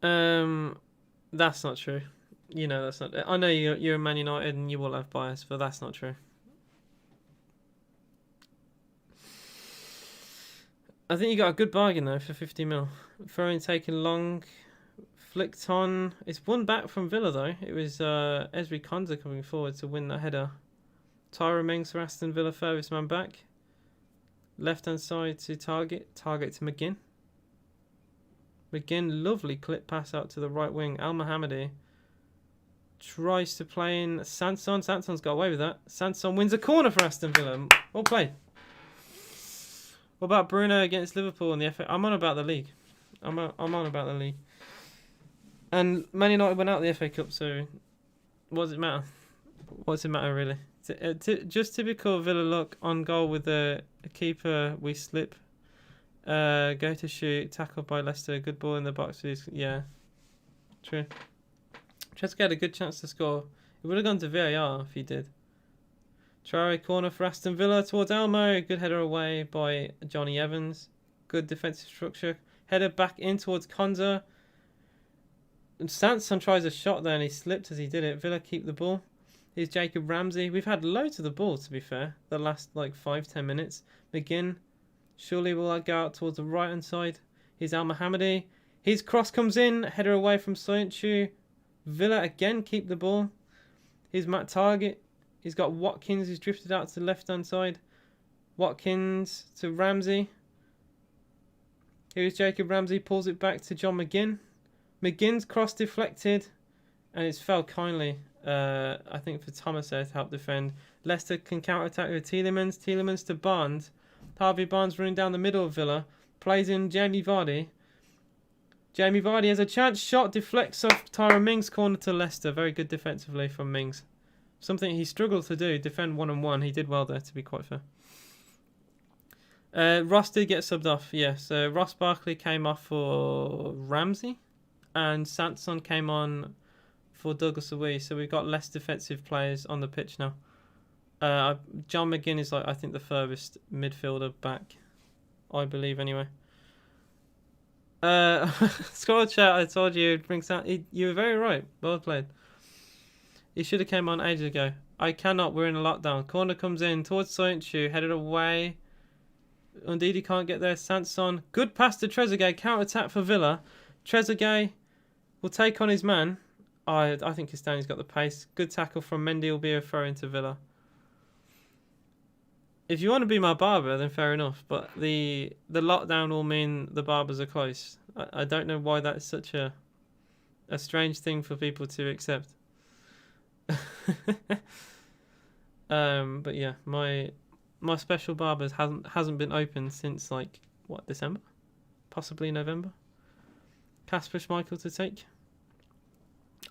That's not true. You know that's not. I know you're a Man United and you will have bias, but that's not true. I think you got a good bargain though for 50 mil. Throwing taken long, flicked on. It's one back from Villa though. It was Ezri Konsa coming forward to win that header. Tyrone Mings for Aston Villa, furthest man back. Left hand side to Target to McGinn. McGinn, lovely clip pass out to the right wing. Al Mohammadi tries to play in Sanson. Sanson's got away with that. Sanson wins a corner for Aston Villa. Well played. What about Bruno against Liverpool in the FA? I'm on about the league. I'm on about the league. And Man United went out the FA Cup, so what does it matter? What does it matter really? Just typical Villa luck on goal with a keeper. We slip. Go to shoot. Tackled by Leicester. Good ball in the box. Yeah, true. Trezeguet had a good chance to score. It would have gone to VAR if he did. Traore corner for Aston Villa towards Elmo. Good header away by Johnny Evans. Good defensive structure. Header back in towards Konsa. And Sanson tries a shot there and he slipped as he did it. Villa keep the ball. Here's Jacob Ramsey. We've had loads of the ball to be fair. The last like 5-10 minutes. McGinn. Surely will go out towards the right hand side. Here's Al Mohammadi. His cross comes in. Header away from Soyuncu. Villa again keep the ball. Here's Matt Target. He's got Watkins who's drifted out to the left-hand side. Watkins to Ramsey. Here's Jacob Ramsey. Pulls it back to John McGinn. McGinn's cross deflected. And it's fell kindly, I think, for Thomas there to help defend. Leicester can counter-attack with Tielemans. Tielemans to Barnes. Harvey Barnes running down the middle of Villa. Plays in Jamie Vardy. Jamie Vardy has a chance. Shot deflects off Tyrone Mings' corner to Leicester. Very good defensively from Mings. Something he struggled to do, defend 1-on-1. He did well there, to be quite fair. Ross did get subbed off, yes. Ross Barkley came off for Ramsey. And Sanson came on for Douglas Luiz. So we've got less defensive players on the pitch now. John McGinn is, I think, the furthest midfielder back. I believe, anyway. Squad chat, I told you, it brings out... You were very right. Well played. He should have came on ages ago. I cannot. We're in a lockdown. Corner comes in towards Soyuncu. Headed away. Ndidi can't get there. Sanson. Good pass to Trezeguet. Counter attack for Villa. Trezeguet will take on his man. I think Castane's got the pace. Good tackle from Mendy will be a throw into Villa. If you want to be my barber, then fair enough. But the lockdown will mean the barbers are closed. I don't know why that's such a strange thing for people to accept. But yeah, my special barbers hasn't been open since like what, December, possibly November. Casper Schmeichel to take.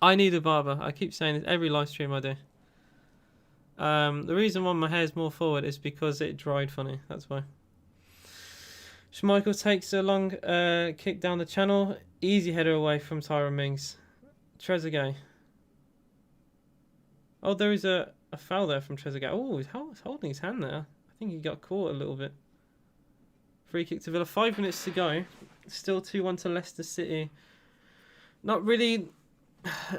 I need a barber. I keep saying this every live stream I do. The reason why my hair's more forward is because it dried funny. That's why. Schmeichel takes a long kick down the channel. Easy header away from Tyrone Mings. Trezeguet. Oh, there is a foul there from Trezeguet. Oh, he's holding his hand there. I think he got caught a little bit. Free kick to Villa. 5 minutes to go. Still 2-1 to Leicester City. Not really...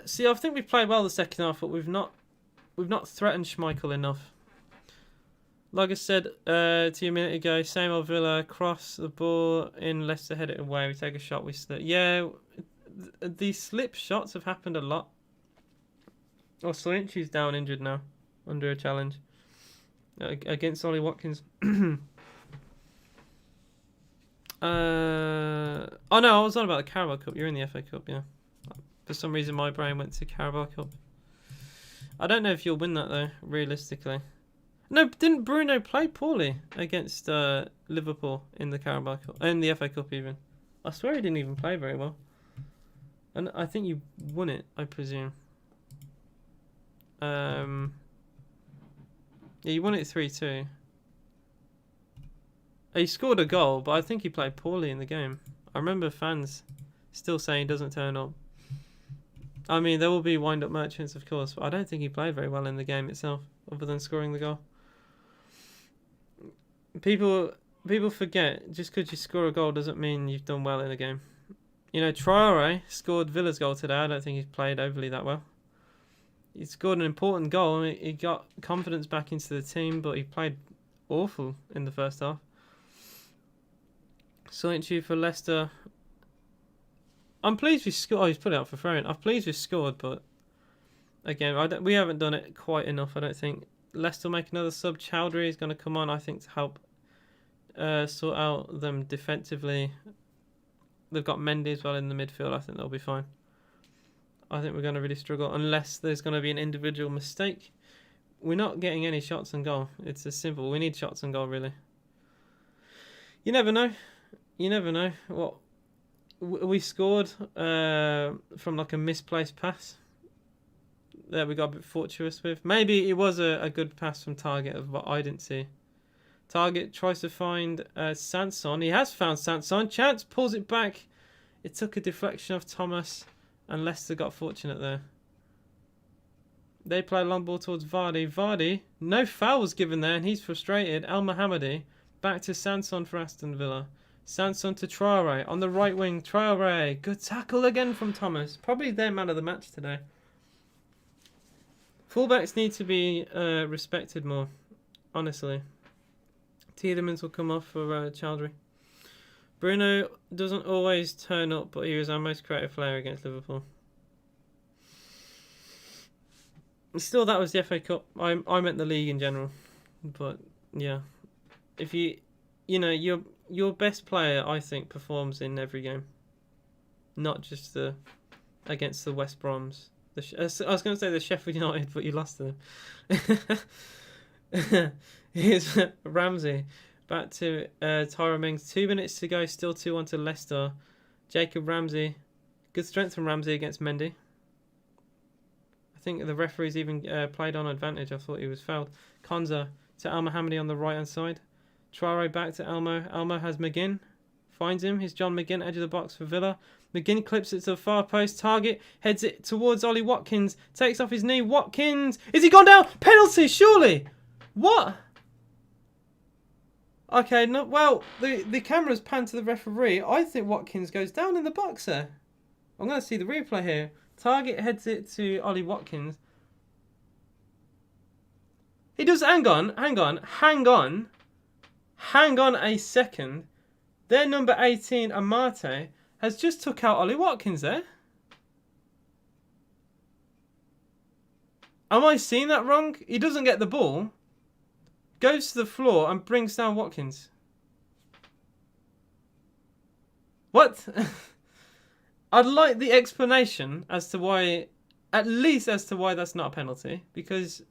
See, I think we've played well the second half, but we've not threatened Schmeichel enough. Like I said to you a minute ago, same old Villa. Cross the ball in, Leicester head it away. We take a shot, we slip. Yeah, these slip shots have happened a lot. Oh, Soyuncu's down injured now, under a challenge against Ollie Watkins. Oh no, I was on about the Carabao Cup. You're in the FA Cup, yeah. For some reason, my brain went to Carabao Cup. I don't know if you'll win that though, realistically. No, didn't Bruno play poorly against Liverpool in the Carabao Cup, in the FA Cup even? I swear he didn't even play very well. And I think you won it, I presume. Yeah, you won it 3-2. He scored a goal, but I think he played poorly in the game. I remember fans still saying he doesn't turn up. I mean, there will be wind-up merchants, of course, but I don't think he played very well in the game itself, other than scoring the goal. People forget, just because you score a goal doesn't mean you've done well in a game. You know, Traore scored Villa's goal today. I don't think he's played overly that well. He scored an important goal. He got confidence back into the team, but he played awful in the first half. Sointu for Leicester. I'm pleased we scored. Oh, he's put it out for throwing. I'm pleased we scored, but again, we haven't done it quite enough, I don't think. Leicester will make another sub. Chowdhury is going to come on, I think, to help sort out them defensively. They've got Mendy as well in the midfield. I think they'll be fine. I think we're going to really struggle unless there's going to be an individual mistake. We're not getting any shots on goal. It's as simple. We need shots on goal, really. You never know. You never know. What we scored from like a misplaced pass that we got a bit fortuitous with. Maybe it was a good pass from Target of what I didn't see. Target tries to find Sanson. He has found Sanson. Chance pulls it back. It took a deflection of Thomas, and Leicester got fortunate there. They play a long ball towards Vardy. Vardy, no foul was given there, and he's frustrated. El Mohammadi back to Sanson for Aston Villa. Sanson to Traore on the right wing. Traore, good tackle again from Thomas. Probably their man of the match today. Fullbacks need to be respected more, honestly. Tielemans will come off for Chowdhury. Bruno doesn't always turn up, but he was our most creative player against Liverpool. Still, that was the FA Cup. I meant the league in general, but yeah, if you know your best player, I think, performs in every game, not just against the West Broms. I was going to say the Sheffield United, but you lost to them. Here's Ramsey. Back to Tyrone Mings. 2 minutes to go. Still 2-1 to Leicester. Jacob Ramsey. Good strength from Ramsey against Mendy. I think the referees even played on advantage. I thought he was fouled. Konza to El Mohammadi on the right-hand side. Traore back to Elmo. Elmo has McGinn. Finds him. Here's John McGinn, edge of the box for Villa. McGinn clips it to the far post. Target heads it towards Ollie Watkins. Takes off his knee. Watkins. Is he gone down? Penalty, surely. What? Okay, no. Well, the camera's panned to the referee. I think Watkins goes down in the box there. I'm going to see the replay here. Target heads it to Ollie Watkins. He does. Hang on a second. Their number 18, Amate, has just took out Ollie Watkins there. Am I seeing that wrong? He doesn't get the ball. Goes to the floor and brings down Watkins. What? I'd like the explanation as to why, at least as to why that's not a penalty. Because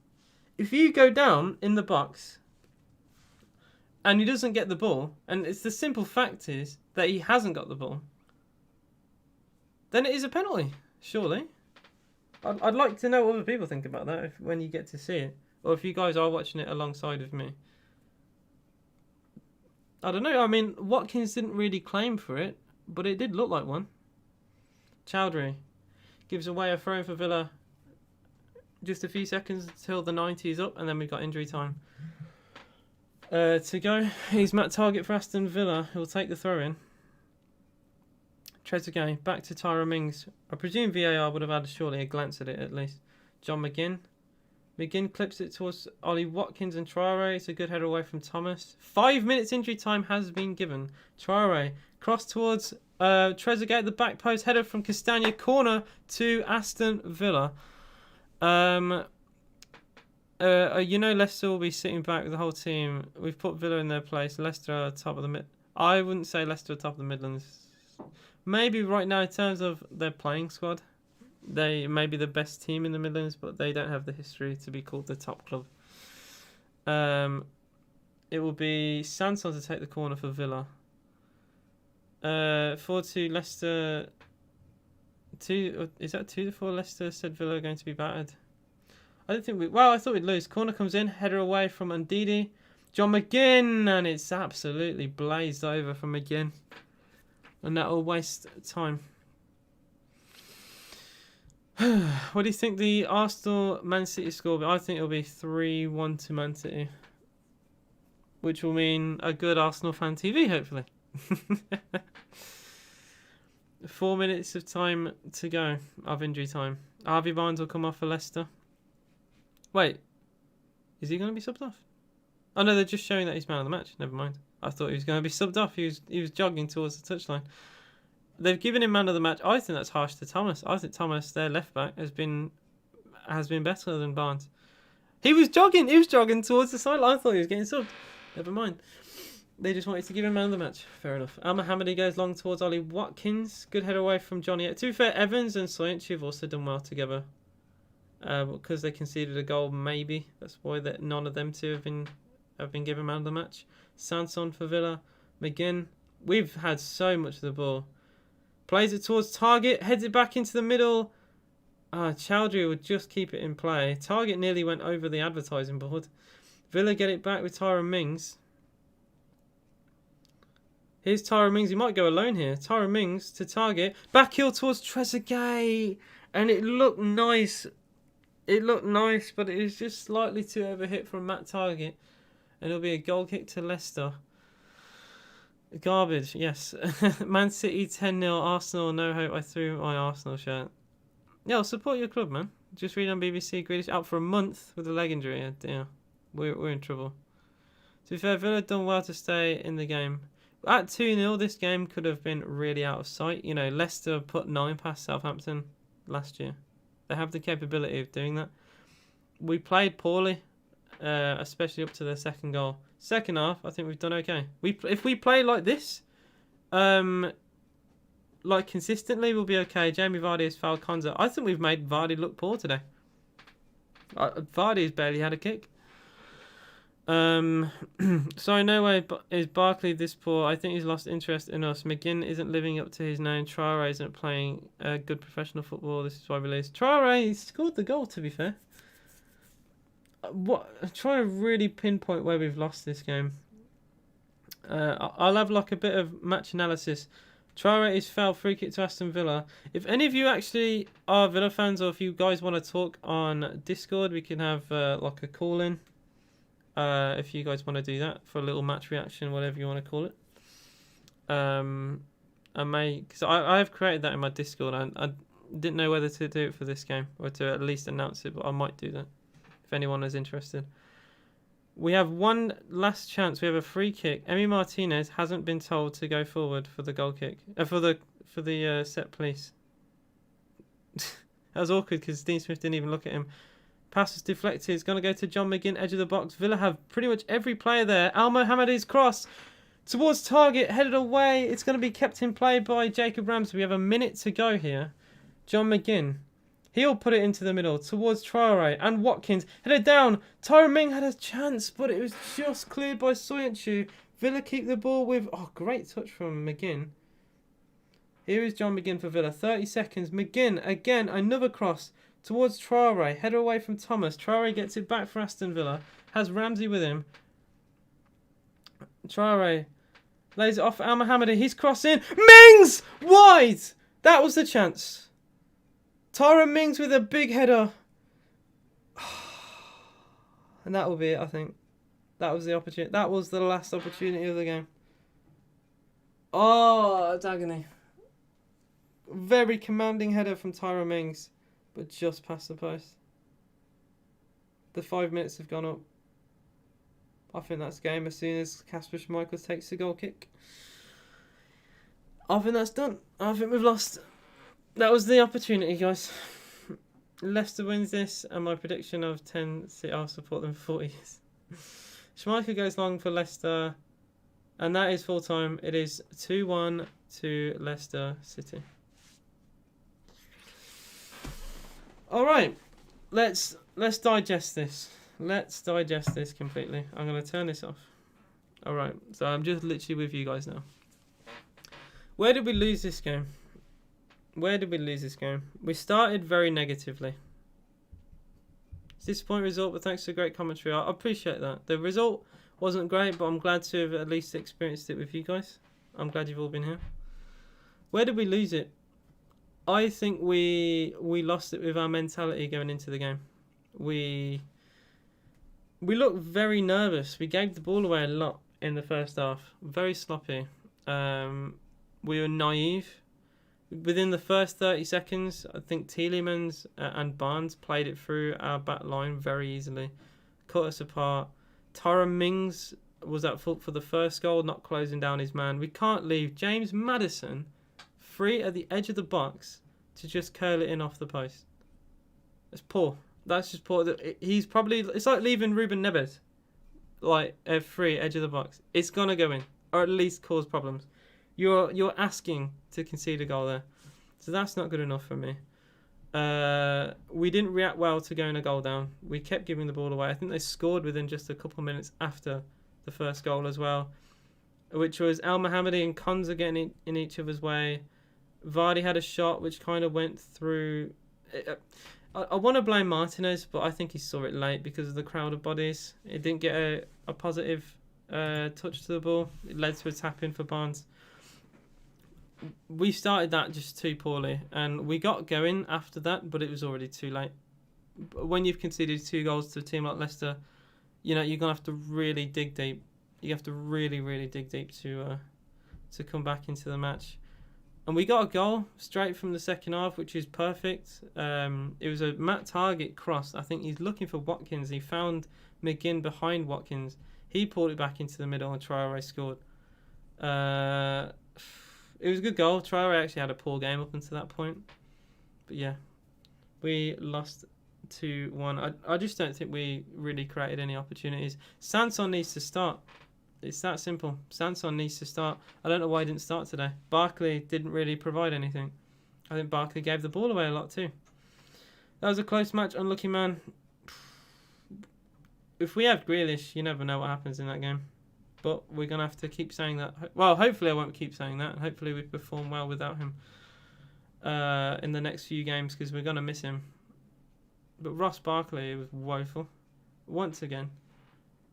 if you go down in the box and he doesn't get the ball, and it's the simple fact is that he hasn't got the ball, then it is a penalty, surely. I'd like to know what other people think about that when you get to see it. Or if you guys are watching it alongside of me. I don't know. I mean, Watkins didn't really claim for it, but it did look like one. Chowdhury gives away a throw for Villa. Just a few seconds until the 90 is up, and then we've got injury time to go. He's Matt Target for Aston Villa. He'll take the throw in. Trezeguet back to Tyrone Mings. I presume VAR would have had surely a glance at it at least. John McGinn. McGinn clips it towards Ollie Watkins and Traore. It's a good header away from Thomas. 5 minutes injury time has been given. Traore cross towards Trezeguet at the back post. Header from Castagna. Corner to Aston Villa. You know Leicester will be sitting back with the whole team. We've put Villa in their place. Leicester are top of the mid. I wouldn't say Leicester are top of the Midlands. Maybe right now in terms of their playing squad. They may be the best team in the Midlands, but they don't have the history to be called the top club. It will be Sanson to take the corner for Villa. 4-2 Leicester. Is that 2-4 Leicester said Villa are going to be battered? I don't think we... Well, I thought we'd lose. Corner comes in. Header away from Ndidi. John McGinn. And it's absolutely blazed over from McGinn. And that'll waste time. What do you think the Arsenal-Man City score will be? I think it'll be 3-1 to Man City. Which will mean a good Arsenal fan TV, hopefully. 4 minutes of time to go of injury time. Harvey Barnes will come off for Leicester. Wait, is he going to be subbed off? Oh no, they're just showing that he's man of the match. Never mind. I thought he was going to be subbed off. He was jogging towards the touchline. They've given him man of the match. I think that's harsh to Thomas. I think Thomas, their left back, has been better than Barnes. He was jogging towards the sideline. I thought he was getting subbed. Never mind. They just wanted to give him man of the match. Fair enough. Al Mohammadi goes long towards Ollie Watkins. Good head away from Johnny. To be fair, Evans and Soyuncu have also done well together. Because they conceded a goal, maybe. That's why none of them two have been given man of the match. Sanson for Villa. McGinn. We've had so much of the ball. Plays it towards Target. Heads it back into the middle. Chowdhury would just keep it in play. Target nearly went over the advertising board. Villa get it back with Tyrone Mings. Here's Tyrone Mings. He might go alone here. Tyrone Mings to Target. Back heel towards Trezeguet. And it looked nice. It looked nice, but it was just slightly too overhit from Matt Target. And it'll be a goal kick to Leicester. Garbage, yes. Man City 10-0. Arsenal, no hope. I threw my Arsenal shirt. Yeah, I'll support your club, man. Just read on BBC. Grealish out for a month with a leg injury. Yeah, we're in trouble. To be fair, Villa done well to stay in the game. At 2-0, this game could have been really out of sight. You know, Leicester put 9 past Southampton last year. They have the capability of doing that. We played poorly, especially up to their second goal. Second half, I think we've done okay. If we play like this, like consistently, we'll be okay. Jamie Vardy has fouled Konza. I think we've made Vardy look poor today. Vardy has barely had a kick. So no way is Barkley this poor. I think he's lost interest in us. McGinn isn't living up to his name. Traore isn't playing good professional football. This is why we lose. Traore scored the goal, to be fair. I'm trying to really pinpoint where we've lost this game. I'll have like a bit of match analysis. Traore is foul, free kick to Aston Villa. If any of you actually are Villa fans, or if you guys want to talk on Discord, we can have like a call in. If you guys want to do that for a little match reaction, whatever you want to call it. Because I have created that in my Discord. I didn't know whether to do it for this game or to at least announce it, but I might do that if anyone is interested. We have one last chance. We have a free kick. Emi Martinez hasn't been told to go forward for the goal kick. For the set piece. That was awkward because Dean Smith didn't even look at him. Pass is deflected. It's going to go to John McGinn, edge of the box. Villa have pretty much every player there. Al Mohammadi's cross towards Target, headed away. It's going to be kept in play by Jacob Ramsey. We have a minute to go here. John McGinn. He'll put it into the middle towards Traore and Watkins. Headed down. Tyrone Ming had a chance, but it was just cleared by Soyuncu. Villa keep the ball with... Oh, great touch from McGinn. Here is John McGinn for Villa. 30 seconds. McGinn, again, another cross towards Traore. Header away from Thomas. Traore gets it back for Aston Villa. Has Ramsey with him. Traore lays it off for Al Mohammadi. He's crossing. Mings! Wide! That was the chance. Tyrone Mings with a big header. And that will be it, I think. That was the opportunity. That was the last opportunity of the game. Oh, it's agony. Very commanding header from Tyrone Mings, but just past the post. The 5 minutes have gone up. I think that's game as soon as Kasper Schmeichel takes the goal kick. I think that's done. I think we've lost. That was the opportunity, guys. Leicester wins this, and my prediction of 10, I'll support them for 40 years. Schmeichel goes long for Leicester, and that is full time. It is 2-1 to Leicester City. All right, let's digest this. Let's digest this completely. I'm going to turn this off. All right, so I'm just literally with you guys now. Where did we lose this game? Where did we lose this game? We started very negatively. It's a disappointing result, but thanks to great commentary. I appreciate that. The result wasn't great, but I'm glad to have at least experienced it with you guys. I'm glad you've all been here. Where did we lose it? I think we lost it with our mentality going into the game. We looked very nervous. We gave the ball away a lot in the first half. Very sloppy. We were naive. Within the first 30 seconds, I think Tielemans and Barnes played it through our back line very easily. Cut us apart. Tyrone Mings was at fault for the first goal, not closing down his man. We can't leave James Maddison free at the edge of the box to just curl it in off the post. It's poor. That's just poor. He's probably... It's like leaving Ruben Neves like free edge of the box. It's going to go in, or at least cause problems. You're asking to concede a goal there. So that's not good enough for me. We didn't react well to going a goal down. We kept giving the ball away. I think they scored within just a couple of minutes after the first goal as well, which was El Mohammadi and Konza getting in each other's way. Vardy had a shot which kind of went through. I want to blame Martinez, but I think he saw it late because of the crowd of bodies. It didn't get a positive touch to the ball. It led to a tap-in for Barnes. We started that just too poorly, and we got going after that, but it was already too late. When you've conceded 2 goals to a team like Leicester, you know, you're going to have to really dig deep. You have to really, really dig deep to come back into the match. And we got a goal straight from the second half, which is perfect. It was a Matt Target cross. I think he's looking for Watkins. He found McGinn behind Watkins. He pulled it back into the middle and Traore scored. It was a good goal. Traore actually had a poor game up until that point. But yeah, we lost 2-1. I just don't think we really created any opportunities. Sanson needs to start. It's that simple. Sanson needs to start. I don't know why he didn't start today. Barkley didn't really provide anything. I think Barkley gave the ball away a lot too. That was a close match. Unlucky man. If we have Grealish, you never know what happens in that game. But we're going to have to keep saying that. Well, hopefully I won't keep saying that. Hopefully we perform well without him in the next few games, because we're going to miss him. But Ross Barkley was woeful once again.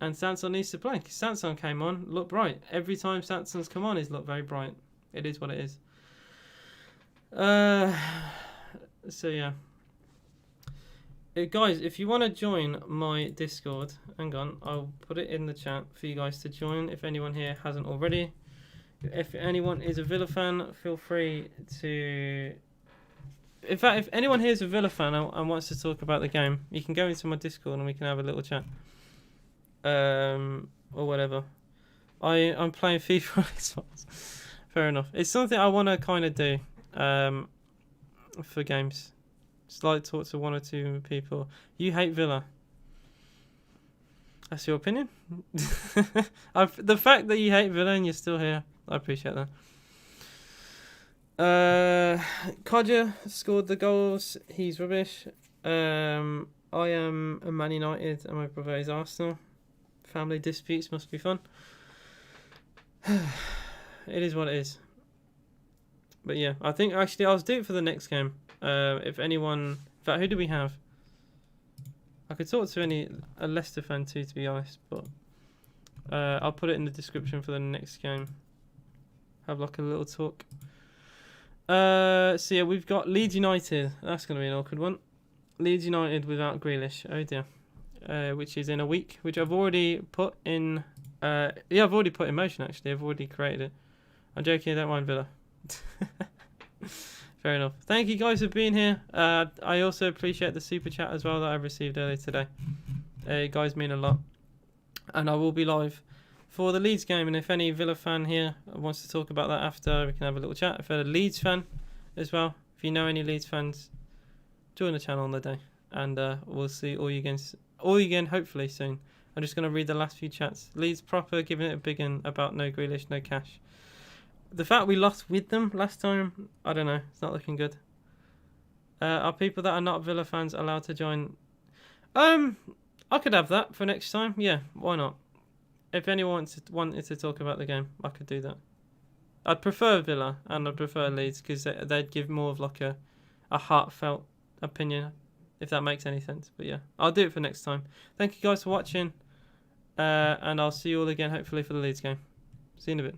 And Sanson needs to play. Sanson came on, looked bright. Every time Sanson's come on, he's looked very bright. It is what it is. So, yeah. Guys, if you want to join my Discord, hang on, I'll put it in the chat for you guys to join if anyone here hasn't already. If anyone is a Villa fan, feel free to... In fact, if anyone here is a Villa fan and wants to talk about the game, you can go into my Discord and we can have a little chat. Or whatever. I'm playing FIFA on Xbox. Fair enough. It's something I want to kind of do for games. Just like talk to 1 or 2 people. You hate Villa. That's your opinion. The fact that you hate Villa and you're still here, I appreciate that. Kodja scored the goals. He's rubbish. I am a Man United and my brother is Arsenal. Family disputes must be fun. It is what it is. But yeah, I think actually I'll do it for the next game. If anyone... In fact, who do we have? I could talk to a Leicester fan too, to be honest. But I'll put it in the description for the next game. Have like a little talk. So yeah, we've got Leeds United. That's going to be an awkward one. Leeds United without Grealish. Oh dear. Which is in a week. Which I've already put in... yeah, I've already put in motion actually. I've already created it. I'm joking, I don't mind Villa. Fair enough. Thank you guys for being here. I also appreciate the super chat as well that I received earlier today. You guys mean a lot. And I will be live for the Leeds game. And if any Villa fan here wants to talk about that after, we can have a little chat. If you're a Leeds fan as well, if you know any Leeds fans, join the channel on the day. And we'll see all you again hopefully soon. I'm just going to read the last few chats. Leeds proper, giving it a big one about no Grealish, no cash. The fact we lost with them last time, I don't know. It's not looking good. Are people that are not Villa fans allowed to join? I could have that for next time. Yeah, why not? If anyone wanted to talk about the game, I could do that. I'd prefer Villa and I'd prefer Leeds because they'd give more of like a heartfelt opinion, if that makes any sense. But yeah, I'll do it for next time. Thank you guys for watching. And I'll see you all again hopefully for the Leeds game. See you in a bit.